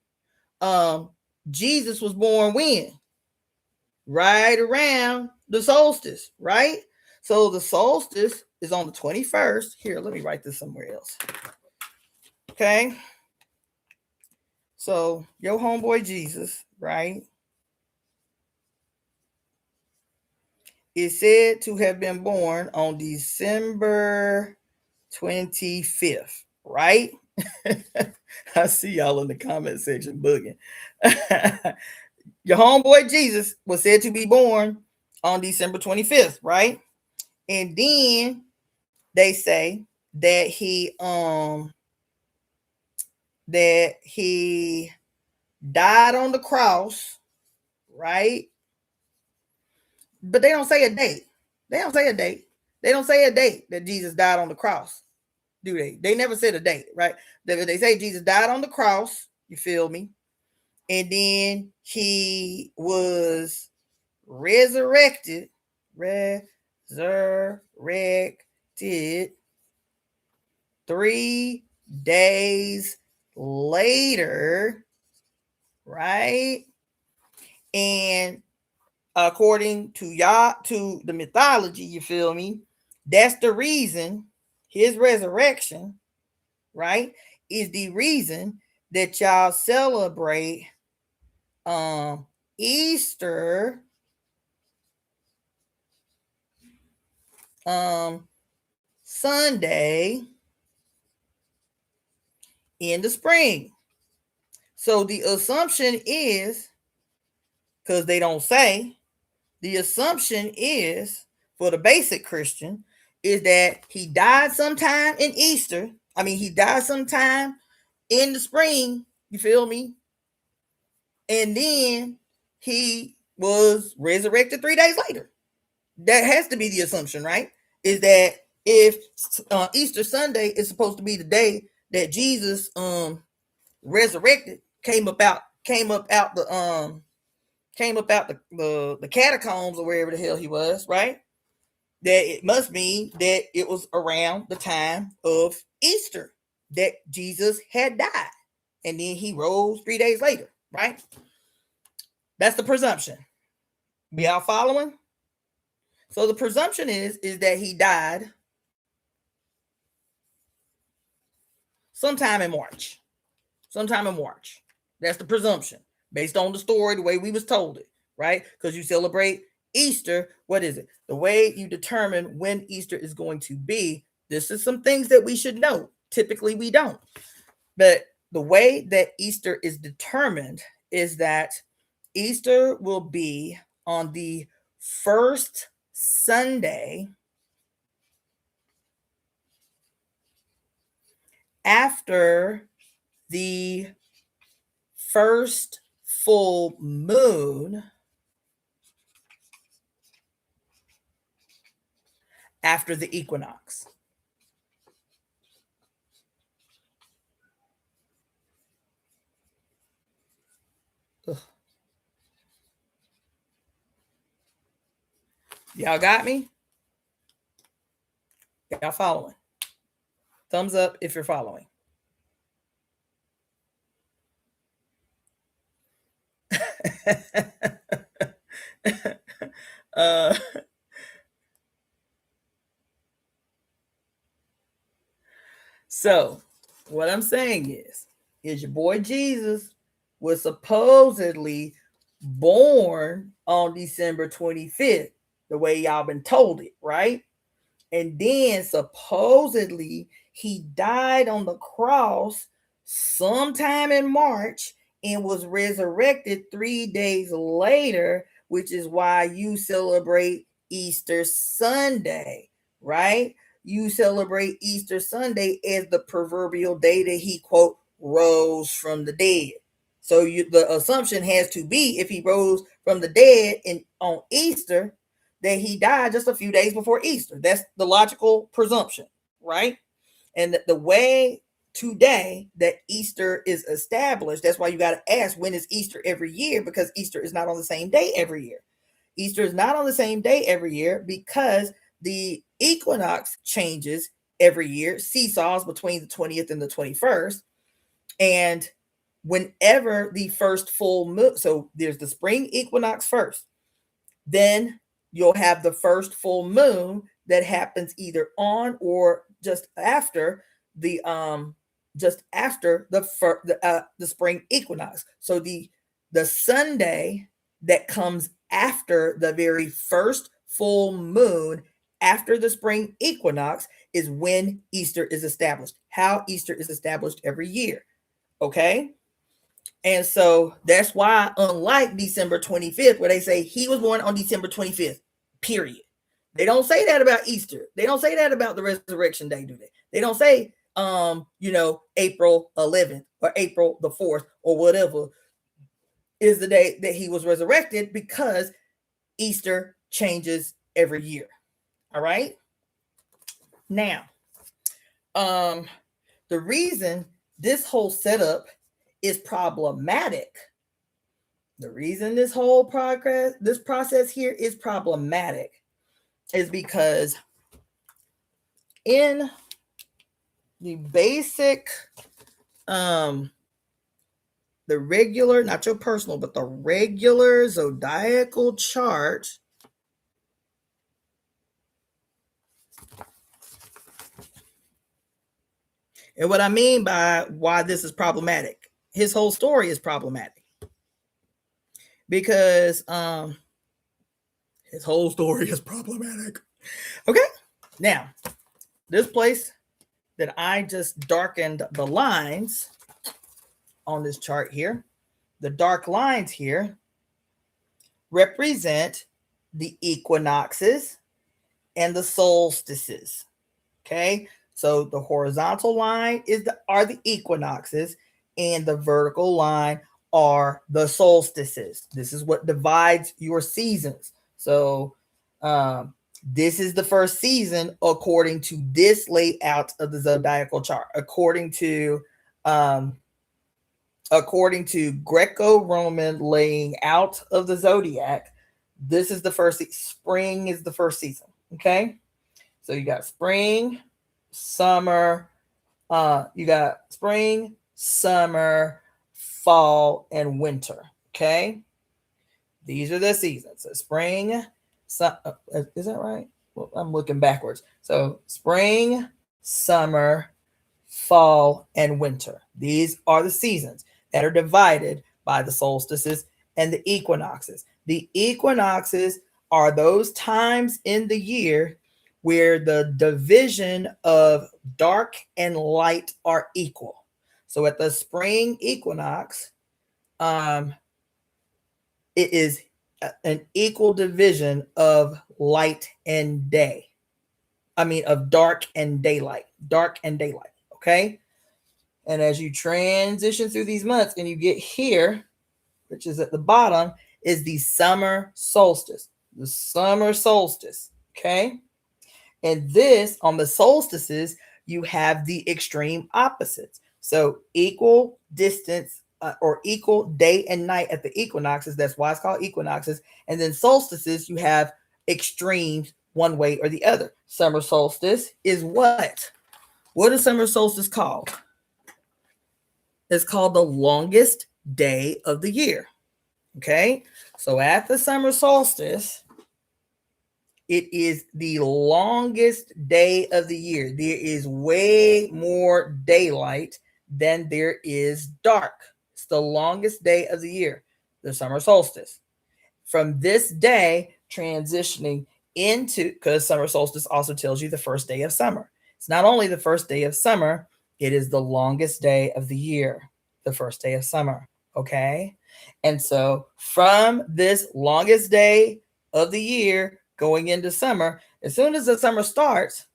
Jesus was born when? Right around the solstice, right? So the solstice is on the 21st. Here, let me write this somewhere else. Okay. So your homeboy Jesus, right, is said to have been born on December 25th, right? I see y'all in the comment section bugging. Your homeboy Jesus was said to be born on December 25th, right? And then they say that he died on the cross, right? But they don't say a date. They don't say a date. They don't say a date that Jesus died on the cross, do they? They never said a date, right? They say Jesus died on the cross, you feel me? And then he was resurrected 3 days later, right? And according to the mythology, you feel me? That's the reason his resurrection, right, is the reason that y'all celebrate Easter Sunday in the spring. So the assumption is, because they don't say, the assumption is, for the basic Christian, is that he died sometime in Easter. I mean, he died sometime in the spring, you feel me? And then he was resurrected 3 days later. That has to be the assumption, right? Is that if Easter Sunday is supposed to be the day that Jesus resurrected, came up out the catacombs or wherever the hell he was, right? That it must mean that it was around the time of Easter that Jesus had died. And then he rose 3 days later, right? That's the presumption. We all following? So the presumption is that he died sometime in March. That's the presumption based on the story, the way we was told it, right? Because you celebrate Easter. What is it? The way you determine when Easter is going to be. This is some things that we should know. Typically, we don't. But the way that Easter is determined is that Easter will be on the first Sunday after the first full moon after the equinox. Ugh. Y'all got me? Y'all following? Thumbs up if you're following. So what I'm saying is your boy Jesus was supposedly born on December 25th, the way y'all been told it, right? And then supposedly he died on the cross sometime in March and was resurrected 3 days later, which is why you celebrate Easter Sunday, right? You celebrate Easter Sunday as the proverbial day that he, quote, rose from the dead. So the assumption has to be, if he rose from the dead on Easter, that he died just a few days before Easter. That's the logical presumption, right? And the way today that Easter is established, that's why you got to ask, when is Easter every year? Because Easter is not on the same day every year. Easter is not on the same day every year because the equinox changes every year, seesaws between the 20th and the 21st. And whenever the first full moon, so there's the spring equinox first, then you'll have the first full moon that happens either on or just after the spring equinox. So the Sunday that comes after the very first full moon after the spring equinox is when Easter is established. How Easter is established every year. Okay? And so that's why, unlike December 25th, where they say he was born on December 25th, period. They don't say that about Easter. They don't say that about the resurrection day, do they? They don't say, April 11th or April the 4th or whatever is the day that he was resurrected, because Easter changes every year. All right. Now, the reason this whole setup is problematic, the reason this whole process here is problematic, is because in the basic, the regular, not your personal, but the regular zodiacal chart, and what I mean by why this is problematic, his whole story is problematic, because his whole story is problematic. Okay, now this place that I just darkened the lines on this chart here, the dark lines here represent the equinoxes and the solstices. Okay, so the horizontal line are the equinoxes, and the vertical line are the solstices. This is what divides your seasons. So this is the first season according to this layout of the zodiacal chart. According to Greco-Roman laying out of the zodiac, this is the first. Spring is the first season. Okay, so you got spring, summer. You got spring, summer, fall, and winter. Okay, these are the seasons. So spring, is that right? Well, I'm looking backwards. So spring, summer, fall, and winter. These are the seasons that are divided by the solstices and the equinoxes. The equinoxes are those times in the year where the division of dark and light are equal. So at the spring equinox, it is an equal division of light and day. I mean, of dark and daylight. Dark and daylight. Okay. And as you transition through these months and you get here, which is at the bottom, is the summer solstice. The summer solstice. Okay. And this, on the solstices, you have the extreme opposites. So equal distance or equal day and night at the equinoxes. That's why it's called equinoxes. And then solstices, you have extremes one way or the other. Summer solstice is what? What is summer solstice called? It's called the longest day of the year. Okay. So at the summer solstice, it is the longest day of the year. There is way more daylight than there is dark. It's the longest day of the year, the summer solstice. From this day, transitioning into, because summer solstice also tells you the first day of summer. It's not only the first day of summer, it is the longest day of the year, the first day of summer. Okay. And so from this longest day of the year going into summer, as soon as the summer starts,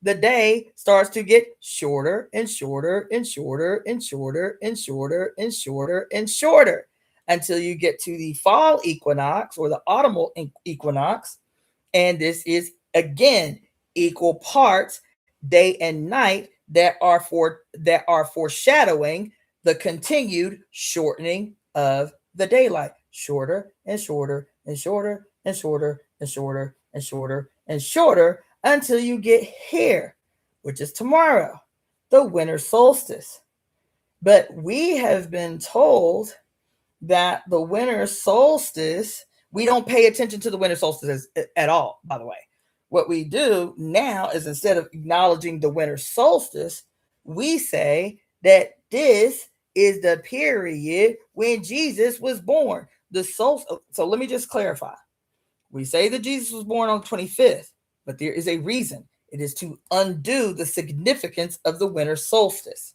the day starts to get shorter and shorter and shorter and shorter and shorter and shorter and shorter until you get to the fall equinox or the autumnal equinox. And this is again equal parts day and night that are foreshadowing the continued shortening of the daylight. Shorter and shorter and shorter and shorter and shorter and shorter and shorter until you get here, which is tomorrow, the winter solstice. But we have been told that the winter solstice, we don't pay attention to the winter solstice at all, by the way. What we do now is, instead of acknowledging the winter solstice, we say that this is the period when Jesus was born. The solstice. So let me just clarify. We say that Jesus was born on the 25th, but there is a reason. It is to undo the significance of the winter solstice.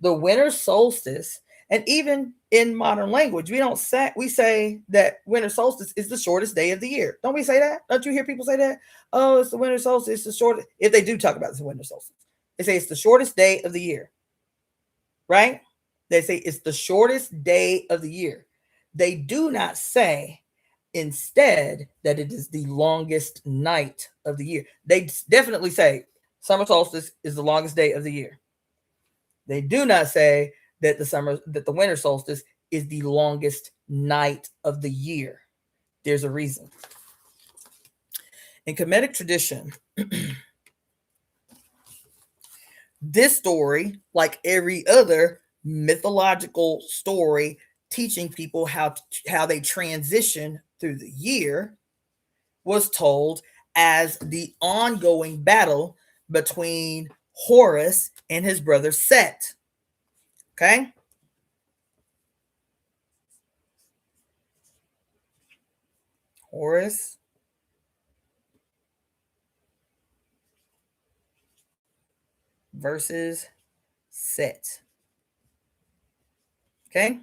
The winter solstice, and even in modern language, we say that winter solstice is the shortest day of the year. Don't we say that? Don't you hear people say that? Oh, it's the winter solstice, it's the shortest. If they do talk about the winter solstice, they say it's the shortest day of the year. Right? They say it's the shortest day of the year. They do not say instead that it is the longest night of the year. They definitely say summer solstice is the longest day of the year. They do not say that the winter solstice is the longest night of the year. There's a reason. In Kemetic tradition, this story, like every other mythological story teaching people how they transition through the year, was told as the ongoing battle between Horus and his brother Set. Okay? Horus versus Set. Okay?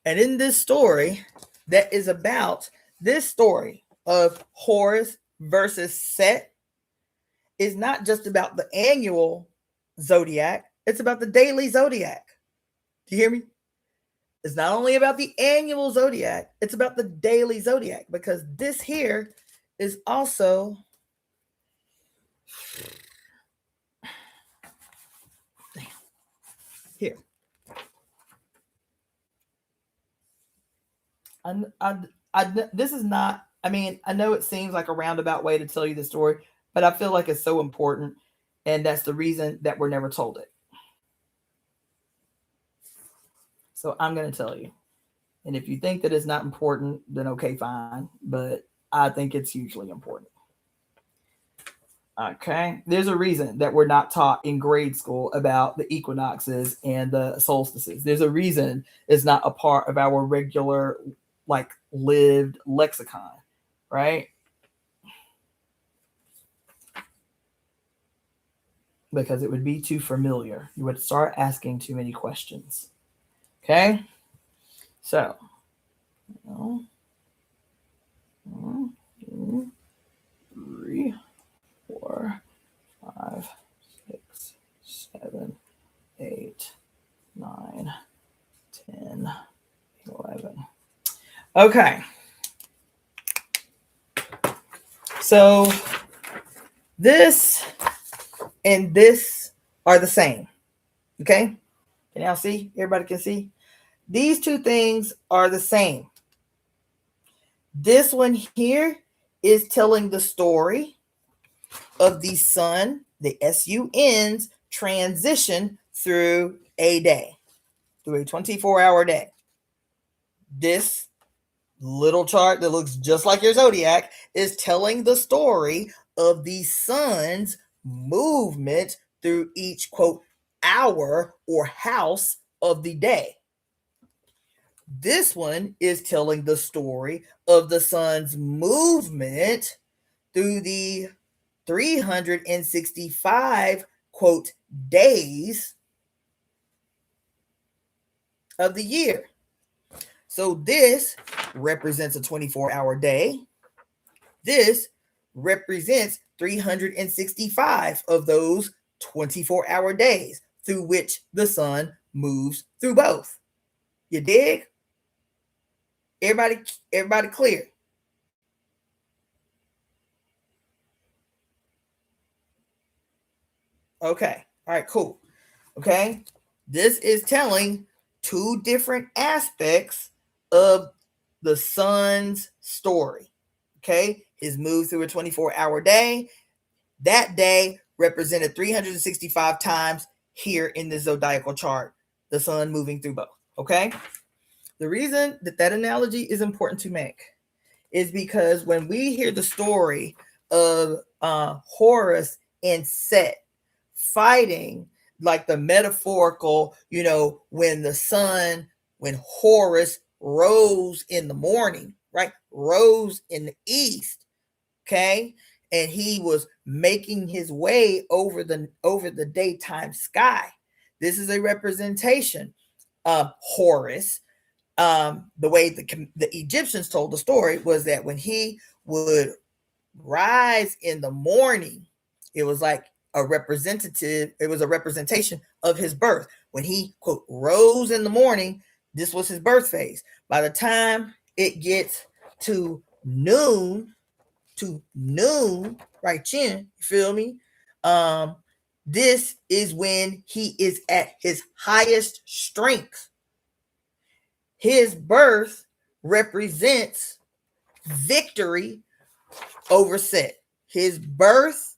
And in this story, that is about this story of Horus versus Set, is not just about the annual zodiac, it's about the daily zodiac. Do you hear me? It's not only about the annual zodiac, it's about the daily zodiac, because this here is also here. This is not, I mean, I know it seems like a roundabout way to tell you the story, but I feel like it's so important, and that's the reason that we're never told it. So I'm going to tell you. And if you think that it's not important, then okay, fine. But I think it's hugely important. Okay. There's a reason that we're not taught in grade school about the equinoxes and the solstices. There's a reason it's not a part of our regular, like, lived lexicon, right? Because it would be too familiar. You would start asking too many questions. Okay? So, 3, 4, 5, 6, 7, 8, 9, 10, 11. Okay. So this and this are the same. Okay? Can y'all see? Everybody can see? These two things are the same. This one here is telling the story of the sun, the SUN's transition through a day, through a 24-hour day. This little chart that looks just like your zodiac is telling the story of the sun's movement through each, quote, hour or house of the day. This one is telling the story of the sun's movement through the 365, quote, days of the year. So this represents a 24-hour day. This represents 365 of those 24-hour days through which the sun moves through both. You dig? Everybody clear? Okay. All right, cool. Okay. This is telling two different aspects of the sun's story. Okay. His move through a 24-hour day. That day represented 365 times here in the zodiacal chart, the sun moving through both. Okay. The reason that analogy is important to make is because when we hear the story of Horus and Set fighting, like the metaphorical, when Horus rose in the morning, right? Rose in the east, okay? And he was making his way over the daytime sky. This is a representation of Horus. The way the Egyptians told the story was that when he would rise in the morning, it was like a representation of his birth. When he, quote, rose in the morning, this was his birth phase. By the time it gets to noon, right, Chin, you feel me? This is when he is at his highest strength. His birth represents victory over Set. His birth,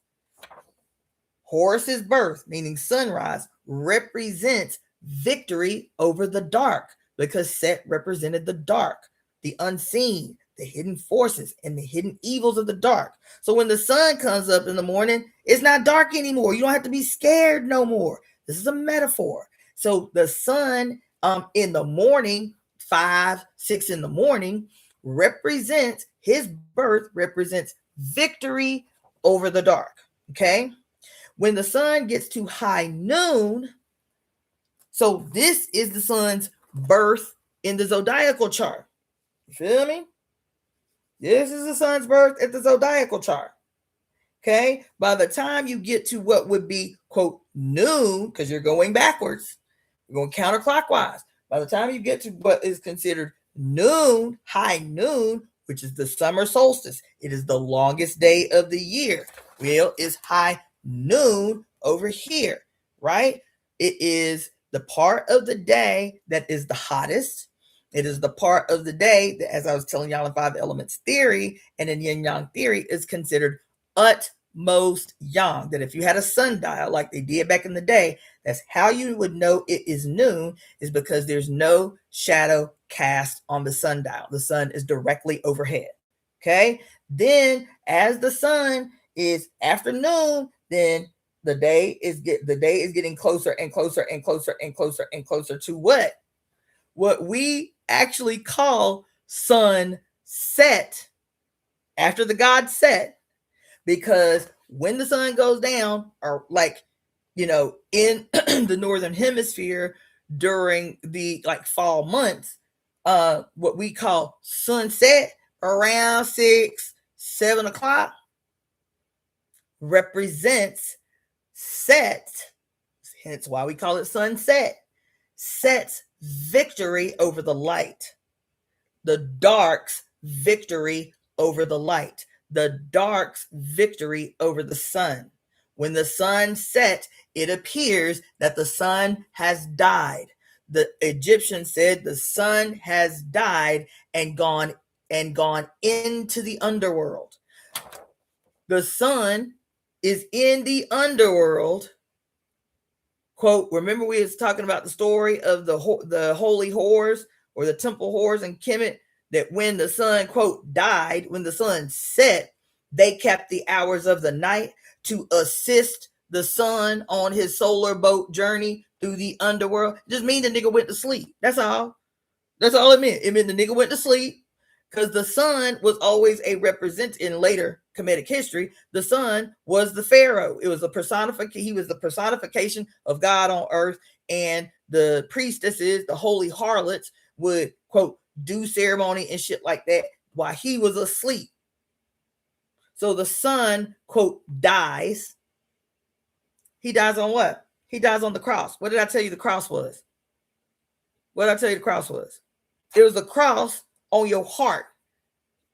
Horus's birth, meaning sunrise, represents victory over the dark because Set represented the dark, the unseen, the hidden forces, and the hidden evils of the dark. So when the sun comes up in the morning, it's not dark anymore. You don't have to be scared no more. This is a metaphor. So the sun in the morning, 5, 6 in the morning, represents his birth, represents victory over the dark. Okay. When the sun gets to high noon, so this is the sun's birth in the zodiacal chart. You feel me? This is the sun's birth at the zodiacal chart. Okay. By the time you get to what would be, quote, noon, because you're going backwards, you're going counterclockwise. By the time you get to what is considered noon, high noon, which is the summer solstice, it is the longest day of the year. Well, it's high noon over here, right? It is the part of the day that is the hottest. It is the part of the day that, as I was telling y'all in 5 elements theory and in yin yang theory, is considered utmost yang. That if you had a sundial like they did back in the day, that's how you would know it is noon, is because there's no shadow cast on the sundial. The sun is directly overhead. Okay. Then as the sun is afternoon, then the day is getting closer and closer and closer and closer and closer to what we actually call sunset, after the god Set, because when the sun goes down, or like, in the northern hemisphere during the fall months, what we call sunset around 6, 7 o'clock, represents Set, hence why we call it sunset, Set's victory over the light, the dark's victory over the light, the dark's victory over the sun. When the sun set, it appears that the sun has died. The Egyptians said the sun has died and gone into the underworld. The sun is in the underworld. Quote, remember we was talking about the story of the holy whores or the temple whores in Kemet, that when the sun, quote, died, when the sun set, they kept the hours of the night to assist the sun on his solar boat journey through the underworld. Just mean the nigga went to sleep. That's all. That's all it meant. It meant the nigga went to sleep, because the sun was always a represent in later Kemetic history. The sun was the pharaoh. It was a personification. He was the personification of God on earth, and the priestesses, the holy harlots, would, quote, do ceremony and shit like that while he was asleep. So the sun, quote, dies. He dies on what? He dies on the cross. What did I tell you the cross was? What did I tell you the cross was? It was a cross on your heart.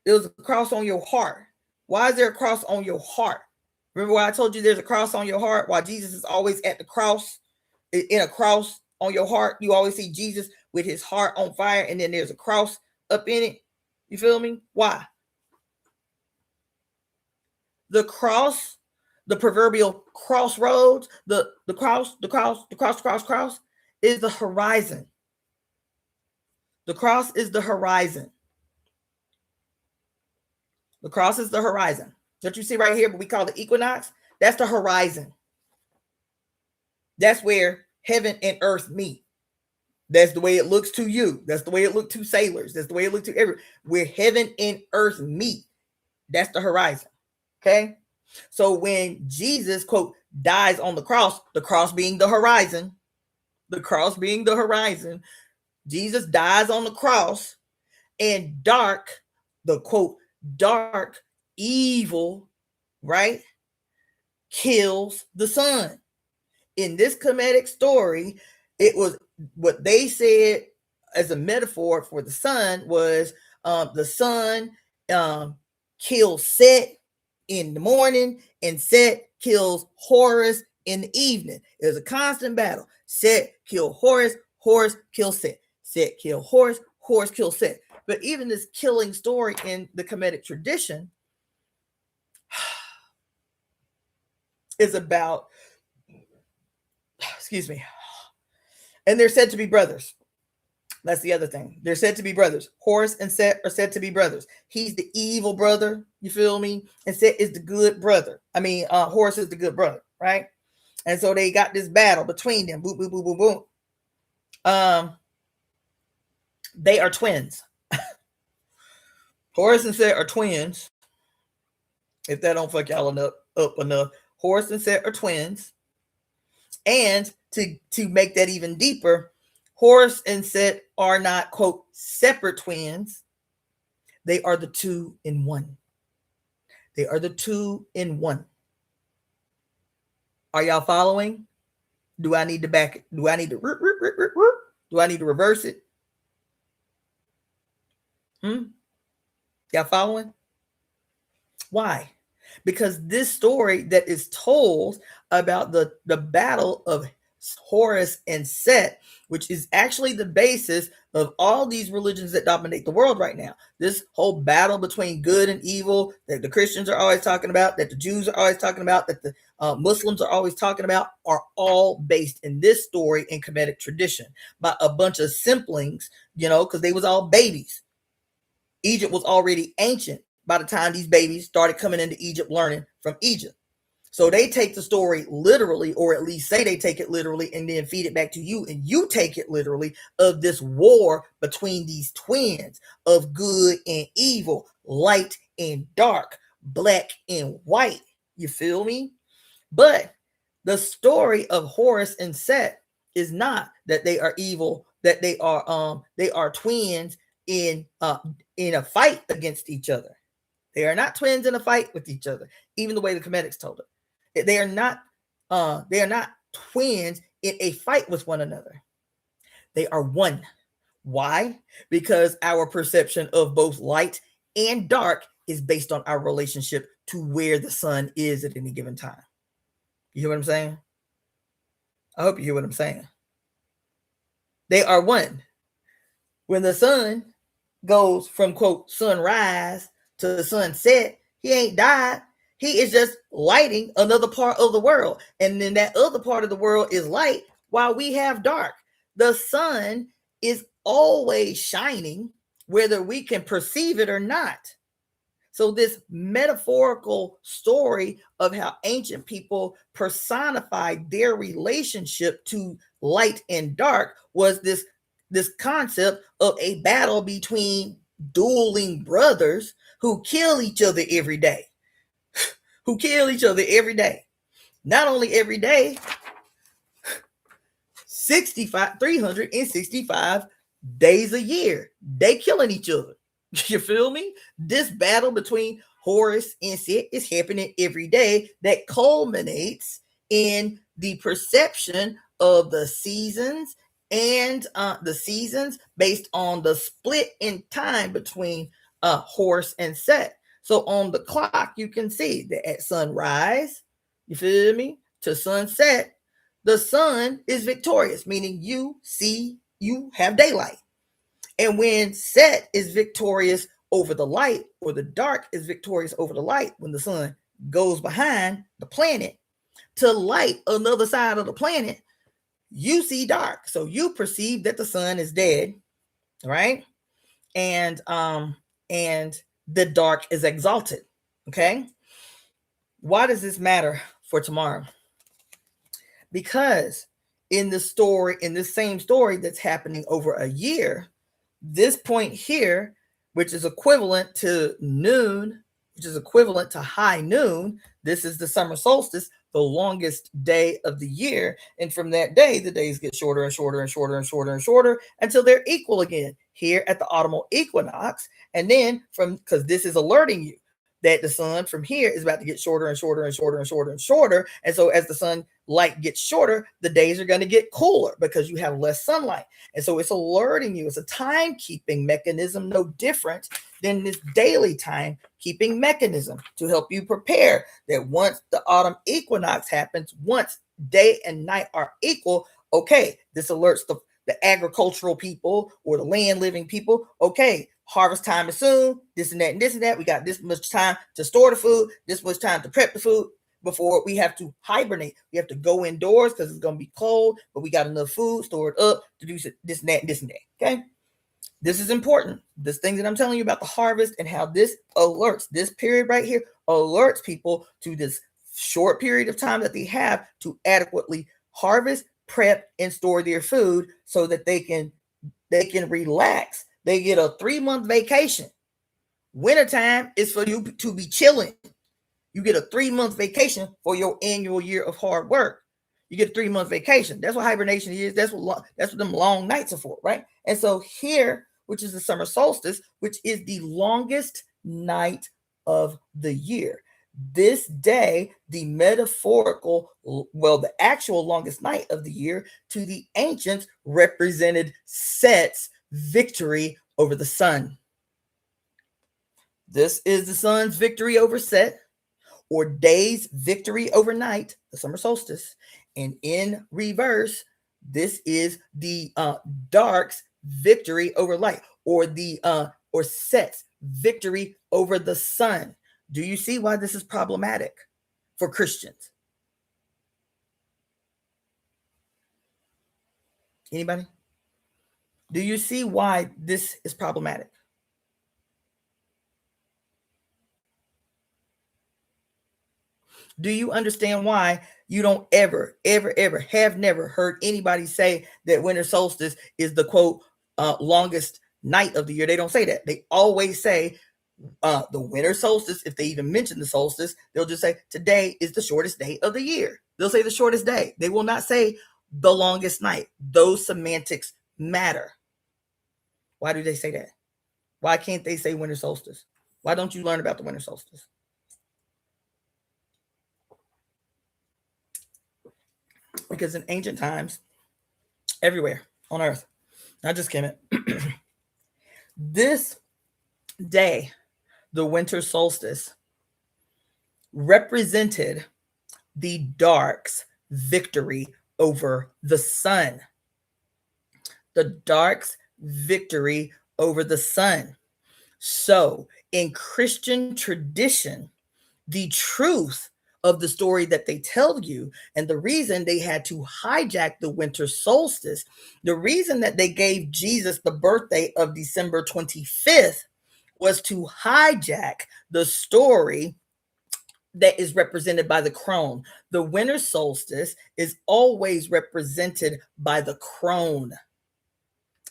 It was a cross on your heart. Why is there a cross on your heart? Remember why I told you there's a cross on your heart? Why Jesus is always at the cross, in a cross on your heart. You always see Jesus with his heart on fire, and then there's a cross up in it. You feel me? Why? The cross, the proverbial crossroads, the cross is the horizon. The cross is the horizon. The cross is the horizon. What you see right here, but we call the equinox, that's the horizon. That's where heaven and earth meet. That's the way it looks to you. That's the way it looked to sailors. That's the way it looked to everyone. Where heaven and earth meet, that's the horizon. Okay? So when Jesus, quote, dies on the cross being the horizon, Jesus dies on the cross, and dark, the quote, dark, evil, right, kills the sun. In this Kemetic story, it was what they said as a metaphor for the sun was the sun kills Set in the morning, and Set kills Horus in the evening. It was a constant battle. Set kill Horus, Horus kill Set. Set kill Horus, Horus kill Set. But even this killing story in the Kemetic tradition is about, excuse me, and they're said to be brothers. That's the other thing. They're said to be brothers. Horus and Set are said to be brothers. He's the evil brother, you feel me? And Set is the good brother. Horus is the good brother, right? And so they got this battle between them. Boom, boom, boom, boom, boom. They are twins. Horus and Set are twins. If that don't fuck y'all up enough. Horus and Set are twins. And to make that even deeper, Horus and Set are not, quote, separate twins. They are the two in one. They are the two in one. Are y'all following? Do I need to back it? Do I need to do I need to reverse it? Y'all following? Why? Because this story that is told about the battle of Horus and Set, which is actually the basis of all these religions that dominate the world right now. This whole battle between good and evil that the Christians are always talking about, that the Jews are always talking about, that the Muslims are always talking about, are all based in this story in Kemetic tradition by a bunch of simplings, because they was all babies. Egypt was already ancient by the time these babies started coming into Egypt learning from Egypt. So they take the story literally, or at least say they take it literally, and then feed it back to you, and you take it literally, of this war between these twins of good and evil, light and dark, black and white. You feel me? But the story of Horus and Set is not that they are evil, that they are twins in a fight against each other. They are not twins in a fight with each other, even the way the Kemetics told it. They are not twins in a fight with one another. They are one. Why? Because our perception of both light and dark is based on our relationship to where the sun is at any given time. You hear what I'm saying? I hope you hear what I'm saying. They are one. When the sun goes from, quote, sunrise to sunset, he ain't died. He is just lighting another part of the world. And then that other part of the world is light while we have dark. The sun is always shining, whether we can perceive it or not. So this metaphorical story of how ancient people personified their relationship to light and dark was this concept of a battle between dueling brothers who kill each other every day. Who kill each other every day. Not only every day, 365 days a year. They killing each other. You feel me? This battle between Horus and Set is happening every day that culminates in the perception of the seasons and the seasons based on the split in time between Horus and Set. So on the clock, you can see that at sunrise, you feel me, to sunset, the sun is victorious, meaning you have daylight. And when Set is victorious over the light, or the dark is victorious over the light, when the sun goes behind the planet to light another side of the planet, you see dark. So you perceive that the sun is dead, right? And the dark is exalted. Okay. Why does this matter for tomorrow? Because in this same story that's happening over a year, this point here, which is equivalent to noon, which is equivalent to high noon, this is the summer solstice, the longest day of the year. And from that day, the days get shorter and shorter and shorter and shorter and shorter until they're equal again here at the autumnal equinox. And then because this is alerting you that the sun from here is about to get shorter and shorter and shorter and shorter and shorter. And so as the sun light gets shorter, the days are going to get cooler because you have less sunlight. And so it's alerting you. It's a timekeeping mechanism, no different than this daily timekeeping mechanism to help you prepare that once the autumn equinox happens, once day and night are equal, okay, this alerts the agricultural people or the land living people, okay, harvest time is soon, this and that and this and that. We got this much time to store the food, this much time to prep the food before we have to hibernate. We have to go indoors because it's going to be cold, but we got enough food stored up to do this and that and this and that. Okay. This is important. This thing that I'm telling you about the harvest and how this alerts, this period right here alerts people to this short period of time that they have to adequately harvest, prep, and store their food so that they can relax. They get a 3-month vacation. Wintertime is for you to be chilling. You get a 3-month vacation for your annual year of hard work. You get a 3-month vacation. That's what hibernation is. That's what them long nights are for, right? And so here, which is the summer solstice, which is the longest night of the year. This day, the actual longest night of the year to the ancients represented Set's victory over the sun. This is the sun's victory over Set, or day's victory over night, the summer solstice. And in reverse, this is the dark's victory over light, or Set's victory over the sun. Do you see why this is problematic for Christians? Anybody? Do you see why this is problematic? Do you understand why you don't ever have never heard anybody say that winter solstice is the quote longest night of the year? They don't say that. They always say the winter solstice. If they even mention the solstice, they'll just say today is the shortest day of the year. They'll say the shortest day. They will not say the longest night. Those semantics matter. Why do they say that? Why can't they say winter solstice? Why don't you learn about the winter solstice? Because in ancient times, everywhere on earth, not just Kemet, this day, the winter solstice, represented the dark's victory over the sun. The dark's victory over the sun. So, in Christian tradition, the truth of the story that they tell you, and the reason they had to hijack the winter solstice, the reason that they gave Jesus the birthday of December 25th was to hijack the story that is represented by the crone. The winter solstice is always represented by the crone,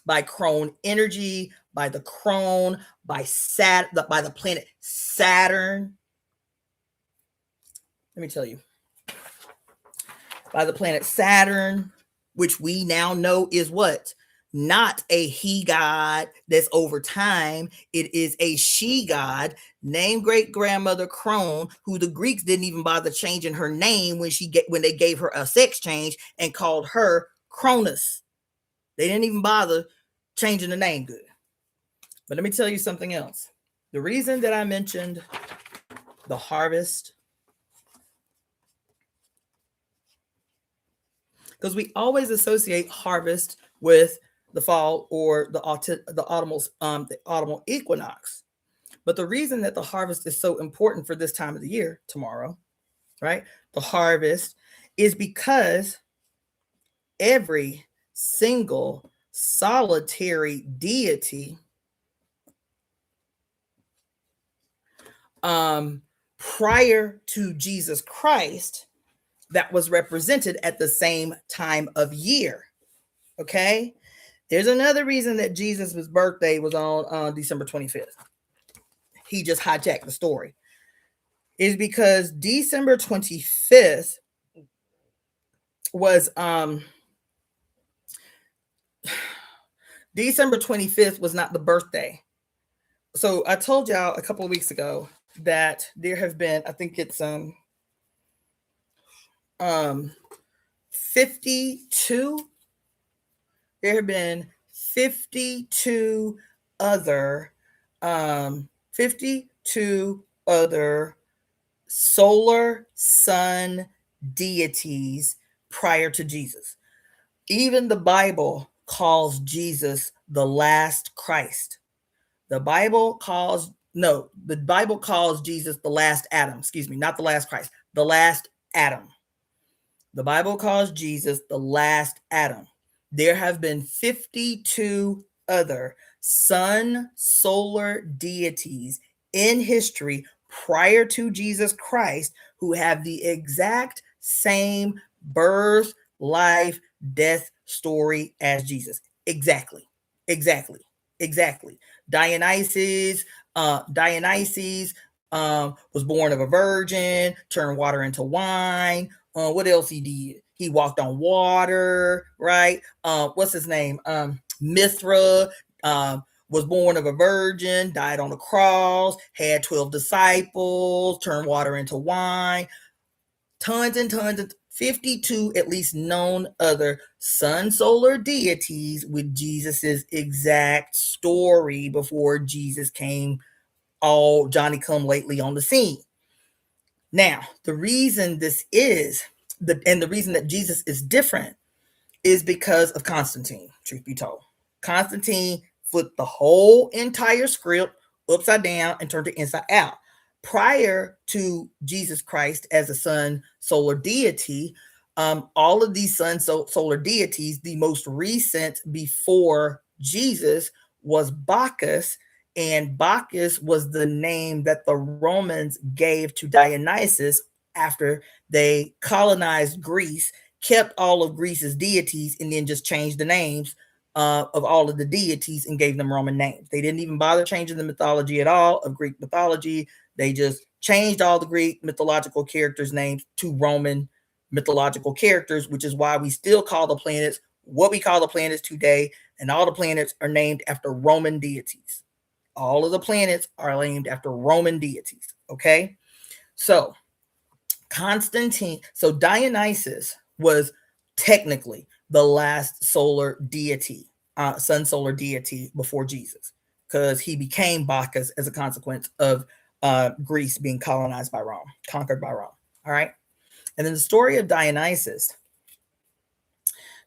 by crone energy, by the crone, by the planet Saturn. Let me tell you, by the planet Saturn, which we now know is what? Not a he god that's over time. It is a she god named great grandmother Crone, who the Greeks didn't even bother changing her name when they gave her a sex change and called her Cronus. They didn't even bother changing the name good. But let me tell you something else. The reason that I mentioned the harvest, because we always associate harvest with the fall or the autumnal equinox. But the reason that the harvest is so important for this time of the year, tomorrow, right? The harvest is because every single solitary deity prior to Jesus Christ that was represented at the same time of year. Okay, there's another reason that Jesus' birthday was on December 25th. He just hijacked the story. Is because December 25th was December 25th was not the birthday. So I told y'all a couple of weeks ago that there have been, I think it's 52. There have been 52 other 52 other solar sun deities prior to Jesus. Even the Bible calls Jesus the last Christ. The Bible calls Jesus the last Adam. Excuse me, not the last Christ, the last Adam. The Bible calls Jesus the last Adam. There have been 52 other sun solar deities in history prior to Jesus Christ who have the exact same birth, life, death story as Jesus. Exactly. Dionysus was born of a virgin, turned water into wine. What else he did? He walked on water, right? What's his name? Mithra was born of a virgin, died on the cross, had 12 disciples, turned water into wine. Tons and tons of 52 at least known other sun solar deities with Jesus's exact story before Jesus came all Johnny come lately on the scene. Now, the reason this is the reason that Jesus is different is because of Constantine, truth be told. Constantine flipped the whole entire script upside down and turned it inside out. Prior to Jesus Christ as a sun solar deity, all of these sun solar deities, the most recent before Jesus was Bacchus, and Bacchus was the name that the Romans gave to Dionysus after they colonized Greece, kept all of Greece's deities, and then just changed the names of all of the deities and gave them Roman names. They didn't even bother changing the mythology at all of Greek mythology. They just changed all the Greek mythological characters' names to Roman mythological characters, which is why we still call the planets what we call the planets today, and all the planets are named after Roman deities. All of the planets are named after Roman deities, okay? So Dionysus was technically the last solar deity, sun solar deity before Jesus, because he became Bacchus as a consequence of Greece being colonized by Rome, conquered by Rome. All right. And then the story of Dionysus.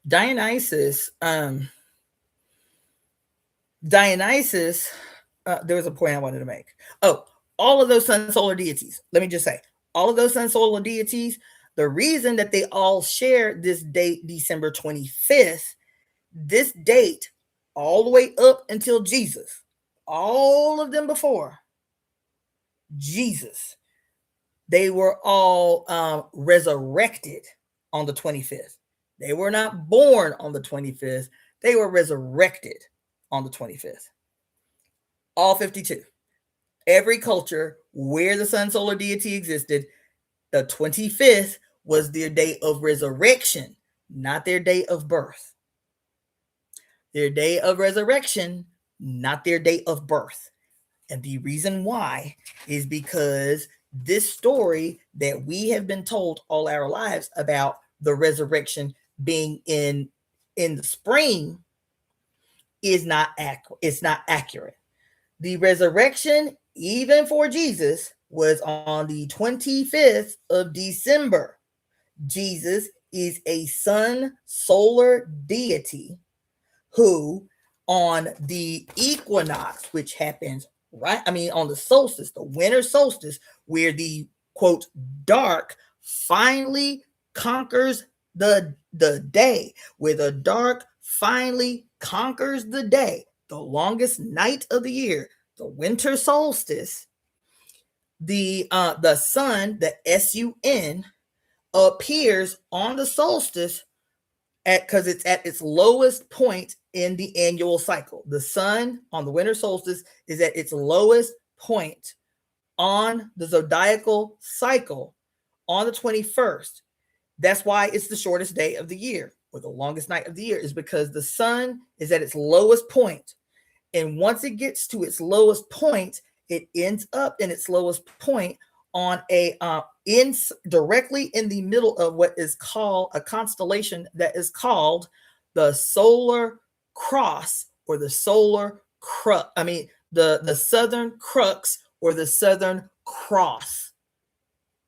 Dionysus, there was a point I wanted to make. Oh, all of those sun solar deities, let me just say, all of those sun solar deities, the reason that they all share this date, December 25th, this date, all the way up until Jesus, all of them before Jesus, they were all resurrected on the 25th. They were not born on the 25th. They were resurrected on the 25th. All 52. Every culture where the sun solar deity existed, the 25th was their day of resurrection, not their day of birth. Their day of resurrection, not their day of birth. And the reason why is because this story that we have been told all our lives about the resurrection being in the spring is not accurate. It's not accurate. The resurrection, even for Jesus, was on the 25th of December. Jesus is a sun solar deity who, on the equinox, which happens on the solstice, the winter solstice, where the quote dark finally conquers the day, where the dark finally conquers the day, the longest night of the year, the winter solstice, the sun, the sun, appears on the solstice because it's at its lowest point in the annual cycle. The sun on the winter solstice is at its lowest point on the zodiacal cycle on the 21st. That's why it's the shortest day of the year, or the longest night of the year, is because the sun is at its lowest point. And once it gets to its lowest point, it ends up in its lowest point on a directly in the middle of what is called a constellation that is called the Solar Cross, or the Solar Crux. The Southern Crux, or the Southern Cross.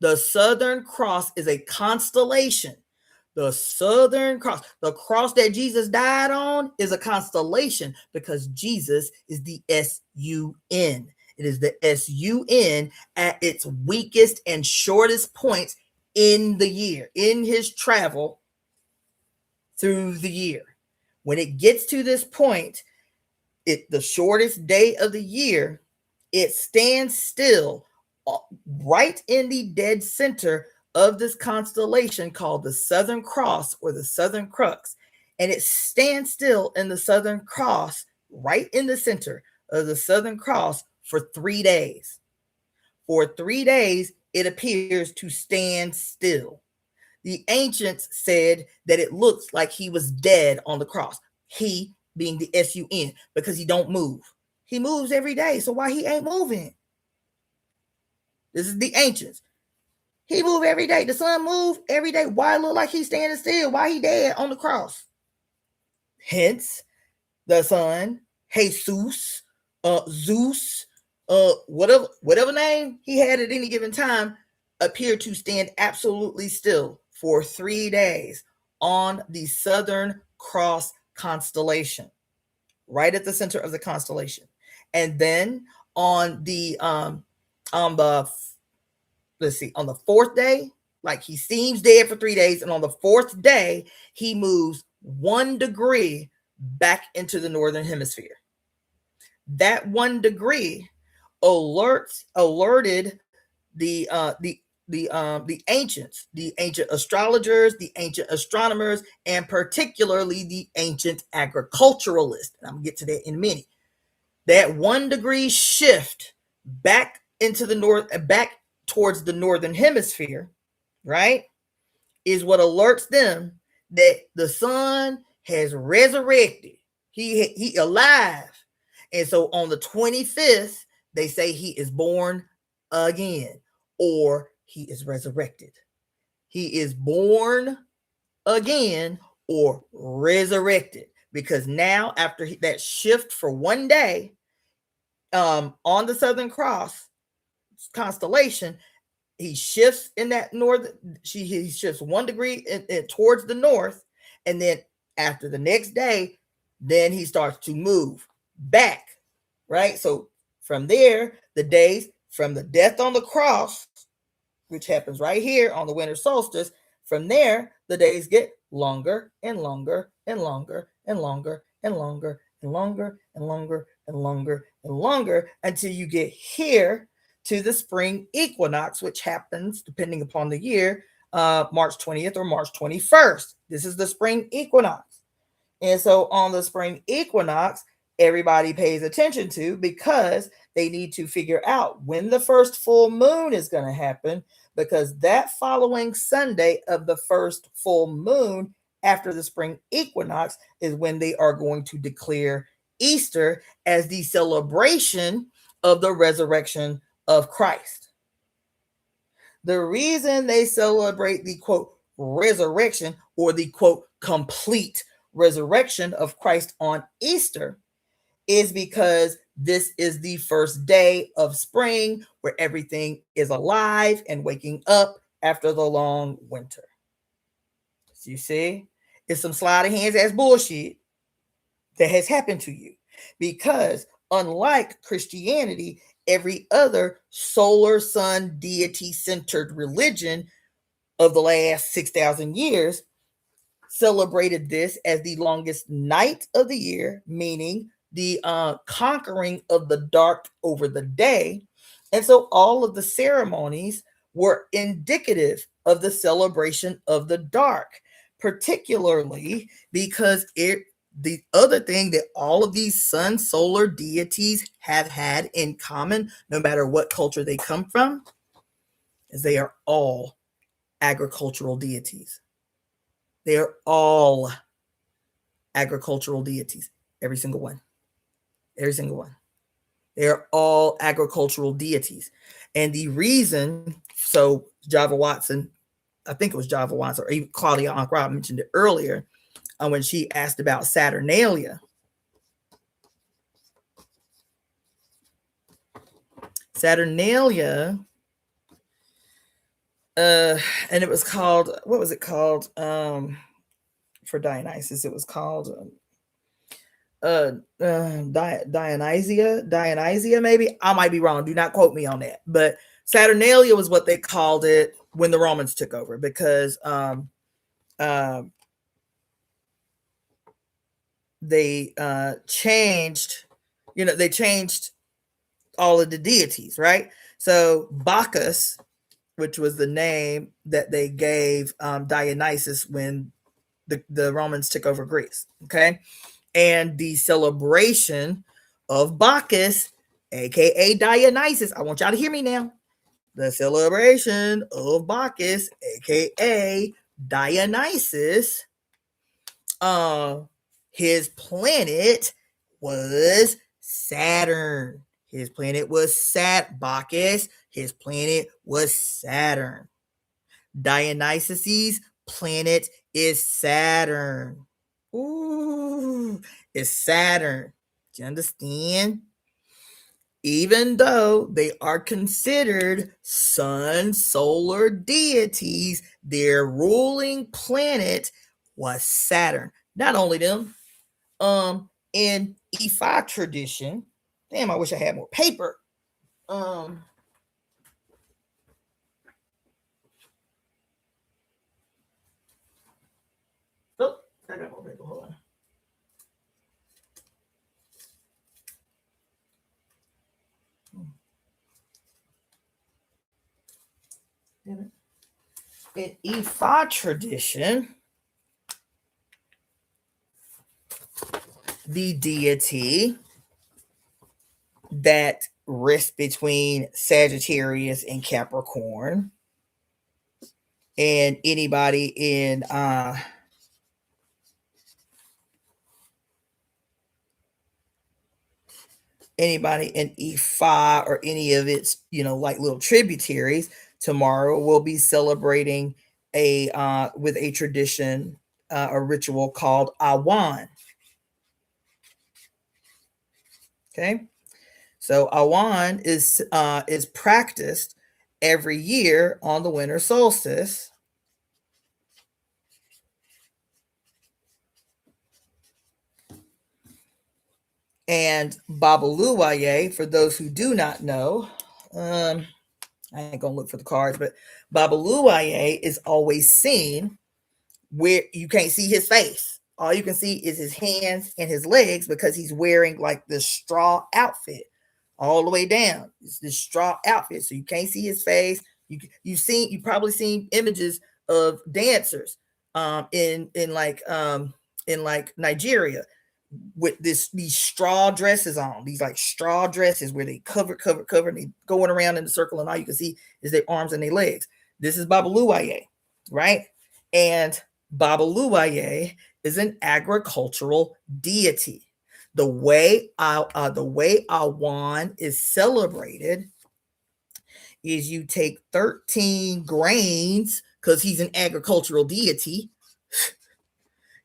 The Southern Cross is a constellation. The Southern Cross, the cross that Jesus died on, is a constellation because Jesus is the S-U-N. It is the S-U-N at its weakest and shortest points in the year, in his travel through the year. When it gets to this point, the shortest day of the year, it stands still right in the dead center of this constellation called the Southern Cross, or the Southern Crux. And it stands still in the Southern Cross, right in the center of the Southern Cross, for 3 days. For 3 days, it appears to stand still. The ancients said that it looks like he was dead on the cross. He being the S-U-N, because he don't move. He moves every day, so why he ain't moving? This is the ancients. He move every day. The sun move every day. Why look like he's standing still? Why he dead on the cross? Hence, the sun, Jesus, Zeus, whatever name he had at any given time, appeared to stand absolutely still for 3 days on the Southern Cross constellation, right at the center of the constellation. And then on the on the fourth day, like he seems dead for 3 days, and on the fourth day, he moves 1 degree back into the northern hemisphere. That 1 degree alerted the ancients, the ancient astrologers, the ancient astronomers, and particularly the ancient agriculturalists. And I'm gonna get to that in a minute. That 1 degree shift back into the north, back towards the northern hemisphere, right, is what alerts them that the sun has resurrected. He alive. And so on the 25th, they say he is born again, or he is resurrected. He is born again or resurrected. Because now, after that shift for one day on the Southern Cross constellation, he shifts in that north. He shifts 1 degree towards the north, and then after the next day, then he starts to move back, right? So from there, the days from the death on the cross, which happens right here on the winter solstice, from there, the days get longer and longer and longer and longer and longer and longer and longer and longer and longer until you get here to the spring equinox, which happens depending upon the year, March 20th or March 21st. This is the spring equinox. And so on the spring equinox, everybody pays attention to, because they need to figure out when the first full moon is going to happen, because that following Sunday of the first full moon after the spring equinox is when they are going to declare Easter as the celebration of the resurrection of Christ. The reason they celebrate the quote resurrection, or the quote complete resurrection of Christ on Easter, is because this is the first day of spring where everything is alive and waking up after the long winter. So you see, it's some sleight of hands ass bullshit that has happened to you, because unlike Christianity, every other solar sun deity centered religion of the last 6,000 years celebrated this as the longest night of the year, meaning the conquering of the dark over the day. And so all of the ceremonies were indicative of the celebration of the dark, particularly because the other thing that all of these sun solar deities have had in common, no matter what culture they come from, is they are all agricultural deities. They are all agricultural deities. Every single one. Every single one. They are all agricultural deities. And the reason, so Java Watson, I think it was Java Watson, or even Claudia Ankara mentioned it earlier, when she asked about Saturnalia. Saturnalia, and it was called, what was it called? For Dionysus, it was called Dionysia, maybe. I might be wrong. Do not quote me on that. But Saturnalia was what they called it when the Romans took over, because they changed, they changed all of the deities, right? So Bacchus, which was the name that they gave Dionysus when the Romans took over Greece, okay? And the celebration of Bacchus, aka Dionysus, I want y'all to hear me now. The celebration of Bacchus, aka Dionysus, his planet was Saturn. His planet was Bacchus. His planet was Saturn. Dionysus's planet is Saturn. Ooh, it's Saturn. Do you understand? Even though they are considered sun solar deities, their ruling planet was Saturn. Not only them, in Ifa tradition, damn, I wish I had more paper. Oh, I got more paper. Hold on. In Ifa tradition, the deity that rests between Sagittarius and Capricorn, and anybody in Ifa or any of its, like little tributaries, tomorrow will be celebrating with a tradition, a ritual called awan. Okay, so awan is practiced every year on the winter solstice. And Babaluwaye, for those who do not know, I ain't gonna look for the cards, but Babaluwaye is always seen where you can't see his face. All you can see is his hands and his legs because he's wearing like this straw outfit all the way down. It's this straw outfit, so you can't see his face. You probably seen images of dancers in like Nigeria with these straw dresses on, these like straw dresses where they cover, and they going around in a circle, and all you can see is their arms and their legs. This is Babaluwaye, right? And Babaluwaye is an agricultural deity. The way Awan is celebrated is you take 13 grains because he's an agricultural deity.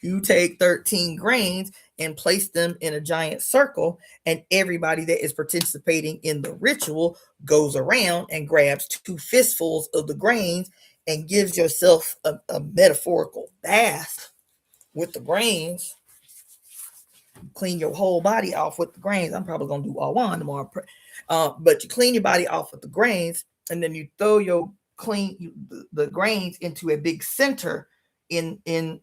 You take 13 grains and place them in a giant circle, and everybody that is participating in the ritual goes around and grabs 2 fistfuls of the grains and gives yourself a metaphorical bath with the grains. Clean your whole body off with the grains. I'm probably gonna do all one tomorrow, but you clean your body off with the grains, and then you throw the grains into a big center in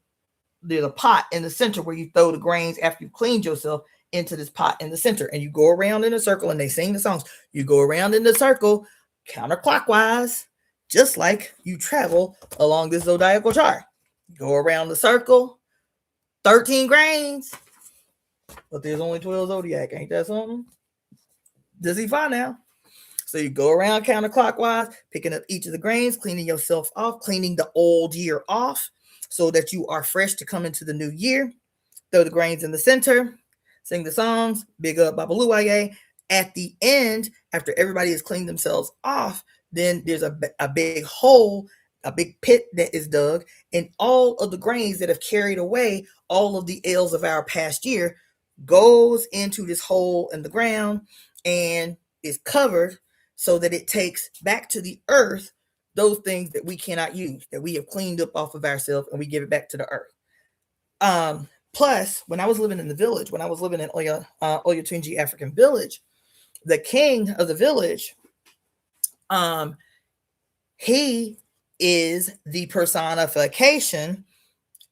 there's a pot in the center where you throw the grains after you've cleaned yourself into this pot in the center, and you go around in a circle, and they sing the songs. You go around in the circle counterclockwise, just like you travel along this zodiacal chart. You go around the circle, 13 grains, but there's only 12 zodiac. Ain't that something? Does he find out? So you go around counterclockwise, picking up each of the grains, cleaning yourself off, cleaning the old year off so that you are fresh to come into the new year. Throw the grains in the center, sing the songs, big up Babaluwaye. At the end, after everybody has cleaned themselves off, then there's a big hole, a big pit that is dug, and all of the grains that have carried away all of the ills of our past year goes into this hole in the ground and is covered so that it takes back to the earth those things that we cannot use, that we have cleaned up off of ourselves, and we give it back to the earth. Plus, when I was living in the village, when I was living in Oyatunji African village, the king of the village, he is the personification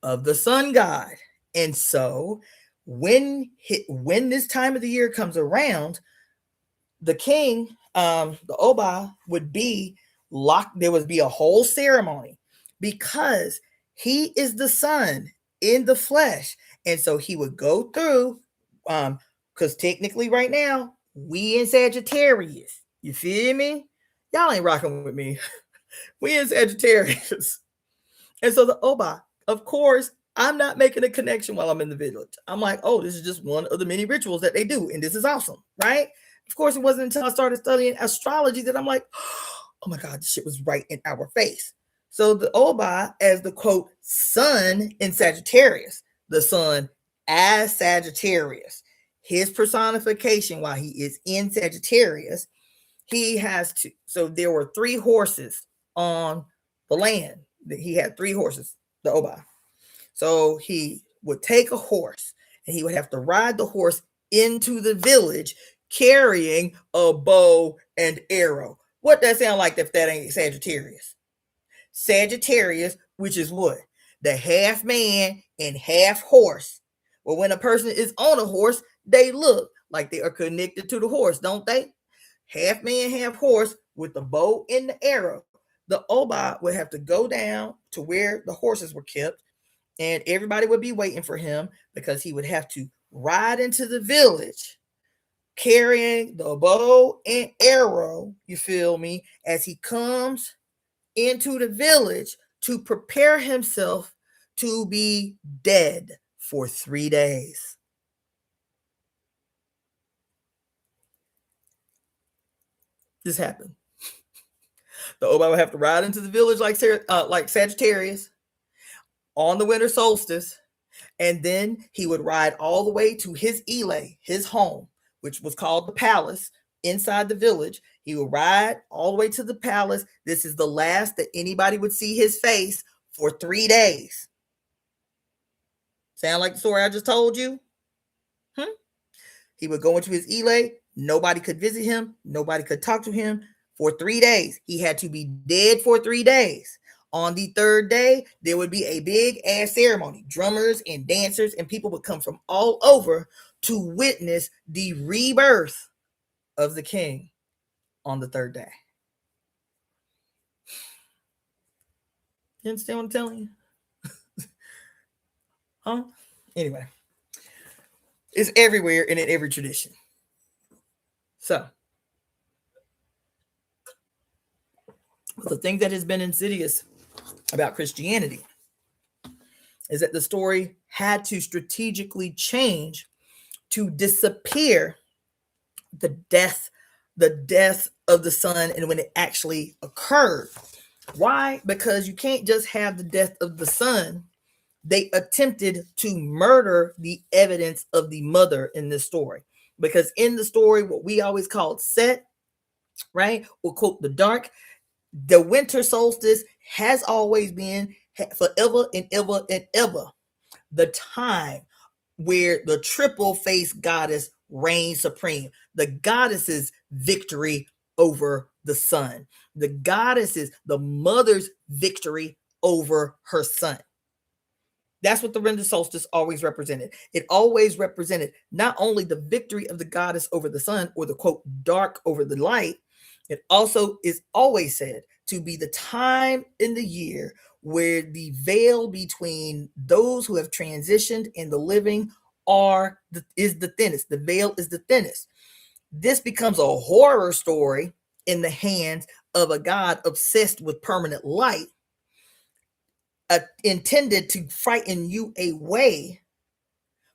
of the sun god. And so when this time of the year comes around, the king, the Oba, would be locked. There would be a whole ceremony because he is the sun in the flesh. And so he would go through, because technically right now, we in Sagittarius. You feel me? Y'all ain't rocking with me. We in Sagittarius. And so the Oba, of course, I'm not making a connection while I'm in the village. I'm like, oh, this is just one of the many rituals that they do. And this is awesome, right? Of course, it wasn't until I started studying astrology that I'm like, oh my God, this shit was right in our face. So the Oba, as the quote, sun in Sagittarius, the sun as Sagittarius, his personification while he is in Sagittarius, he has to. So there were 3 horses on the land. He had 3 horses, the Oba. So he would take a horse and he would have to ride the horse into the village carrying a bow and arrow. What that sound like if that ain't Sagittarius? Sagittarius, which is what? The half man and half horse. Well, when a person is on a horse, they look like they are connected to the horse, don't they? Half man, half horse with the bow and the arrow. The Oba would have to go down to where the horses were kept, and everybody would be waiting for him because he would have to ride into the village carrying the bow and arrow, you feel me, as he comes into the village to prepare himself to be dead for 3 days. This happened. The Oba would have to ride into the village like Sagittarius on the winter solstice, and then he would ride all the way to his Ile, his home, which was called the palace inside the village. He would ride all the way to the palace. This is the last that anybody would see his face for 3 days. Sound like the story I just told you? He would go into his Ile. Nobody could visit him. Nobody could talk to him for 3 days. He had to be dead for 3 days. On the third day, there would be a big ass ceremony. Drummers and dancers and people would come from all over to witness the rebirth of the king on the third day. You understand what I'm telling you? Huh? Anyway, it's everywhere and in every tradition. So, the thing that has been insidious about Christianity is that the story had to strategically change to disappear the death of the son and when it actually occurred. Why? Because you can't just have the death of the son. They attempted to murder the evidence of the mother in this story. Because in the story, what we always called Set, right? Or quote the dark, the winter solstice has always been forever and ever and ever the time where the triple-faced goddess reigns supreme. The goddess's victory over the sun. The goddess's, the mother's victory over her son. That's what the winter solstice always represented. It always represented not only the victory of the goddess over the sun, or the quote dark over the light, it also is always said to be the time in the year where the veil between those who have transitioned and the living is the thinnest. The veil is the thinnest. This becomes a horror story in the hands of a god obsessed with permanent light, intended to frighten you away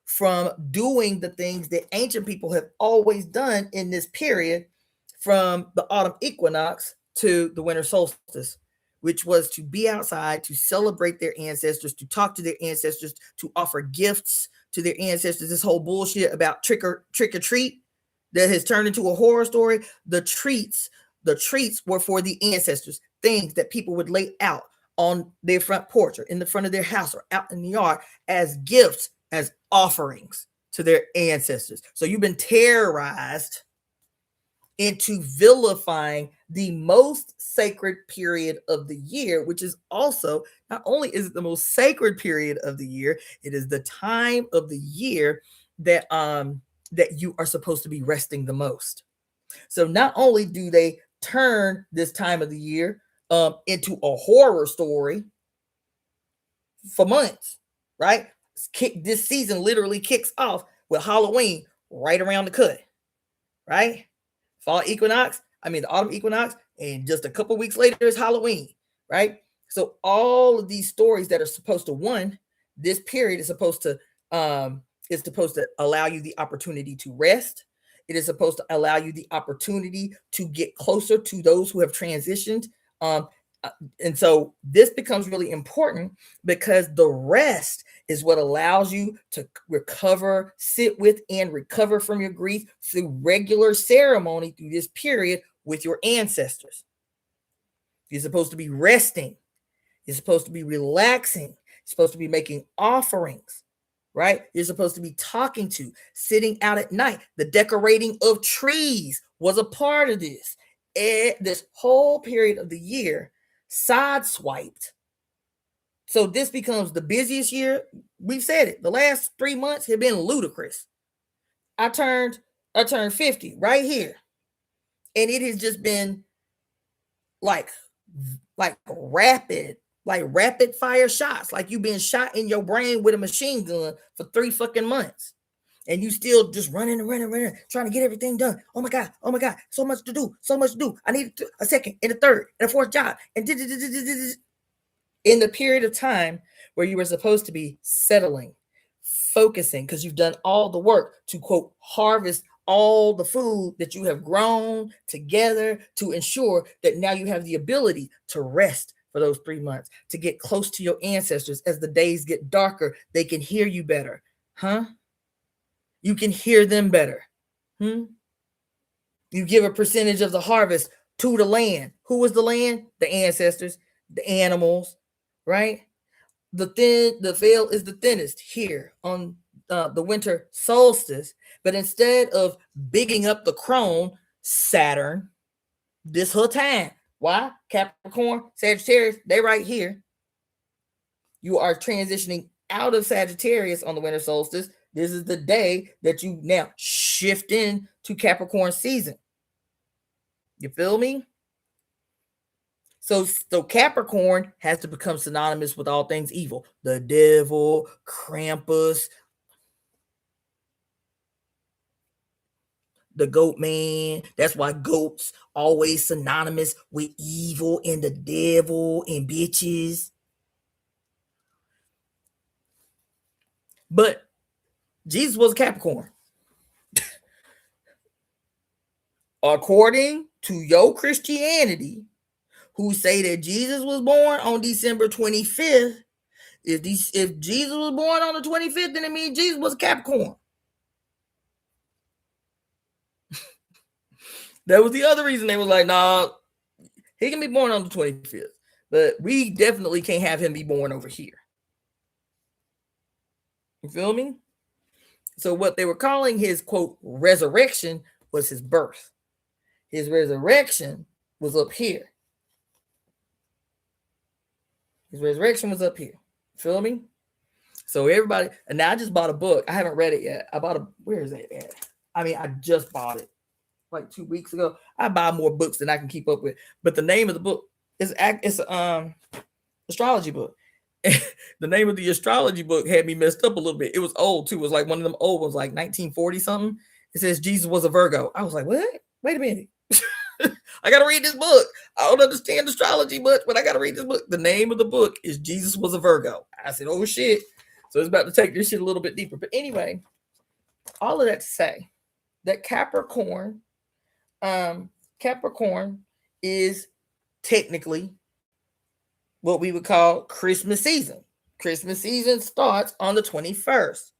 from doing the things that ancient people have always done in this period, from the autumn equinox to the winter solstice, which was to be outside, to celebrate their ancestors, to talk to their ancestors, to offer gifts to their ancestors. This whole bullshit about trick or treat that has turned into a horror story. The treats were for the ancestors, things that people would lay out on their front porch or in the front of their house or out in the yard as gifts, as offerings to their ancestors. So you've been terrorized into vilifying the most sacred period of the year, which is also, not only is it the most sacred period of the year, it is the time of the year that you are supposed to be resting the most. So not only do they turn this time of the year into a horror story for months, right? This season literally kicks off with Halloween right around the cut, right? The autumn equinox, and just a couple weeks later is Halloween, right? So all of these stories that are supposed to, this period is supposed to allow you the opportunity to rest. It is supposed to allow you the opportunity to get closer to those who have transitioned. And so this becomes really important because the rest is what allows you to recover, sit with, and recover from your grief through regular ceremony through this period with your ancestors. You're supposed to be resting. You're supposed to be relaxing. You're supposed to be making offerings, right? You're supposed to be talking to, sitting out at night. The decorating of trees was a part of this. This whole period of the year sideswiped. So this becomes the busiest year. We've said it. The last 3 months have been ludicrous. I turned 50 right here. And it has just been like rapid fire shots. Like you've been shot in your brain with a machine gun for 3 fucking months. And you still just running, trying to get everything done. Oh my God, so much to do. I need a second and a third and a fourth job. And in the period of time where you were supposed to be settling, focusing, because you've done all the work to, quote, harvest all the food that you have grown together to ensure that now you have the ability to rest for those 3 months, to get close to your ancestors. As the days get darker, they can hear you better. Huh? You can hear them better. You give a percentage of the harvest to the land. Who was the land? The ancestors, the animals, right? The veil is the thinnest here on the winter solstice. But instead of bigging up the Crone, Saturn, this whole time. Why? Capricorn, Sagittarius, they right here. You are transitioning out of Sagittarius on the winter solstice. This is the day that you now shift into Capricorn season. You feel me? So Capricorn has to become synonymous with all things evil. The devil, Krampus, the goat man. That's why goats always synonymous with evil and the devil and bitches. But Jesus was a Capricorn. According to your Christianity, who say that Jesus was born on December 25th, if Jesus was born on the 25th, then it means Jesus was a Capricorn. That was the other reason they was like, nah, he can be born on the 25th, but we definitely can't have him be born over here. You feel me? So what they were calling his, quote, resurrection was his birth. His resurrection was up here. His resurrection was up here. Feel me? So everybody, and now I just bought a book. I haven't read it yet. Where is it at? I mean, I just bought it like 2 weeks ago. I buy more books than I can keep up with. But the name of the book is astrology book. The name of the astrology book had me messed up a little bit. It was old too. It was like one of them old ones, like 1940 something. It says Jesus was a Virgo. I was like, what? Wait a minute. I got to read this book. I don't understand astrology much, but I got to read this book. The name of the book is Jesus was a Virgo. I said, oh shit. So it's about to take this shit a little bit deeper. But anyway, all of that to say that Capricorn is technically what we would call Christmas season. Christmas season starts on the 21st.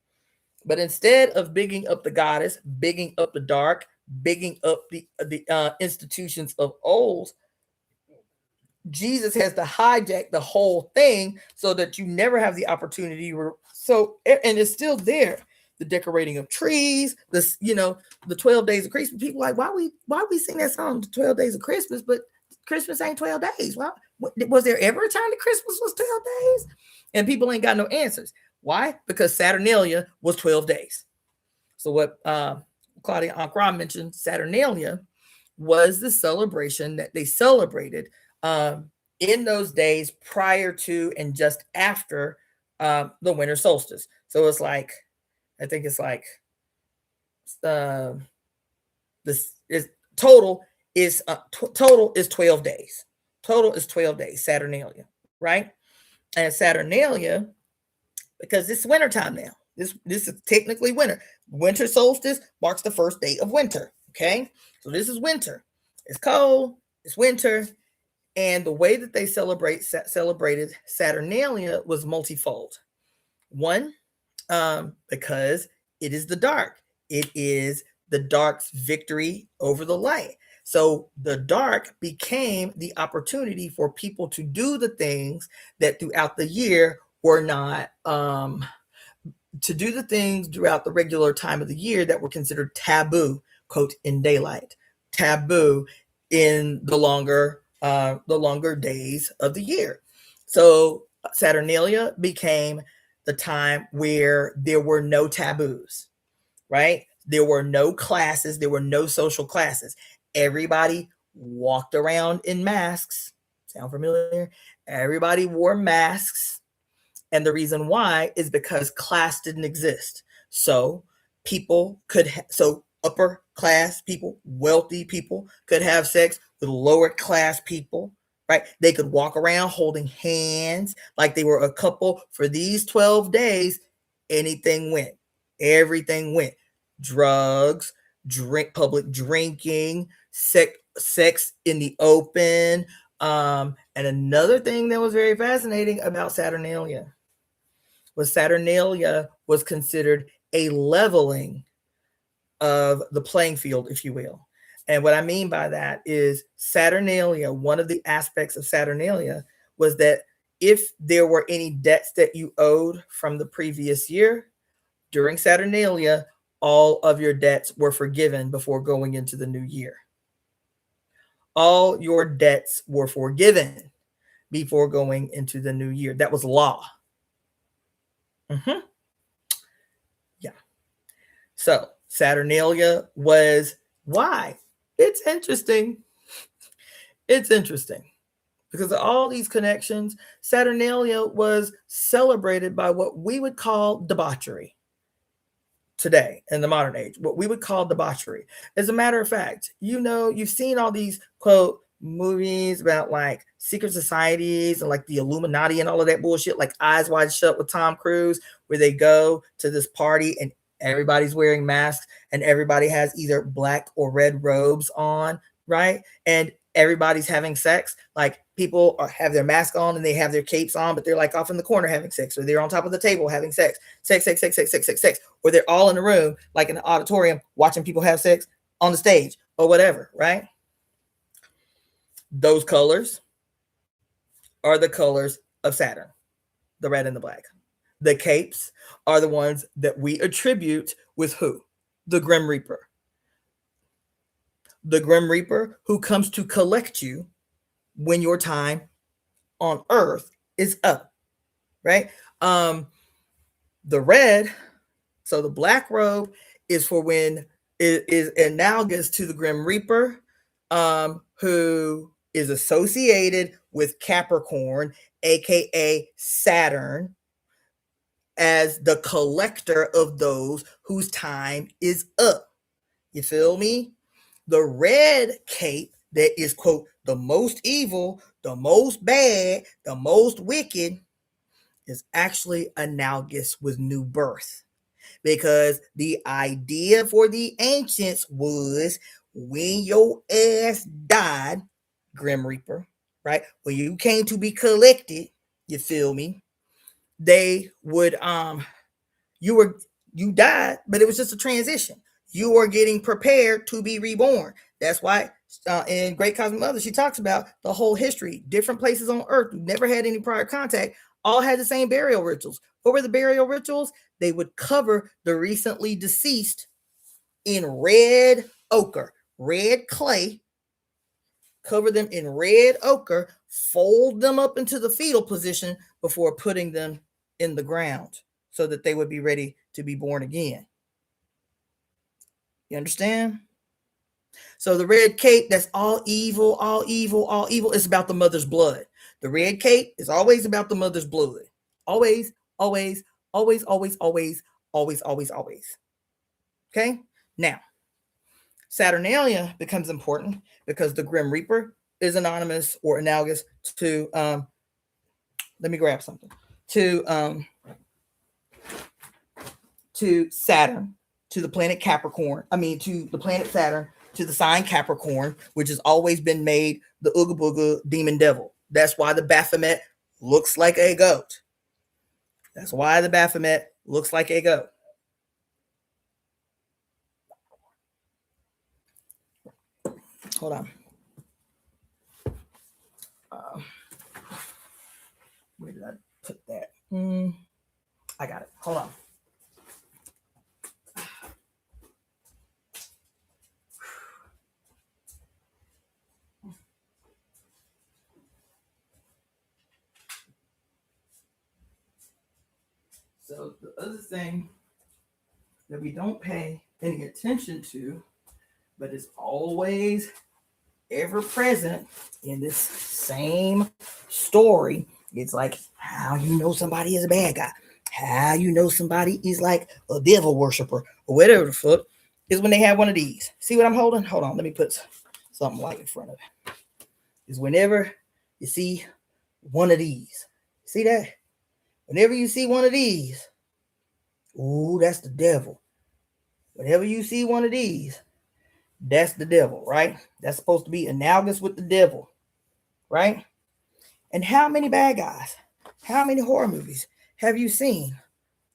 But instead of bigging up the goddess, bigging up the dark, bigging up the institutions of old, Jesus has to hijack the whole thing so that you never have the opportunity. So, and it's still there. The decorating of trees, the 12 days of Christmas. People are like, why we sing that song, the 12 days of Christmas, but Christmas ain't 12 days. Why? Was there ever a time that Christmas was 12 days? And people ain't got no answers. Why? Because Saturnalia was 12 days. So what Claudia Ankara mentioned, Saturnalia was the celebration that they celebrated in those days prior to and just after the winter solstice. So it's like, I think it's like this is total is 12 days. Total is 12 days, Saturnalia, right? And Saturnalia, because it's wintertime now. This is technically winter. Winter solstice marks the first day of winter. Okay, so this is winter. It's cold. It's winter, and the way that they celebrated Saturnalia was multifold. One, because it is the dark. It is the dark's victory over the light. So the dark became the opportunity for people to do the things that throughout the year were not to do the things throughout the regular time of the year that were considered taboo, quote, in daylight, taboo in the longer days of the year. So Saturnalia became the time where there were no taboos, right? There were no classes. There were no social classes. Everybody walked around in masks. Sound familiar? Everybody wore masks. And the reason why is because class didn't exist. So people could, so upper class people, wealthy people could have sex with lower class people, right? They could walk around holding hands like they were a couple for these 12 days. Anything went. Everything went. Drugs, public drinking, sex in the open. And another thing that was very fascinating about Saturnalia was considered a leveling of the playing field, if you will. And what I mean by that is Saturnalia, one of the aspects of Saturnalia was that if there were any debts that you owed from the previous year, during Saturnalia, all of your debts were forgiven before going into the new year. All your debts were forgiven before going into the new year. That was law. Yeah. So Saturnalia was why? It's interesting. It's interesting because of all these connections. Saturnalia was celebrated by what we would call debauchery today in the modern age, what we would call debauchery. As a matter of fact, you've seen all these quote movies about like secret societies and like the Illuminati and all of that bullshit, like Eyes Wide Shut with Tom Cruise, where they go to this party and everybody's wearing masks and everybody has either black or red robes on, right? And everybody's having sex. Like people have their mask on and they have their capes on, but they're like off in the corner having sex, or they're on top of the table having sex, or they're all in the room, like in the auditorium, watching people have sex on the stage or whatever, right? Those colors are the colors of Saturn, the red and the black. The capes are the ones that we attribute with who? The Grim Reaper. The Grim Reaper who comes to collect you when your time on Earth is up, right? The red, so the black robe is for when it is analogous to the Grim Reaper, who is associated with Capricorn, aka Saturn, as the collector of those whose time is up. You feel me? The red cape that is, quote, the most evil, the most bad, the most wicked, is actually analogous with new birth. Because the idea for the ancients was when your ass died, Grim Reaper, right? When you came to be collected, you feel me? They would you died, but it was just a transition. You are getting prepared to be reborn. That's why in Great Cosmic Mother, she talks about the whole history. Different places on Earth who never had any prior contact all had the same burial rituals. What were the burial rituals? They would cover the recently deceased in red ochre, red clay, cover them in red ochre, fold them up into the fetal position before putting them in the ground so that they would be ready to be born again. You understand? So the red cape, that's all evil, all evil, all evil. It's about the mother's blood. The red cape is always about the mother's blood. Always, always, always, always, always, always, always, always. Okay? Now, Saturnalia becomes important because the Grim Reaper is anonymous or analogous to, let me grab something, to Saturn, to the planet Capricorn. To the planet Saturn, to the sign Capricorn, which has always been made the Ooga Booga demon devil. That's why the Baphomet looks like a goat. That's why the Baphomet looks like a goat. Hold on. Where did I put that? I got it. Hold on. So the other thing that we don't pay any attention to, but is always ever present in this same story, it's like how you know somebody is a bad guy, how you know somebody is like a devil worshiper or whatever the fuck, is when they have one of these. See what I'm holding? Hold on, let me put something light in front of it. Is whenever you see one of these. See that? Whenever you see one of these, ooh, that's the devil. Whenever you see one of these, That's the devil, right? That's supposed to be analogous with the devil, right? And how many bad guys, how many horror movies have you seen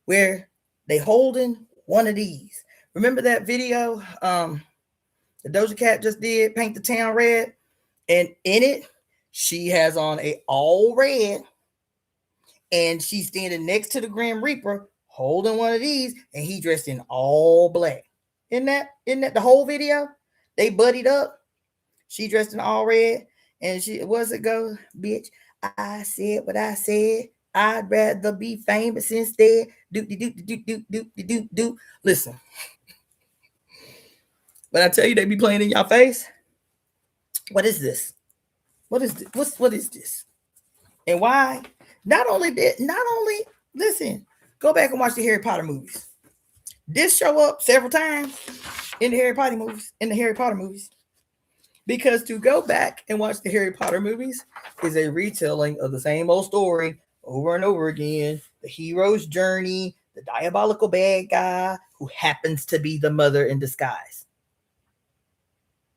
where they holding one of these? Remember that video the Doja Cat just did, Paint the Town Red? And in it, she has on a all red, and she's standing next to the Grim Reaper holding one of these, and he dressed in all black. Isn't that the whole video? They buddied up. She dressed in all red, and she, what's it go, bitch? I said what I said. I'd rather be famous instead. Do. Listen, but I tell you, they be playing in your face. What is this? What is this? What is this? And why? Not only listen, go back and watch the Harry Potter movies. This show up several times in the Harry Potter movies. Because to go back and watch the Harry Potter movies is a retelling of the same old story over and over again. The hero's journey, the diabolical bad guy who happens to be the mother in disguise.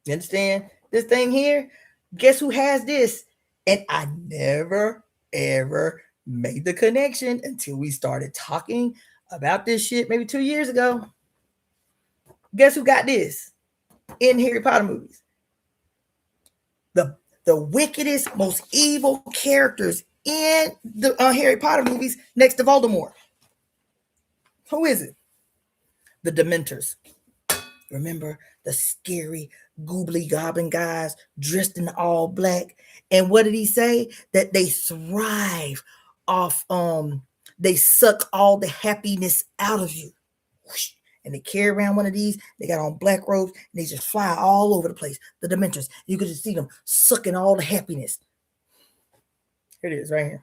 You understand? This thing here, guess who has this? And I never, ever made the connection until we started talking about this shit maybe 2 years ago. Guess who got this in Harry Potter movies? The wickedest, most evil characters in the Harry Potter movies next to Voldemort. Who is it? The Dementors. Remember the scary, goobly goblin guys dressed in all black? And what did he say? That they thrive off, they suck all the happiness out of you. And they carry around one of these. They got on black robes, and they just fly all over the place. The Dementors. You could just see them sucking all the happiness. Here it is, right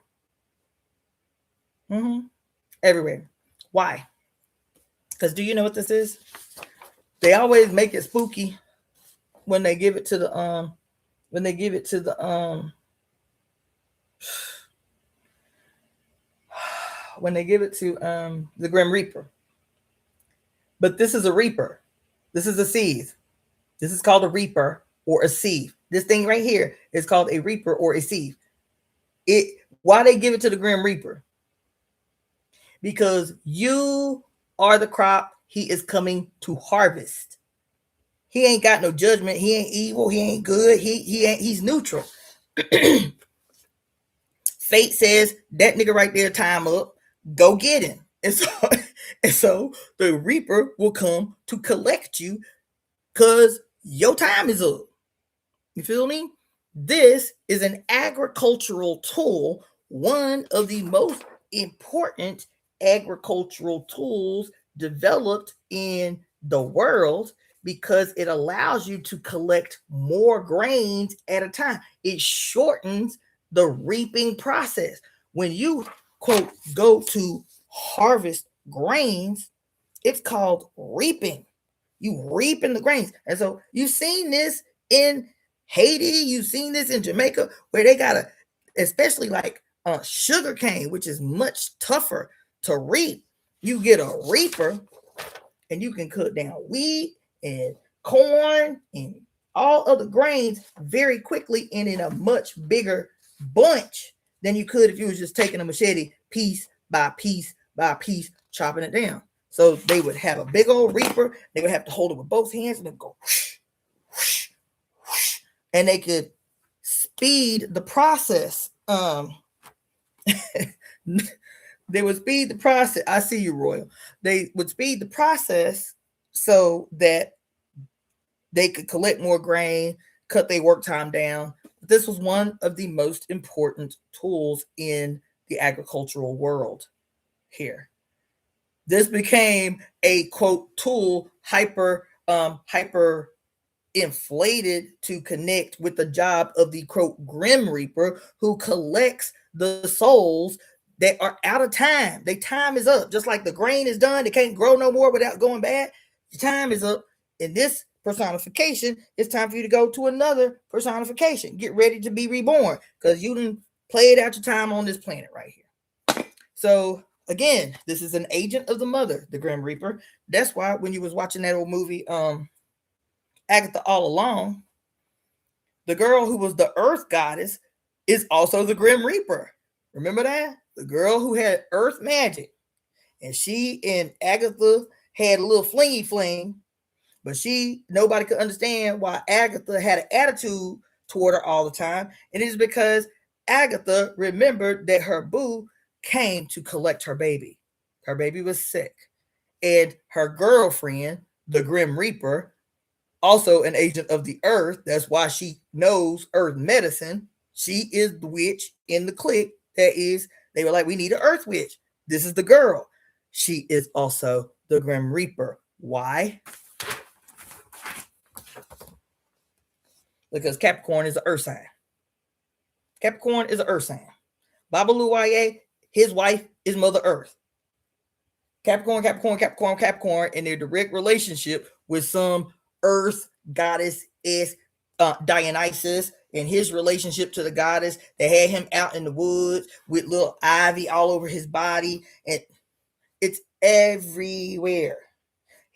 here. Everywhere. Why? Because do you know what this is? They always make it spooky when they give it to the the Grim Reaper. But this is a Reaper. This is a sieve. This is called a Reaper or a sieve. This thing right here is called a Reaper or a sieve. Why they give it to the Grim Reaper? Because you are the crop he is coming to harvest. He ain't got no judgment. He ain't evil. He ain't good. He's neutral. Fate says that nigga right there, time up. Go get him. And so the Reaper will come to collect you because your time is up. You feel me? This is an agricultural tool, one of the most important agricultural tools developed in the world because it allows you to collect more grains at a time. It shortens the reaping process. When you, quote, go to harvest grains, it's called reaping. You reaping the grains. And so you've seen this in Haiti, you've seen this in Jamaica, where they got especially like sugar cane, which is much tougher to reap. You get a reaper and you can cut down wheat and corn and all other grains very quickly and in a much bigger bunch than you could if you was just taking a machete piece by piece by piece, chopping it down. So they would have a big old reaper. They would have to hold it with both hands and then go whoosh, whoosh, whoosh, and they could speed the process. They would speed the process. I see you, Royal. They would speed the process so that they could collect more grain, cut their work time down. This was one of the most important tools in the agricultural world here. This became a, quote, tool hyper inflated to connect with the job of the, quote, Grim Reaper, who collects the souls that are out of time. Their time is up. Just like the grain is done, they can't grow no more without going bad. The time is up. In this personification, it's time for you to go to another personification. Get ready to be reborn because you done played out your time on this planet right here. So again, this is an agent of the mother, the Grim Reaper. That's why when you was watching that old movie, Agatha all along, the girl who was the earth goddess is also the Grim Reaper. Remember that? The girl who had earth magic. And she and Agatha had a little flingy fling, but nobody could understand why Agatha had an attitude toward her all the time. And it is because Agatha remembered that her boo came to collect her baby. Her baby was sick. And her girlfriend, the Grim Reaper, also an agent of the earth. That's why she knows earth medicine. She is the witch in the clique. They were like, we need an earth witch. This is the girl. She is also the Grim Reaper. Why? Because Capricorn is an earth sign. Capricorn is an earth sign. Babaluaye, his wife is Mother Earth. Capricorn, in their direct relationship with some earth goddess is Dionysus, and his relationship to the goddess. They had him out in the woods with little ivy all over his body, and it's everywhere.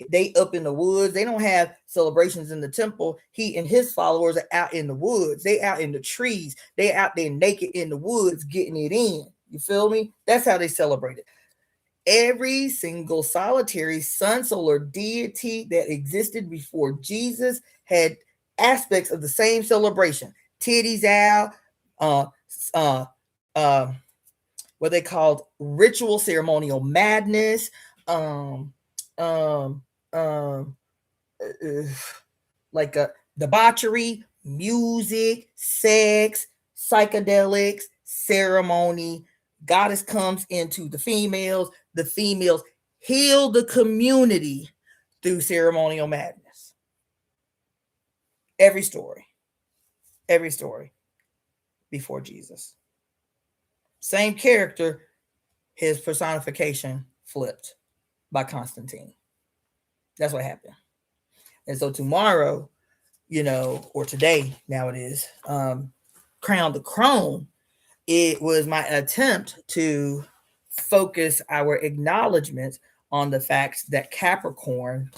They up in the woods. They don't have celebrations in the temple. He and his followers are out in the woods. They out in the trees. They out there naked in the woods getting it in. You feel me? That's how they celebrate it. Every single solitary sun solar deity that existed before Jesus had aspects of the same celebration. Titties out, what they called ritual ceremonial madness, like debauchery, music, sex, psychedelics, ceremony. Goddess comes into the females heal the community through ceremonial madness. Every story before Jesus. Same character, his personification flipped by Constantine. That's what happened. And so tomorrow, or today, now it is, Crown the Crone, it was my attempt to focus our acknowledgments on the fact that Capricorn,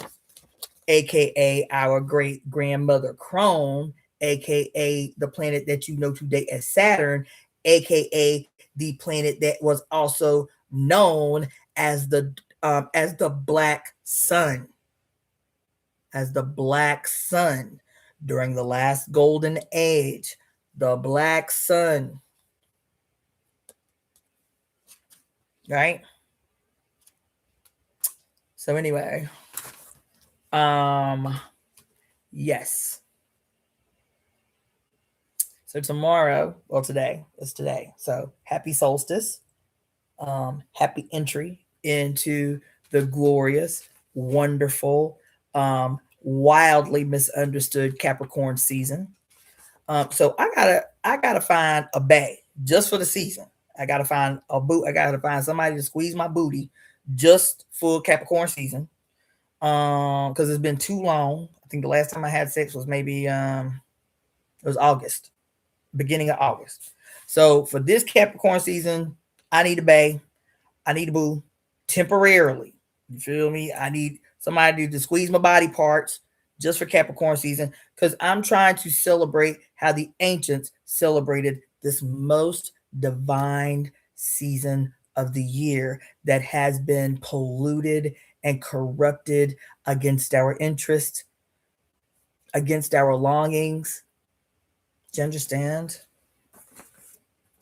aka our great grandmother Crone, aka the planet that you know today as Saturn, aka the planet that was also known as the black sun, during the last golden age, the black sun. Right? So anyway, yes. So tomorrow, today. So happy solstice. Happy entry into the glorious, wonderful, wildly misunderstood Capricorn season. So I gotta find a bae just for the season. I gotta find somebody to squeeze my booty just for Capricorn season. Because it's been too long. I think the last time I had sex was maybe it was August, beginning of August. So for this Capricorn season, I need a bae. I need a boo temporarily. You feel me? I need somebody to squeeze my body parts just for Capricorn season, because I'm trying to celebrate how the ancients celebrated this most divine season of the year that has been polluted and corrupted against our interests, against our longings. Do you understand?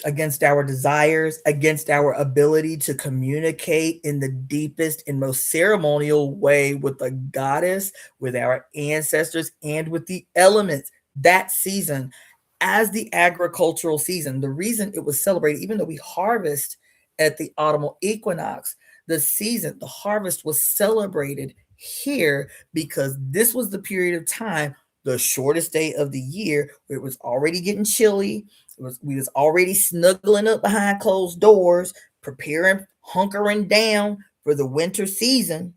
Against our desires, against our ability to communicate in the deepest and most ceremonial way with the goddess, with our ancestors, and with the elements. That season, as the agricultural season, the reason it was celebrated, even though we harvest at the autumnal equinox, the harvest was celebrated here because this was the period of time, the shortest day of the year, where it was already getting chilly. We was already snuggling up behind closed doors, preparing, hunkering down for the winter season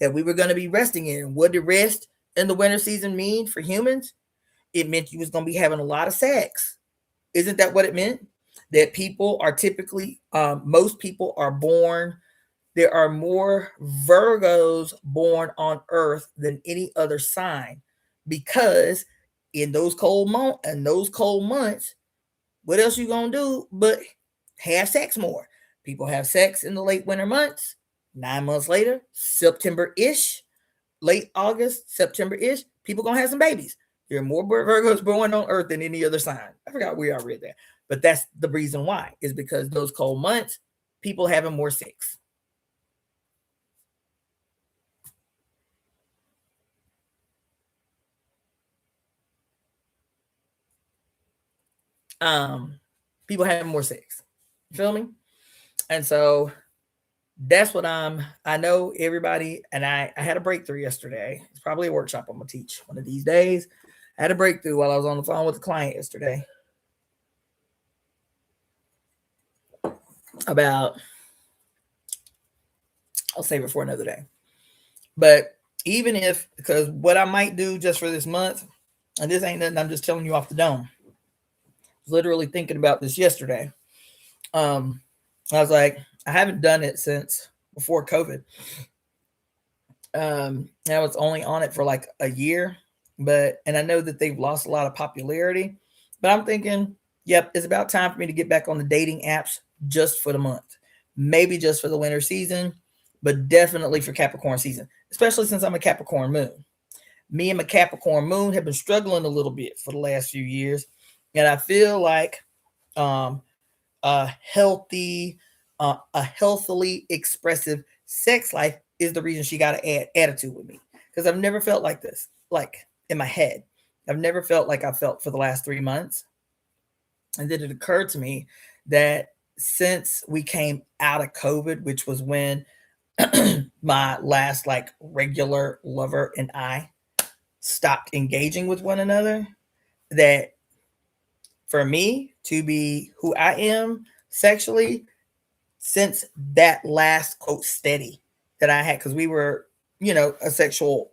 that we were going to be resting in. What did rest in the winter season mean for humans? It meant you was going to be having a lot of sex. Isn't that what it meant? That people are typically, most people are born, there are more Virgos born on Earth than any other sign, because in those cold months, what else you gonna do but have sex more? People have sex in the late winter months. 9 months later, September-ish, late August, September-ish, people gonna have some babies. There are more Virgos born on Earth than any other sign. I forgot where I read that, but that's the reason why. Is because those cold months, people having more sex. People having more sex. You feel me? And so that's what I know everybody, and I had a breakthrough yesterday. It's probably a workshop I'm gonna teach one of these days. I had a breakthrough while I was on the phone with the client yesterday about, I'll save it for another day. But even if, because what I might do just for this month, and this ain't nothing, I'm just telling you off the dome. I was literally thinking about this yesterday. I was like, I haven't done it since before COVID. I was only on it for like a year, and I know that they've lost a lot of popularity, but I'm thinking, yep, it's about time for me to get back on the dating apps just for the month, maybe just for the winter season, but definitely for Capricorn season, especially since I'm a Capricorn moon. Me and my Capricorn moon have been struggling a little bit for the last few years, and I feel like a healthily expressive sex life is the reason she got an attitude with me, because I've never felt like this, like in my head. I've never felt like I felt for the last 3 months. And then it occurred to me that since we came out of COVID, which was when my last like regular lover and I stopped engaging with one another, that for me to be who I am sexually, since that last quote steady that I had, because we were, we had a sexual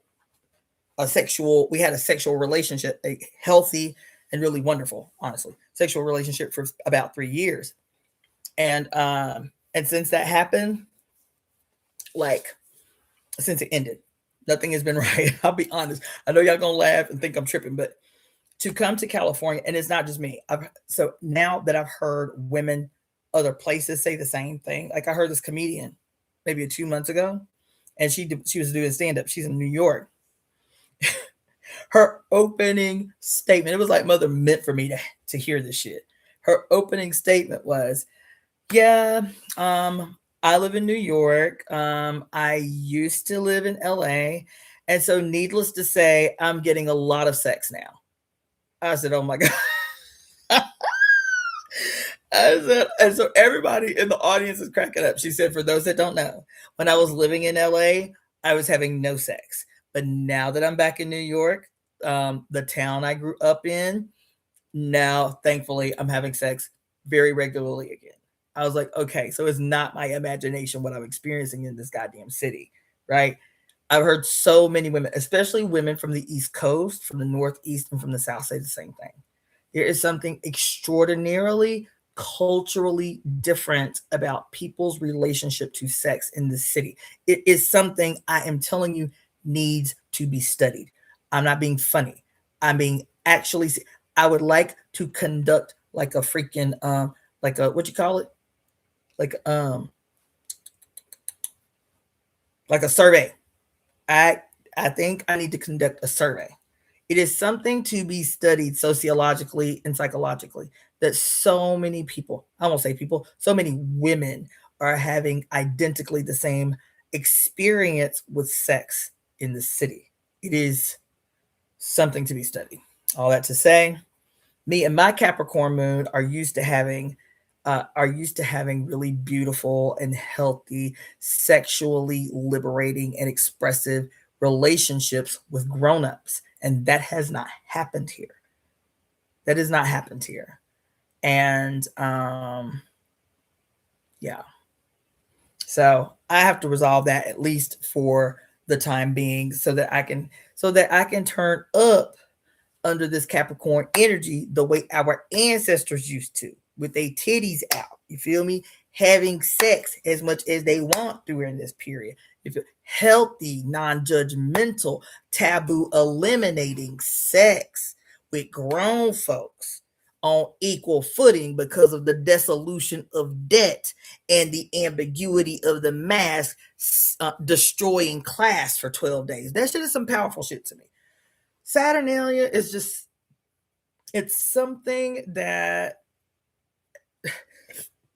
relationship, a healthy and really wonderful, honestly, sexual relationship for about 3 years. And since that happened, like since it ended, nothing has been right. I'll be honest. I know y'all gonna laugh and think I'm tripping, but to come to California, and it's not just me. So now that I've heard women other places say the same thing. Like I heard this comedian maybe 2 months ago, and she was doing stand-up. She's in New York. Her opening statement, it was like Mother meant for me to hear this shit. Her opening statement was, yeah, I live in New York. I used to live in LA. And so needless to say, I'm getting a lot of sex now. I said, oh my God. And so everybody in the audience is cracking up. She said, for those that don't know, when I was living in LA, I was having no sex. But now that I'm back in New York, the town I grew up in, now, thankfully, I'm having sex very regularly again. I was like, okay, so it's not my imagination what I'm experiencing in this goddamn city, right? I've heard so many women, especially women from the East Coast, from the Northeast, and from the South, say the same thing. There is something extraordinarily culturally different about people's relationship to sex in the city. It is something I am telling you needs to be studied. I'm not being funny. I'm being actually, I would like to conduct like a freaking, like a, what you call it? Like a survey. I think I need to conduct a survey. It is something to be studied sociologically and psychologically, that so many people, I won't say people, so many women are having identically the same experience with sex in the city. It is something to be studied. All that to say, me and my Capricorn moon are used to having really beautiful and healthy, sexually liberating and expressive relationships with grown-ups. And that has not happened here. That has not happened here. And yeah. So I have to resolve that at least for the time being, so that I can turn up under this Capricorn energy the way our ancestors used to, with their titties out. You feel me? Having sex as much as they want during this period. If you're healthy, non-judgmental, taboo eliminating sex with grown folks on equal footing because of the dissolution of debt and the ambiguity of the mask destroying class for 12 days. That shit is some powerful shit to me. Saturnalia is just, it's something that,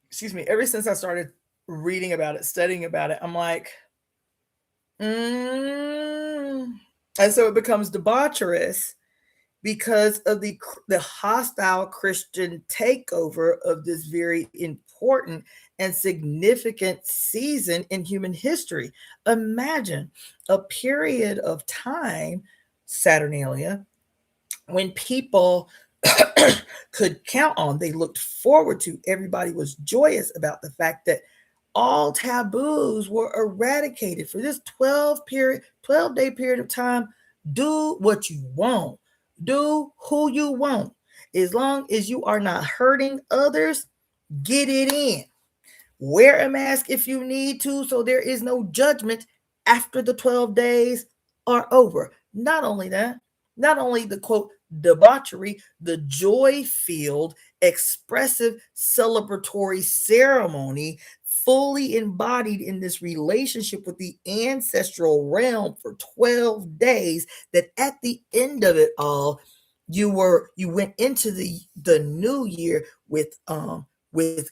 excuse me, ever since I started reading about it, studying about it, I'm like, and so it becomes debaucherous because of the hostile Christian takeover of this very important and significant season in human history. Imagine a period of time, Saturnalia, when people could count on, they looked forward to, everybody was joyous about the fact that all taboos were eradicated for this 12-day period of time. Do what you want. Do who you want. As long as you are not hurting others, get it in. Wear a mask if you need to, so there is no judgment after the 12 days are over. Not only that, not only the quote debauchery, the joy-filled, expressive, celebratory ceremony fully embodied in this relationship with the ancestral realm for 12 days, that at the end of it all, you went into the new year with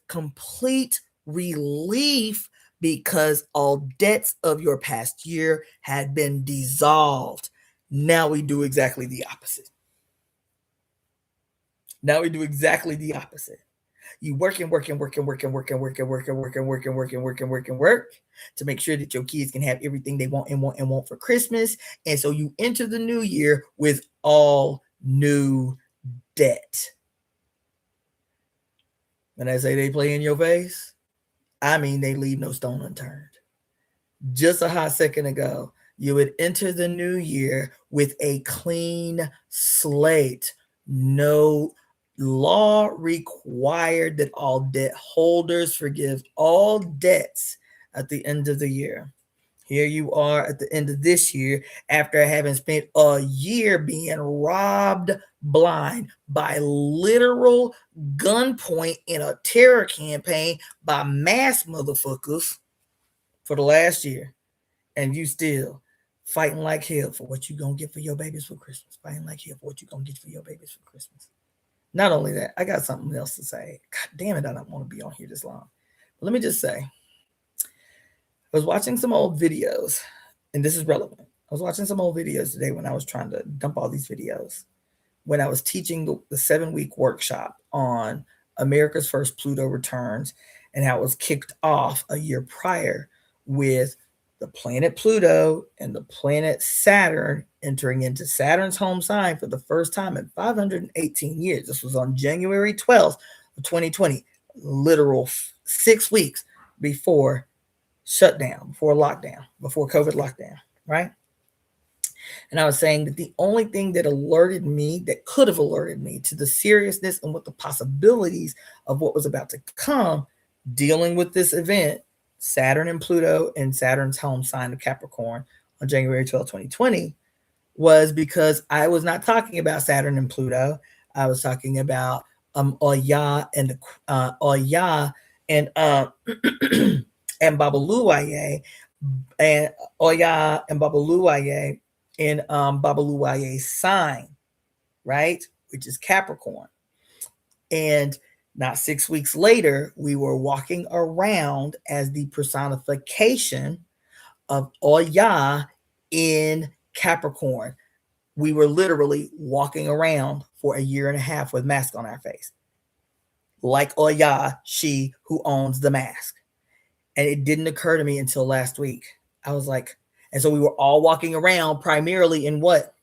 complete relief because all debts of your past year had been dissolved. Now we do exactly the opposite. Now we do exactly the opposite. You work to make sure that your kids can have everything they want for Christmas. And so you enter the new year with all new debt. When I say they play in your face, I mean they leave no stone unturned. Just a hot second ago, you would enter the new year with a clean slate. No law required that all debt holders forgive all debts at the end of the year. Here you are at the end of this year after having spent a year being robbed blind by literal gunpoint in a terror campaign by mass motherfuckers for the last year. And you still fighting like hell for what you gonna get for your babies for Christmas. Fighting like hell for what you gonna get for your babies for Christmas. Not only that, I got something else to say. God damn it, I don't want to be on here this long. But let me just say, I was watching some old videos, and this is relevant. I was watching some old videos today when I was trying to dump all these videos. When I was teaching the 7-week workshop on America's First Pluto Returns and how it was kicked off a year prior with the planet Pluto and the planet Saturn entering into Saturn's home sign for the first time in 518 years. This was on January 12th of 2020, literal 6 weeks before shutdown, before lockdown, before COVID lockdown, right? And I was saying that the only thing that alerted me, that could have alerted me to the seriousness and what the possibilities of what was about to come dealing with this event, Saturn and Pluto and Saturn's home sign of Capricorn on January 12, 2020, was because I was not talking about Saturn and Pluto. I was talking about Oya and Oya and and Babaluaye and Oya and Babaluaye in Babaluaye's sign, right? Which is Capricorn. And not 6 weeks later, we were walking around as the personification of Oya in Capricorn. We were literally walking around for a year and a half with masks on our face. Like Oya, she who owns the mask. And it didn't occur to me until last week. I was like, and so we were all walking around primarily in what?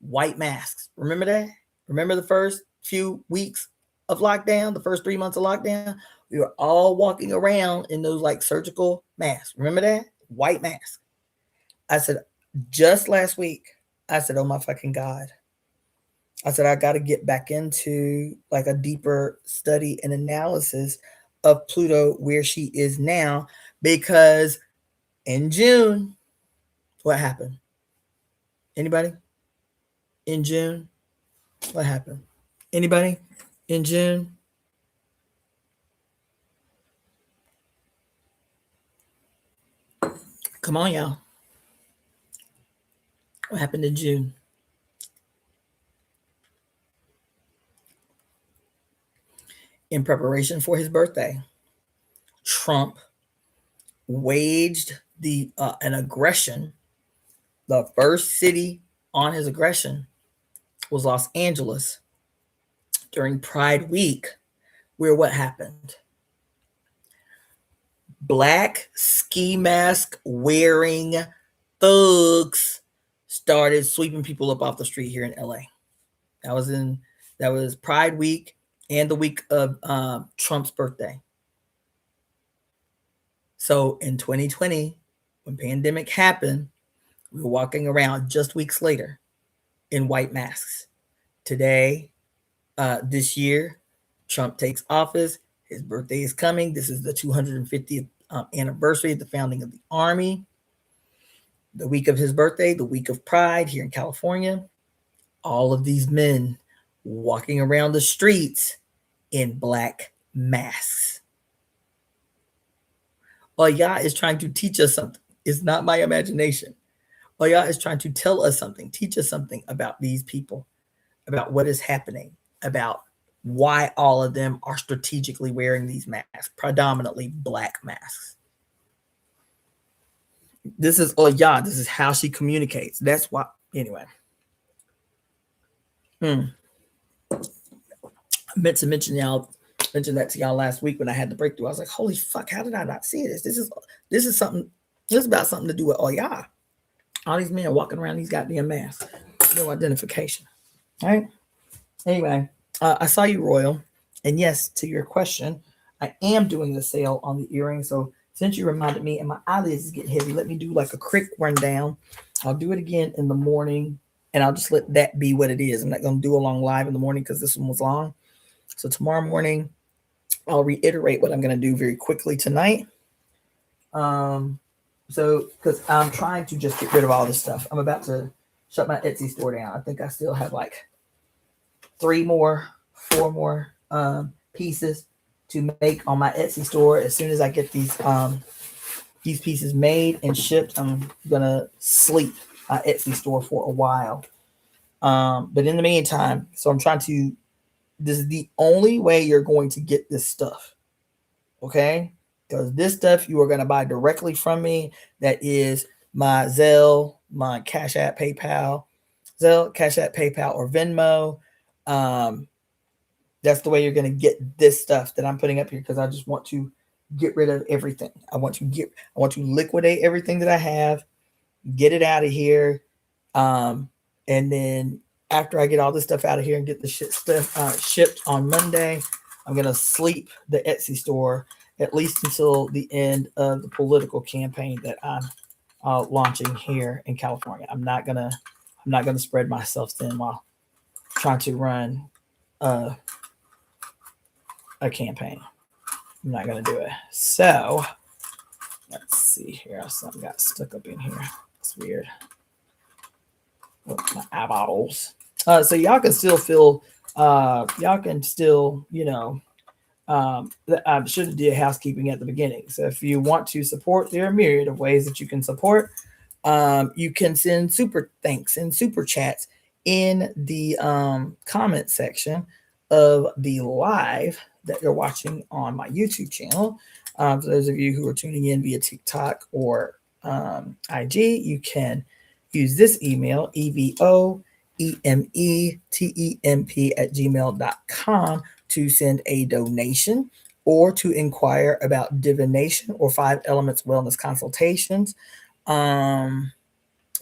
White masks. Remember that? Remember the first few weeks of lockdown, the first 3 months of lockdown? We were all walking around in those like surgical masks. Remember that? White mask. I said, just last week, I said, oh my fucking God. I said, I got to get back into like a deeper study and analysis of Pluto where she is now, because In June, what happened? Anybody? In June, what happened? Anybody? In June? Come on, y'all. What happened in June? In preparation for his birthday, Trump waged an aggression. The first city on his aggression was Los Angeles during Pride Week, where what happened? Black ski mask wearing thugs started sweeping people up off the street here in LA. That was Pride Week and the week of Trump's birthday. So in 2020, when pandemic happened, we were walking around just weeks later in white masks. Today, this year, Trump takes office. His birthday is coming. This is the 250th anniversary of the founding of the Army. The week of his birthday, the week of Pride here in California, all of these men walking around the streets in black masks. Allah is trying to teach us something. It's not my imagination. Allah is trying to tell us something, teach us something about these people, about what is happening, about why all of them are strategically wearing these masks, predominantly black masks. This is Allah. This is how she communicates. That's why. Anyway. I meant to mention that to y'all last week when I had the breakthrough. I was like, holy fuck, how did I not see this? This is something, this is about something to do with Allah. All these men walking around these goddamn masks. No identification. All right. Anyway, I saw you, Royal. And yes, to your question, I am doing the sale on the earrings. So since you reminded me and my eyelids is getting heavy, let me do like a quick rundown. I'll do it again in the morning and I'll just let that be what it is. I'm not going to do a long live in the morning because this one was long. So tomorrow morning, I'll reiterate what I'm going to do very quickly tonight. So because I'm trying to just get rid of all this stuff. I'm about to shut my Etsy store down. I think I still have like 4 more pieces to make on my Etsy store. As soon as I get these pieces made and shipped, I'm gonna sleep my Etsy store for a while. But in the meantime, so I'm trying to. This is the only way you're going to get this stuff, okay? Because this stuff you are going to buy directly from me. That is my Zelle, my Cashapp, PayPal, Zelle, Cashapp, PayPal, or Venmo. That's the way you're going to get this stuff that I'm putting up here because I just want to get rid of everything. I want to liquidate everything that I have, get it out of here, and then after I get all this stuff out of here and get the stuff shipped on Monday, I'm going to sleep the Etsy store at least until the end of the political campaign that I'm launching here in California. I'm not gonna spread myself thin while trying to run a campaign. I'm not gonna do it. So let's see here. Something got stuck up in here. It's weird. My eyeballs. So y'all can still feel. Y'all can still, I should have did housekeeping at the beginning. So if you want to support, there are a myriad of ways that you can support. You can send super thanks and super chats in the comment section of the live that you're watching on my YouTube channel. For those of you who are tuning in via TikTok or IG, you can use this email, EvoEmeTemp@gmail.com to send a donation or to inquire about divination or 5 elements wellness consultations, or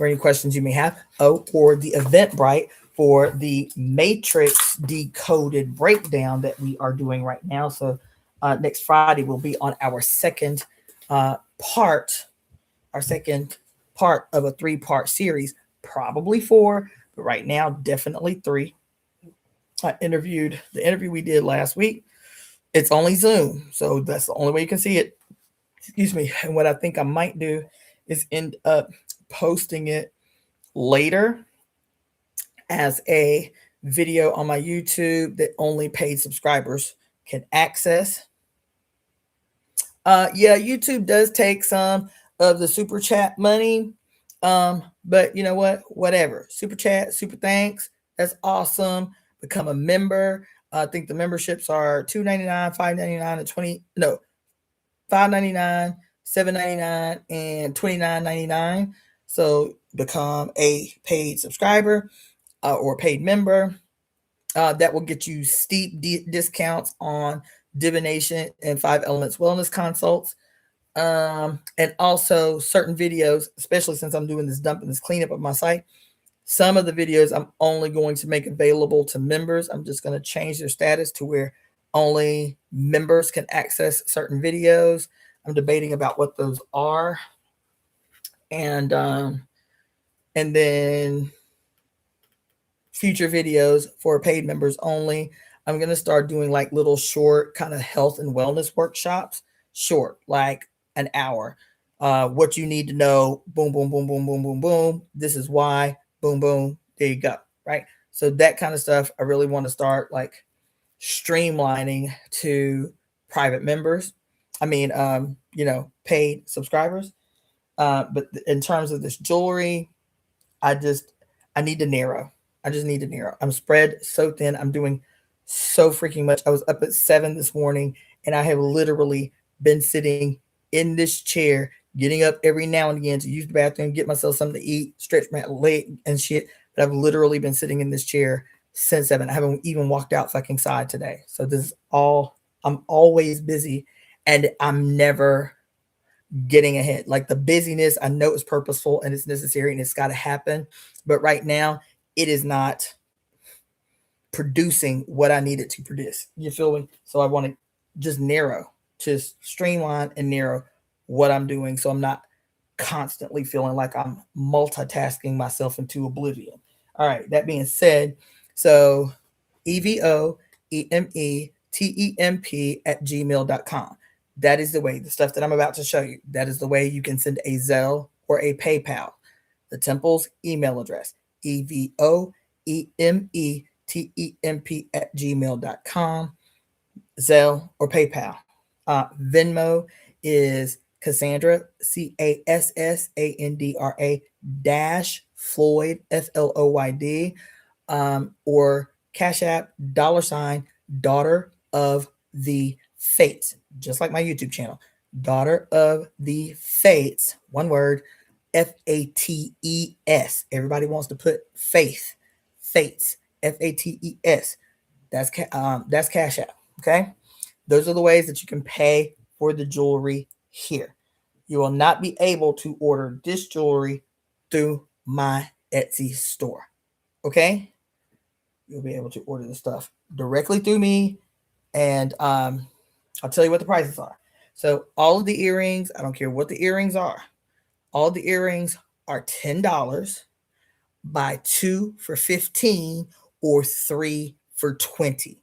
any questions you may have. Or the Eventbrite for the Matrix decoded breakdown that we are doing right now. So next Friday will be on our second part of a 3-part series, probably 4, but right now definitely 3. The interview we did last week. It's only Zoom, so that's the only way you can see it. Excuse me. And what I think I might do is end up posting it later as a video on my YouTube that only paid subscribers can access. Yeah, YouTube does take some of the super chat money. But you know what? Whatever. Super chat, super thanks. That's awesome. Become a member. I think the memberships are $2.99, $5.99, and 20. No, $5.99, $7.99, and $29.99. So become a paid subscriber or a paid member. That will get you steep discounts on divination and 5 elements wellness consults. And also certain videos, especially since I'm doing this dump and this cleanup of my site. Some of the videos I'm only going to make available to members. I'm just going to change their status to where only members can access certain videos. I'm debating about what those are. And then future videos for paid members only. I'm going to start doing like little short kind of health and wellness workshops, short, like an hour. What you need to know, boom, boom, boom, boom, boom, boom, boom. This is why, boom, boom. There you go. Right. So that kind of stuff, I really want to start like streamlining to private members. I mean, paid subscribers. But in terms of this jewelry, I need to narrow. I just need to narrow. I'm spread so thin. I'm doing so freaking much. I was up at 7 this morning and I have literally been sitting in this chair, getting up every now and again to use the bathroom, get myself something to eat, stretch my leg and shit. But I've literally been sitting in this chair since 7. I haven't even walked out fucking side today. So this is all, I'm always busy and I'm never getting ahead. Like the busyness, I know it's purposeful and it's necessary and it's got to happen. But right now, it is not producing what I need it to produce. You feel me? So I want to just narrow, just streamline and narrow what I'm doing so I'm not constantly feeling like I'm multitasking myself into oblivion. All right, that being said, so EvoEmeTemp at gmail.com. The stuff that I'm about to show you, that is the way you can send a Zelle or a PayPal. The temple's email address, EvoEmeTemp at gmail.com. Zelle or PayPal. Venmo is Cassandra, Cassandra dash Floyd, Floyd, or Cashapp, Daughter of the Fates, just like my YouTube channel. Daughter of the Fates, one word, Fates. Everybody wants to put fates, Fates, Fates. That's Cashapp. Okay, those are the ways that you can pay for the jewelry here. You will not be able to order this jewelry through my Etsy store. Okay, you'll be able to order the stuff directly through me, and I'll tell you what the prices are. So all of the earrings, I don't care what the earrings are, all the earrings are $10. Buy 2 for $15 or 3 for $20.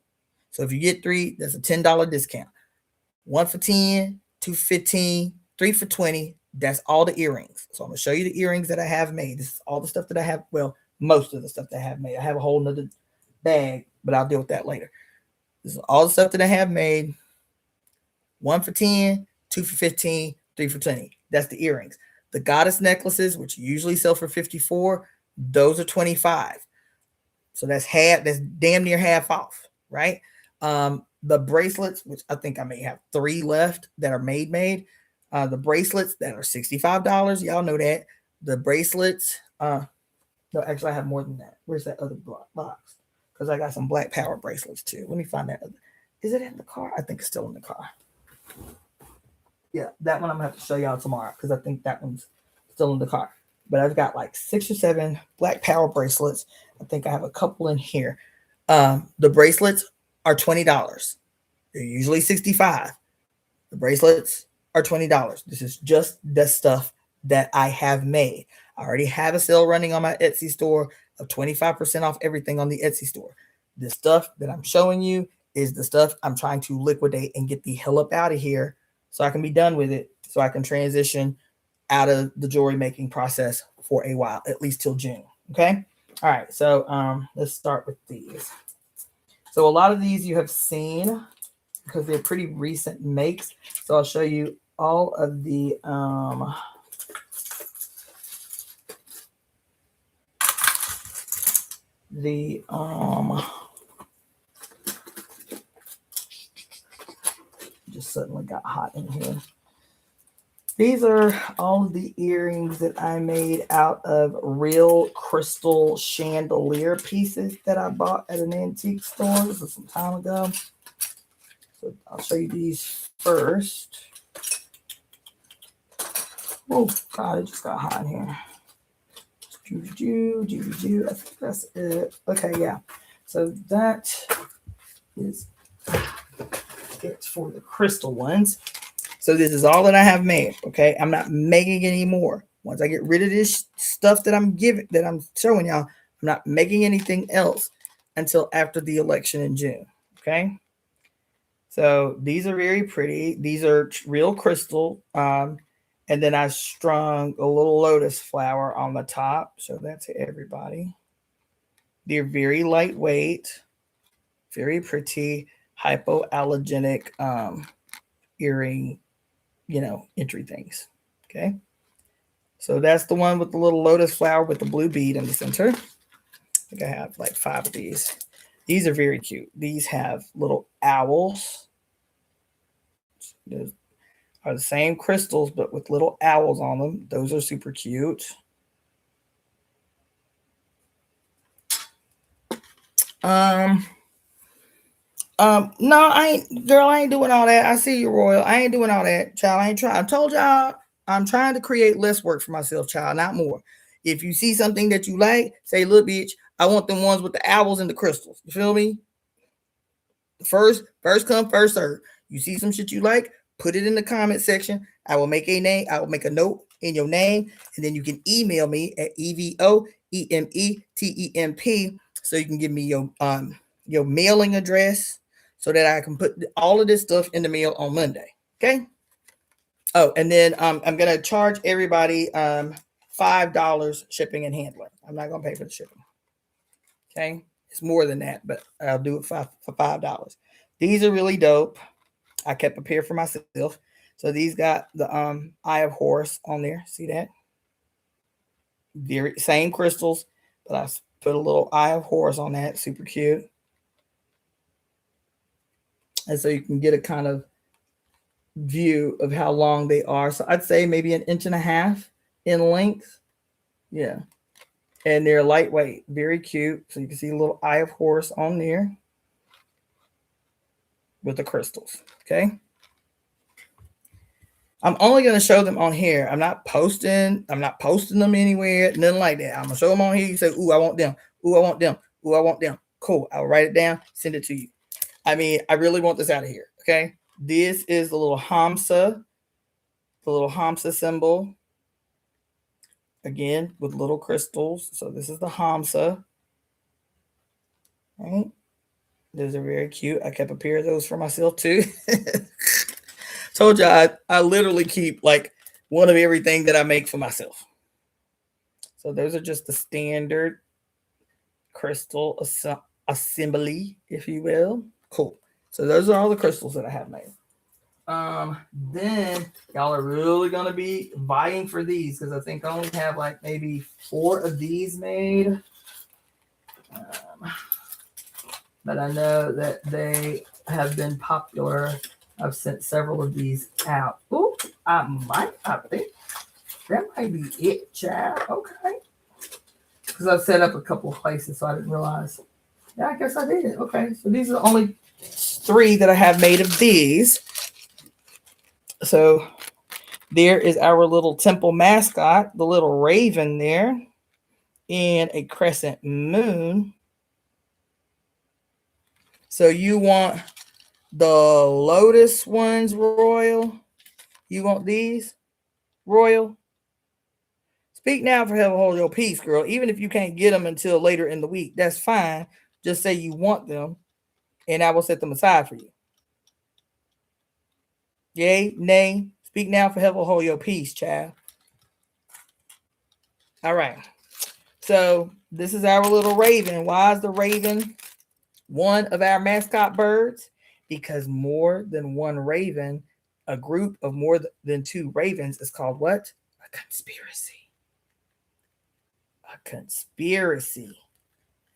So if you get 3, that's a $10 discount. 1 for 10, 2 for 15, 3 for 20. That's all the earrings. So I'm going to show you the earrings that I have made. This is all the stuff that I have. Well, most of the stuff that I have made. I have a whole nother bag, but I'll deal with that later. This is all the stuff that I have made. 1 for 10, 2 for 15, 3 for 20. That's the earrings. The goddess necklaces, which usually sell for $54, those are $25. So that's damn near half off, right? The bracelets, which I think I may have 3 left that are made. The bracelets that are $65, y'all know that. The bracelets, no, actually I have more than that. Where's that other box? Because I got some Black Power bracelets too. Let me find that. Is it in the car? I think it's still in the car. Yeah, that one I'm gonna have to show y'all tomorrow because I think that one's still in the car. But I've got like 6 or 7 Black Power bracelets. I think I have a couple in here. The bracelets are $20. They're usually $65. The bracelets are $20. This is just the stuff that I have made. I already have a sale running on my Etsy store of 25% off everything on the Etsy store. The stuff that I'm showing you is the stuff I'm trying to liquidate and get the hell up out of here so I can be done with it, so I can transition out of the jewelry making process for a while, at least till June. Okay. All right. So let's start with these. So a lot of these you have seen because they're pretty recent makes. So I'll show you all of the just suddenly got hot in here. These are all of the earrings that I made out of real crystal chandelier pieces that I bought at an antique store. This was some time ago. So I'll show you these first. Oh God, it just got hot in here. I think that's it. Okay, yeah. So that is it for the crystal ones. So this is all that I have made. Okay, I'm not making any more. Once I get rid of this stuff that I'm showing y'all, I'm not making anything else until after the election in June. Okay. So these are very pretty. These are real crystal. And then I strung a little lotus flower on the top. Show that to everybody. They're very lightweight, very pretty, hypoallergenic earring, entry things. Okay. So that's the one with the little lotus flower with the blue bead in the center. I think I have like 5 of these. These are very cute. These have little owls. Those are the same crystals, but with little owls on them. Those are super cute. No, I ain't doing all that. I see you, Royal. I ain't doing all that, child. I ain't trying. I told y'all I'm trying to create less work for myself, child, not more. If you see something that you like, say, look, bitch, I want them ones with the owls and the crystals. You feel me? First come, first serve. You see some shit you like, put it in the comment section. I will make a note in your name, and then you can email me at EvoEmeTemp so you can give me your mailing address so that I can put all of this stuff in the mail on Monday. Okay. Oh, and then I'm gonna charge everybody $5 shipping and handling. I'm not gonna pay for the shipping. Okay, it's more than that, but I'll do it for $5. These are really dope. I kept a pair for myself. So these got the Eye of Horus on there. See that? Very same crystals, but I put a little Eye of Horus on that. Super cute. And so you can get a kind of view of how long they are. So I'd say maybe 1.5 inches in length. Yeah. And they're lightweight, very cute. So you can see a little Eye of Horus on there with the crystals. Okay. I'm only going to show them on here. I'm not posting them anywhere, nothing like that. I'm going to show them on here. You say, ooh, I want them. Ooh, I want them. Ooh, I want them. Cool. I'll write it down, send it to you. I mean, I really want this out of here. Okay. This is the little Hamsa symbol. Again, with little crystals. So this is the Hamsa. Right. Those are very cute. I kept a pair of those for myself too. Told you I literally keep like one of everything that I make for myself. So those are just the standard crystal assembly, if you will. Cool. So those are all the crystals that I have made. Then y'all are really gonna be vying for these because I think I only have like maybe 4 of these made. But I know that they have been popular. I've sent several of these out. Oh, I think that might be it, child. Okay. Because I've set up a couple of places, so I didn't realize. Yeah, I guess I did. Okay. So these are the only 3 that I have made of these. So there is our little temple mascot, the little raven there, and a crescent moon. So you want the lotus ones, Royal? You want these, Royal? Speak now for heaven, hold your peace, girl. Even if you can't get them until later in the week, that's fine. Just say you want them, and I will set them aside for you. Yay, nay, speak now for heaven, hold your peace, child. All right. So this is our little raven. Why is the raven one of our mascot birds? Because more than one raven, a group of more than two ravens is called what? A conspiracy. A conspiracy.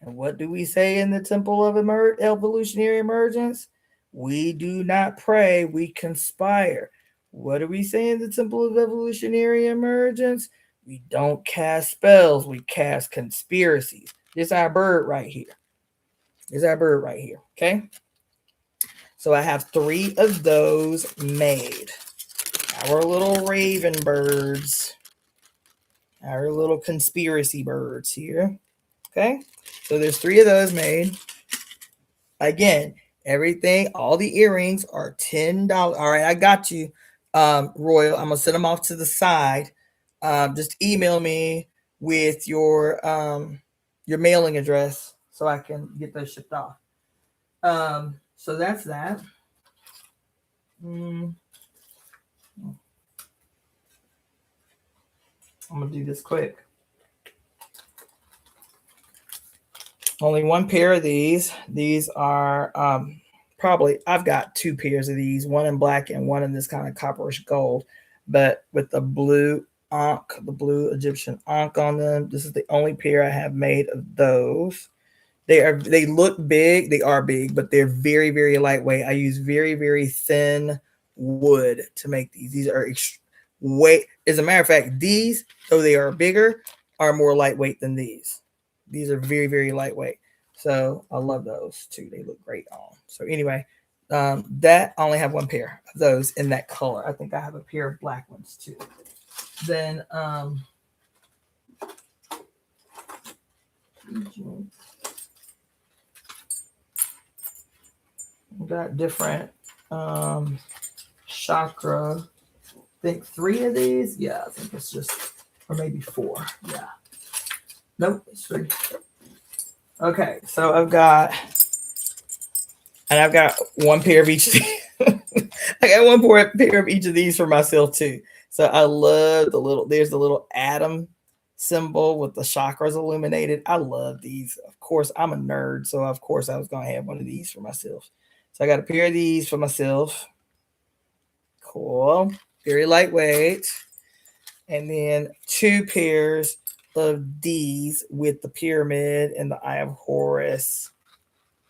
And what do we say in the Temple of Evolutionary Emergence? We do not pray, we conspire. What do we say in the Temple of Evolutionary Emergence? We don't cast spells, we cast conspiracies. This is our bird right here. This is our bird right here, okay? So I have 3 of those made. Our little raven birds. Our little conspiracy birds here. Okay? So there's 3 of those made. Again, everything, all the earrings are $10. All right, I got you, Royal. I'm gonna set them off to the side. Just email me with your mailing address so I can get those shipped off. So that's that. I'm gonna do this quick. Only one pair of these. These are probably, I've got 2 pairs of these, one in black and one in this kind of copperish gold, but with the blue ankh, the blue Egyptian ankh on them. This is the only pair I have made of those. They look big, they are big, but they're very, very lightweight. I use very, very thin wood to make these. These are weight. As a matter of fact, these, though they are bigger, are more lightweight than these. These are very, very lightweight. So I love those too. They look great on. So anyway, that I only have 1 pair of those in that color. I think I have a pair of black ones too. Then got different chakra. I think 3 of these. Yeah, I think it's just, or maybe 4. Yeah. Nope, it's 3. Okay, so I've got 1 pair of each of these. I got 1 pair of each of these for myself too. So I love there's the little atom symbol with the chakras illuminated. I love these. Of course, I'm a nerd, so of course I was going to have one of these for myself. So I got a pair of these for myself. Cool. Very lightweight. And then 2 pairs of these with the pyramid and the Eye of Horus,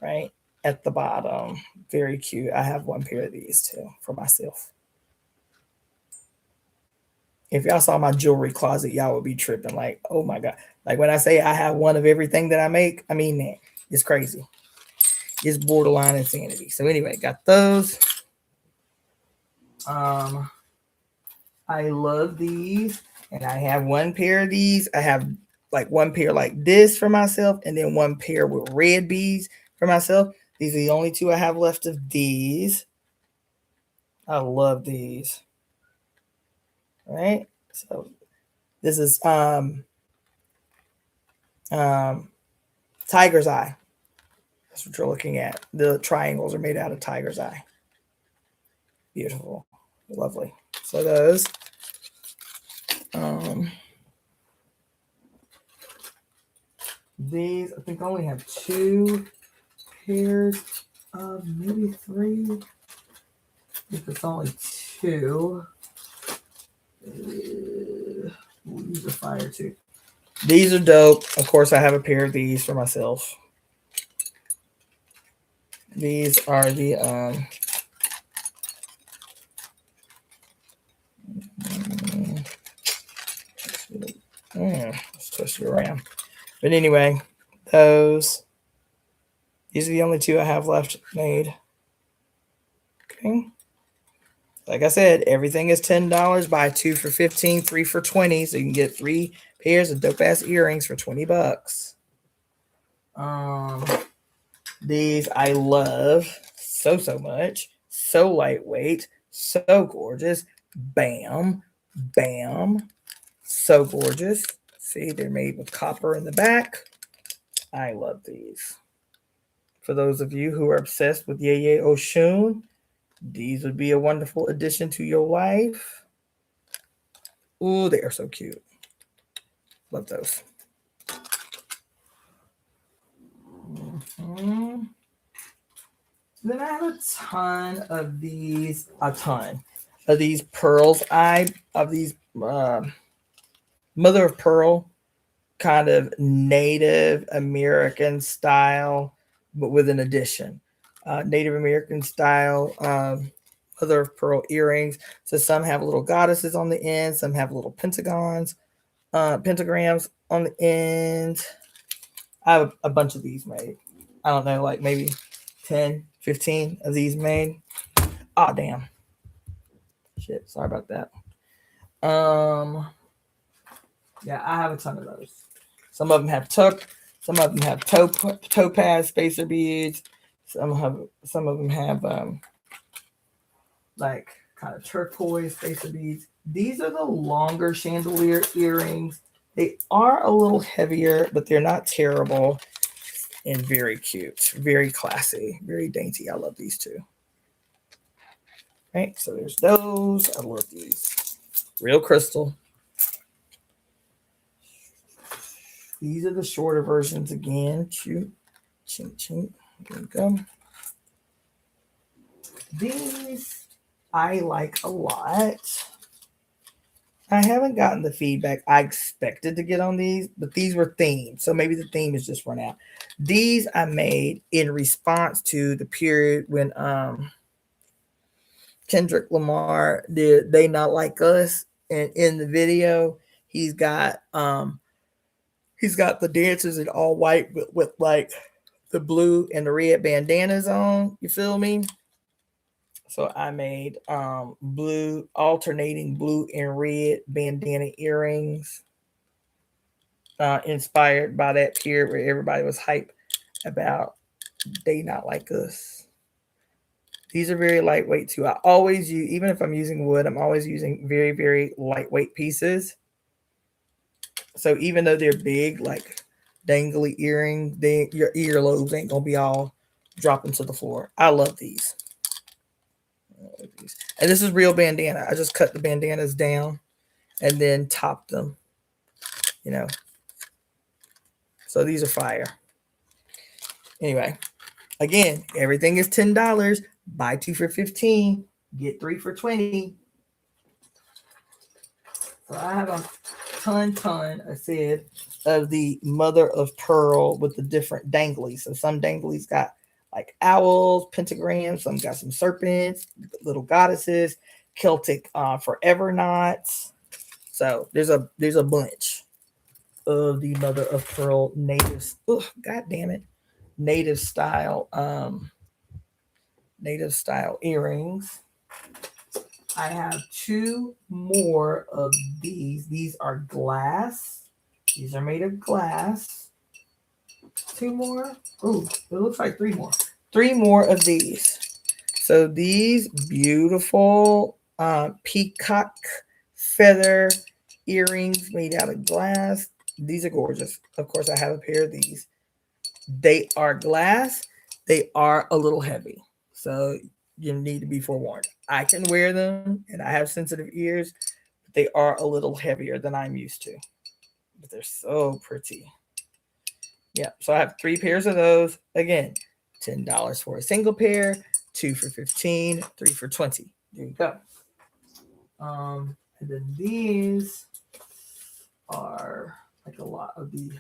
right at the bottom. Very cute. I have 1 pair of these too for myself. If y'all saw my jewelry closet, y'all would be tripping like, oh my God. Like when I say I have 1 of everything that I make, I mean that. It's crazy. It's borderline insanity. So anyway, got those. I love these. And I have 1 pair of these. I have like 1 pair like this for myself, and then 1 pair with red beads for myself. These are the only 2 I have left of these. I love these. Right? So this is tiger's eye. That's what you're looking at. The triangles are made out of tiger's eye. Beautiful. Lovely. So those. These, I think I only have 2 pairs of maybe 3. If it's only 2. We'll use the fire too. These are dope. Of course, I have a pair of these for myself. These are the let's twist it around. But anyway, these are the only 2 I have left made. Okay. Like I said, everything is $10. Buy 2 for $15, 3 for $20. So you can get 3 pairs of dope ass earrings for $20. These I love so much. So lightweight, so gorgeous. Bam, bam. So gorgeous. See, they're made with copper in the back. I love these. For those of you who are obsessed with Yeye Oshun, these would be a wonderful addition to your life. Ooh, they are so cute. Love those. Mm-hmm. Then I have a ton of these pearls. These mother of pearl, kind of Native American style, but with an addition. Native American style mother of pearl earrings. So some have little goddesses on the end, some have little pentagrams on the end. I have a bunch of these made. I don't know, like maybe 10, 15 of these made. Oh, damn. Shit, sorry about that. Yeah, I have a ton of those. Some of them have topaz spacer beads. Some of them have like kind of turquoise spacer beads. These are the longer chandelier earrings. They are a little heavier, but they're not terrible, and very cute, very classy, very dainty. I love these two. Right, so there's those. I love these. Real crystal. These are the shorter versions again. Chink, chink. There we go. These I like a lot. I haven't gotten the feedback I expected to get on these, but these were themed. So maybe the theme is just run out. These I made in response to the period when Kendrick Lamar did They Not Like Us. And in the video, he's got the dancers in all white with like the blue and the red bandanas on. You feel me? So I made alternating blue and red bandana earrings, inspired by that period where everybody was hype about They Not Like Us. These are very lightweight too. I always use, even if I'm using wood, I'm always using very, very lightweight pieces. So even though they're big, like dangly earring, your earlobes ain't gonna be all dropping to the floor. I love these. And this is real bandana. I just cut the bandanas down and then topped them. So these are fire. Anyway, again, everything is $10. Buy 2 for $15, get 3 for $20. So I have a ton, I said, of the mother of pearl with the different danglies. So some danglies got like owls, pentagrams, some got some serpents, little goddesses, Celtic forever knots. So there's a bunch of the mother of pearl natives. Oh, god damn it. Native style earrings. I have 2 more of these. These are glass. These are made of glass. 2 more. Oh, it looks like 3 more. 3 more of these. So these beautiful peacock feather earrings made out of glass. These are gorgeous. Of course, I have a pair of these. They are glass. They are a little heavy. So you need to be forewarned. I can wear them and I have sensitive ears, but they are a little heavier than I'm used to. But they're so pretty. Yeah, so I have 3 pairs of those. Again, $10 for a single pair, 2 for $15, 3 for $20. There you go. And then these are like a lot of the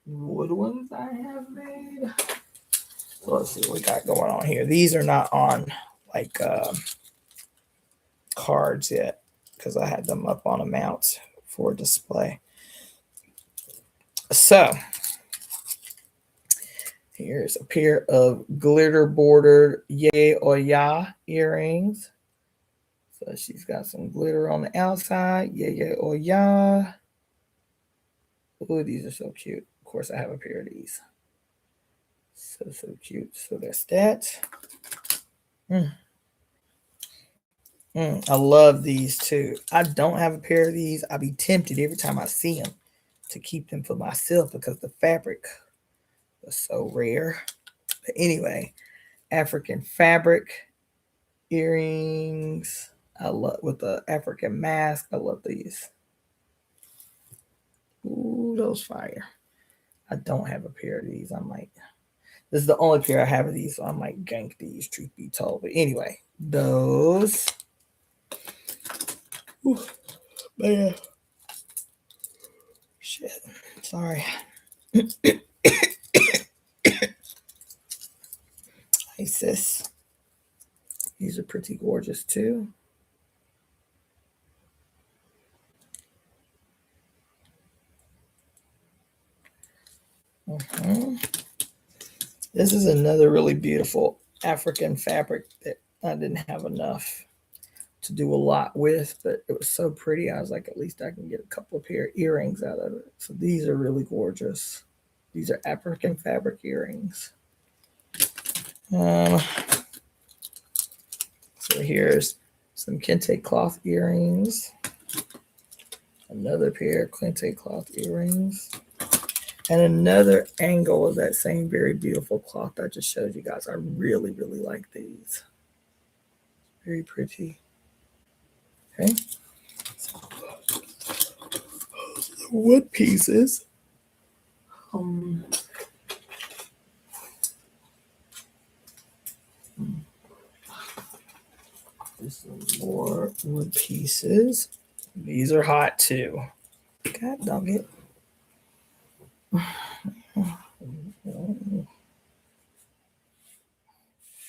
wood ones I have made. So let's see what we got going on here. These are not on like cards yet because I had them up on a mount for display. So here's a pair of glitter bordered Ye or Ya earrings. So she's got some glitter on the outside. Ye or Ya. Oh, these are so cute. Of course, I have a pair of these. So cute. So that's that. I love these too. I don't have a pair of these. I'll be tempted every time I see them to keep them for myself because the fabric is so rare. But anyway, African fabric earrings. I love with the African mask. I love these. Ooh, those fire. I don't have a pair of these. This is the only pair I have of these, so I might gank these, truth be told. But anyway, those. Ooh, man. Shit. Sorry. Hey, sis. These are pretty gorgeous, too. This is another really beautiful African fabric that I didn't have enough to do a lot with, but it was so pretty. I was like, at least I can get a couple of pair of earrings out of it. So these are really gorgeous. These are African fabric earrings. So here's some kente cloth earrings. Another pair of kente cloth earrings. And another angle of that same very beautiful cloth I just showed you guys. I really, really like these. Very pretty. Okay. The wood pieces. There's some more wood pieces. These are hot too. God dog it.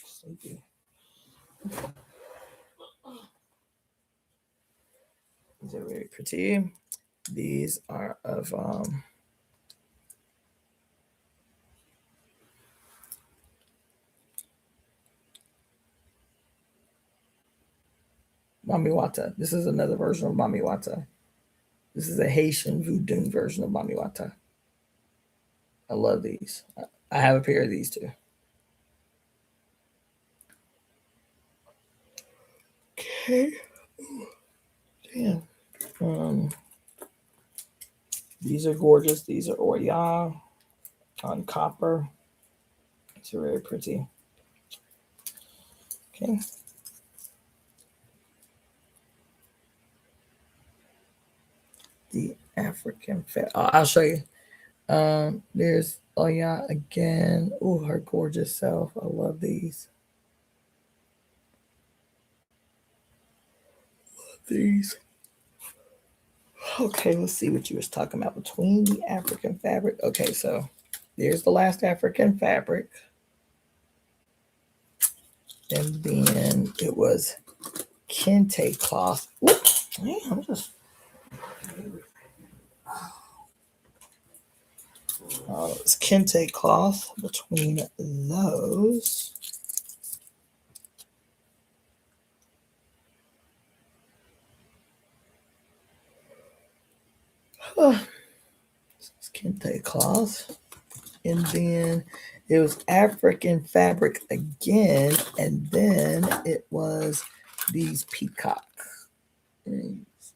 Sleepy. These are very pretty. These are of MamiWata. This is another version of MamiWata. This is a Haitian voodoo version of MamiWata. I love these. I have a pair of these too. Okay. Damn. These are gorgeous. These are Oya on copper. These are very pretty. Okay. The African I'll show you. There's Oya again. Oh, her gorgeous self. I love these. These. Okay, let's see what you was talking about between the African fabric. Okay, so there's the last African fabric. And then it was kente cloth. Oops, man, I'm just... it's kente cloth between those. It's kente cloth. And then it was African fabric again. And then it was these peacock rings.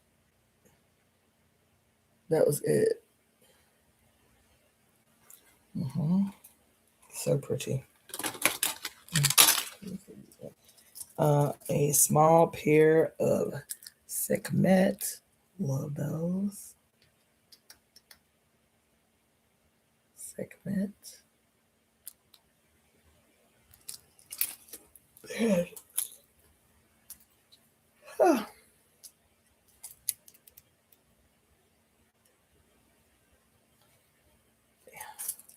That was it. So pretty. A small pair of Sekhmet. Love those. Sekhmet. There. Oh.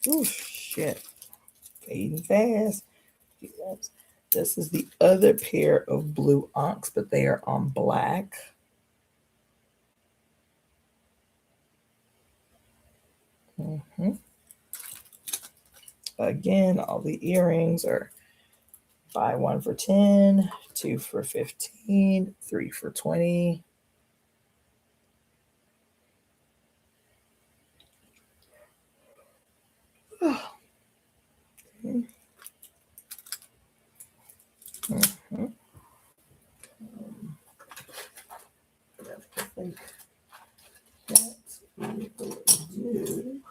Oh, shit. Fading fast. This is the other pair of blue onks, but they are on black. Again, all the earrings are buy one for 10, 2 for 15, 3 for 20. Oh. I think that's what we do.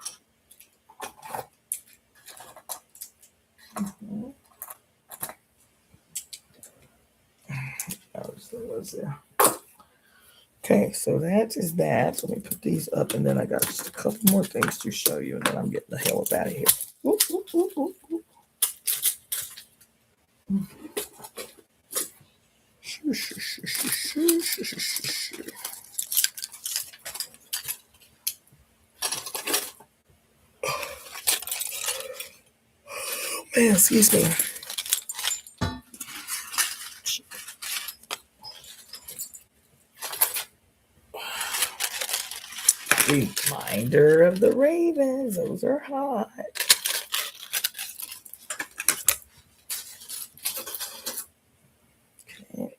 Okay, so that is that. Let me put these up, and then I got just a couple more things to show you, and then I'm getting the hell up out of here. Whoop, whoop, whoop, whoop, whoop. Man, excuse me. Reminder of the Ravens. Those are hot. Okay.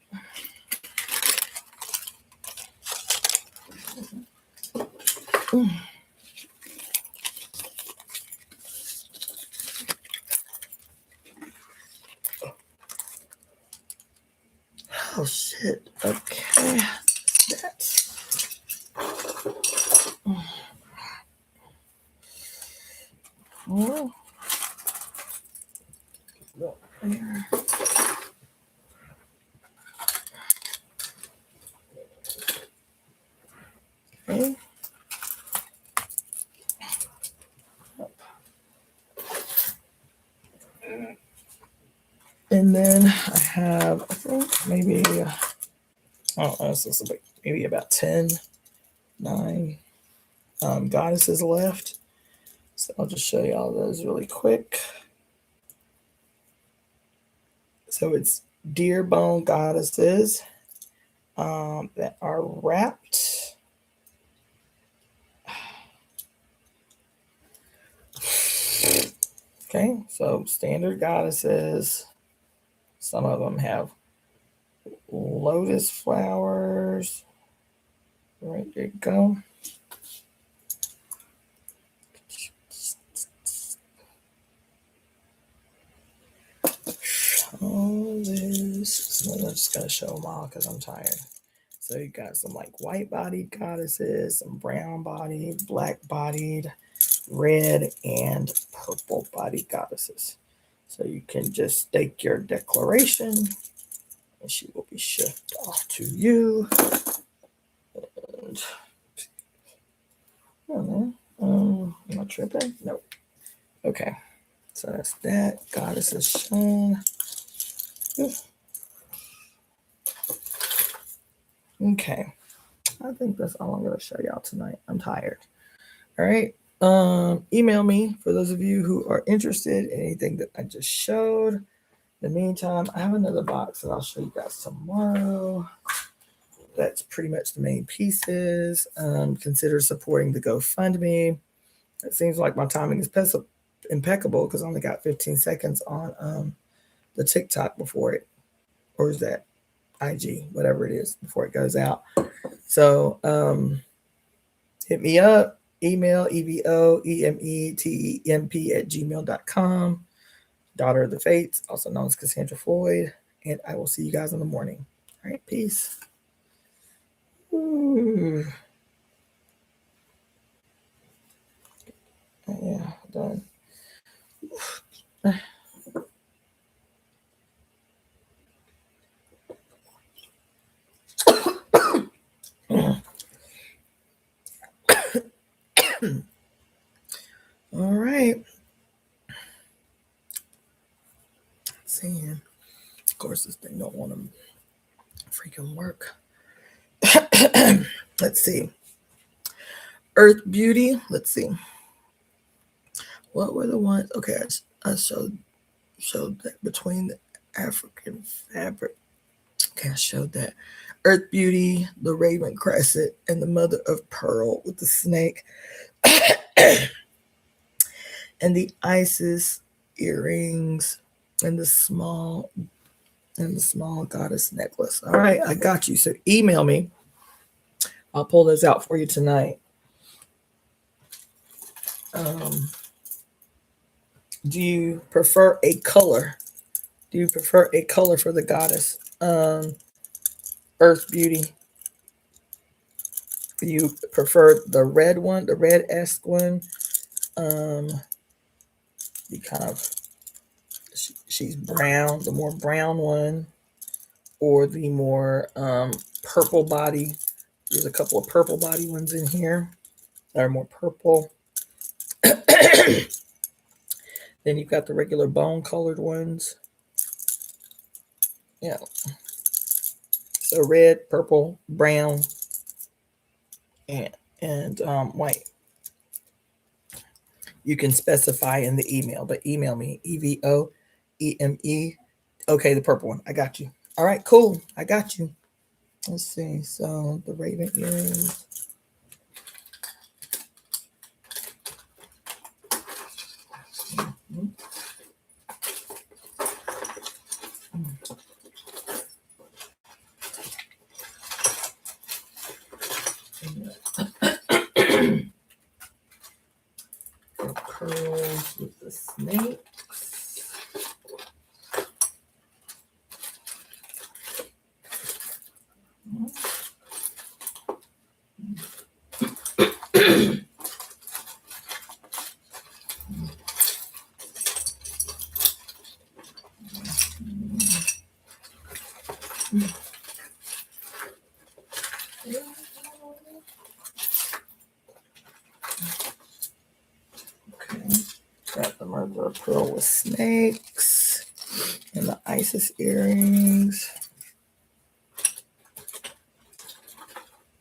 Oh shit. Okay. That's oh. Look there. Okay. And then I have, I think maybe, I don't know, this is maybe about 10, 9 goddesses left. So I'll just show you all those really quick. So it's deer bone goddesses that are wrapped. Okay, so standard goddesses. Some of them have lotus flowers. Right, there you go. Oh, this. I'm just going to show them all because I'm tired. So you got some like white-bodied goddesses, some brown-bodied, black-bodied, red, and purple-bodied goddesses. So you can just stake your declaration, and she will be shipped off to you. And I don't know. Am I tripping? Nope. Okay. So that's that. Goddesses shown. Okay. I think that's all I'm going to show y'all tonight. I'm tired. All right. Email me for those of you who are interested in anything that I just showed. In the meantime, I have another box that I'll show you guys tomorrow. That's pretty much the main pieces. Consider supporting the GoFundMe. It seems like my timing is impeccable because I only got 15 seconds on the TikTok before it, or is that IG, whatever it is, before it goes out. So hit me up, email EvoEmeTemp@gmail.com. Daughter of the Fates, also known as Cassandra-Floyd, and I will see you guys in the morning. All right, peace. Ooh. Yeah, done. All right. Seeing. Of course, this thing don't want to freaking work. Let's see. Earth Beauty. Let's see. What were the ones? Okay, I showed that between the African fabric. Okay, I showed that. Earth Beauty, the Raven Crescent, and the Mother of Pearl with the snake. And the Isis earrings and the small goddess necklace. All right, I got you. So email me. I'll pull those out for you tonight. Do you prefer a color? Do you prefer a color for the goddess? Earth Beauty. Do you prefer the red one, the red-esque one? The kind of, she's brown, the more brown one, or the more purple body There's a couple of purple body ones in here that are more purple. Then you've got the regular bone colored ones. Yeah. So red, purple, brown, and white. You can specify in the email, but email me, EvoEme. Okay, the purple one. I got you. All right, cool. I got you. Let's see. So the raven earrings. Curls with the snakes. Got the murder of pearl with snakes and the Isis earrings.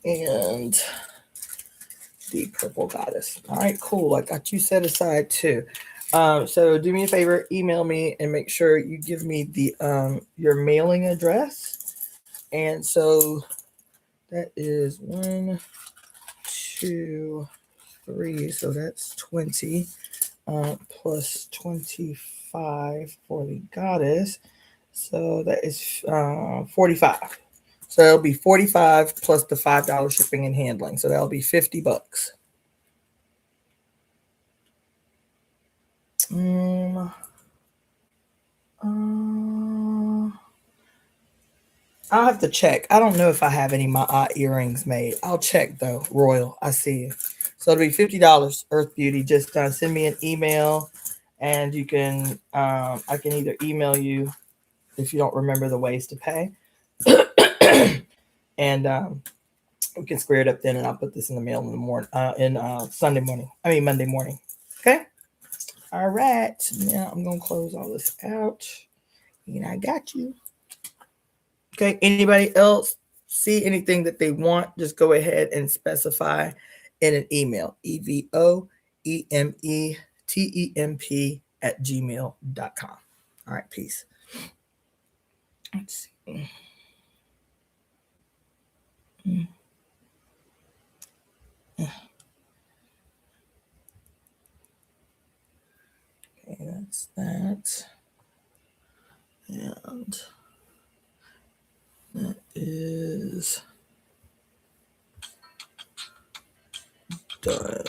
And the purple goddess. All right, cool. I got you set aside too. So do me a favor, email me and make sure you give me the your mailing address. And so that is 1, 2, 3. So that's 20 plus 25 for the goddess. So that is 45. So it'll be 45 plus the $5 shipping and handling. So that'll be $50. I'll have to check. I don't know if I have any earrings made. I'll check though. Royal, I see you. So it'll be $50. Earth Beauty. Just send me an email, and you can. I can either email you if you don't remember the ways to pay, and we can square it up then, and I'll put this in the mail in the morning. Sunday morning. I mean Monday morning. Okay. All right. Now I'm gonna close all this out, and I got you. Okay, anybody else see anything that they want, just go ahead and specify in an email, EvoEmeTemp All right, peace. Let's see. Okay, that's that. And that is done.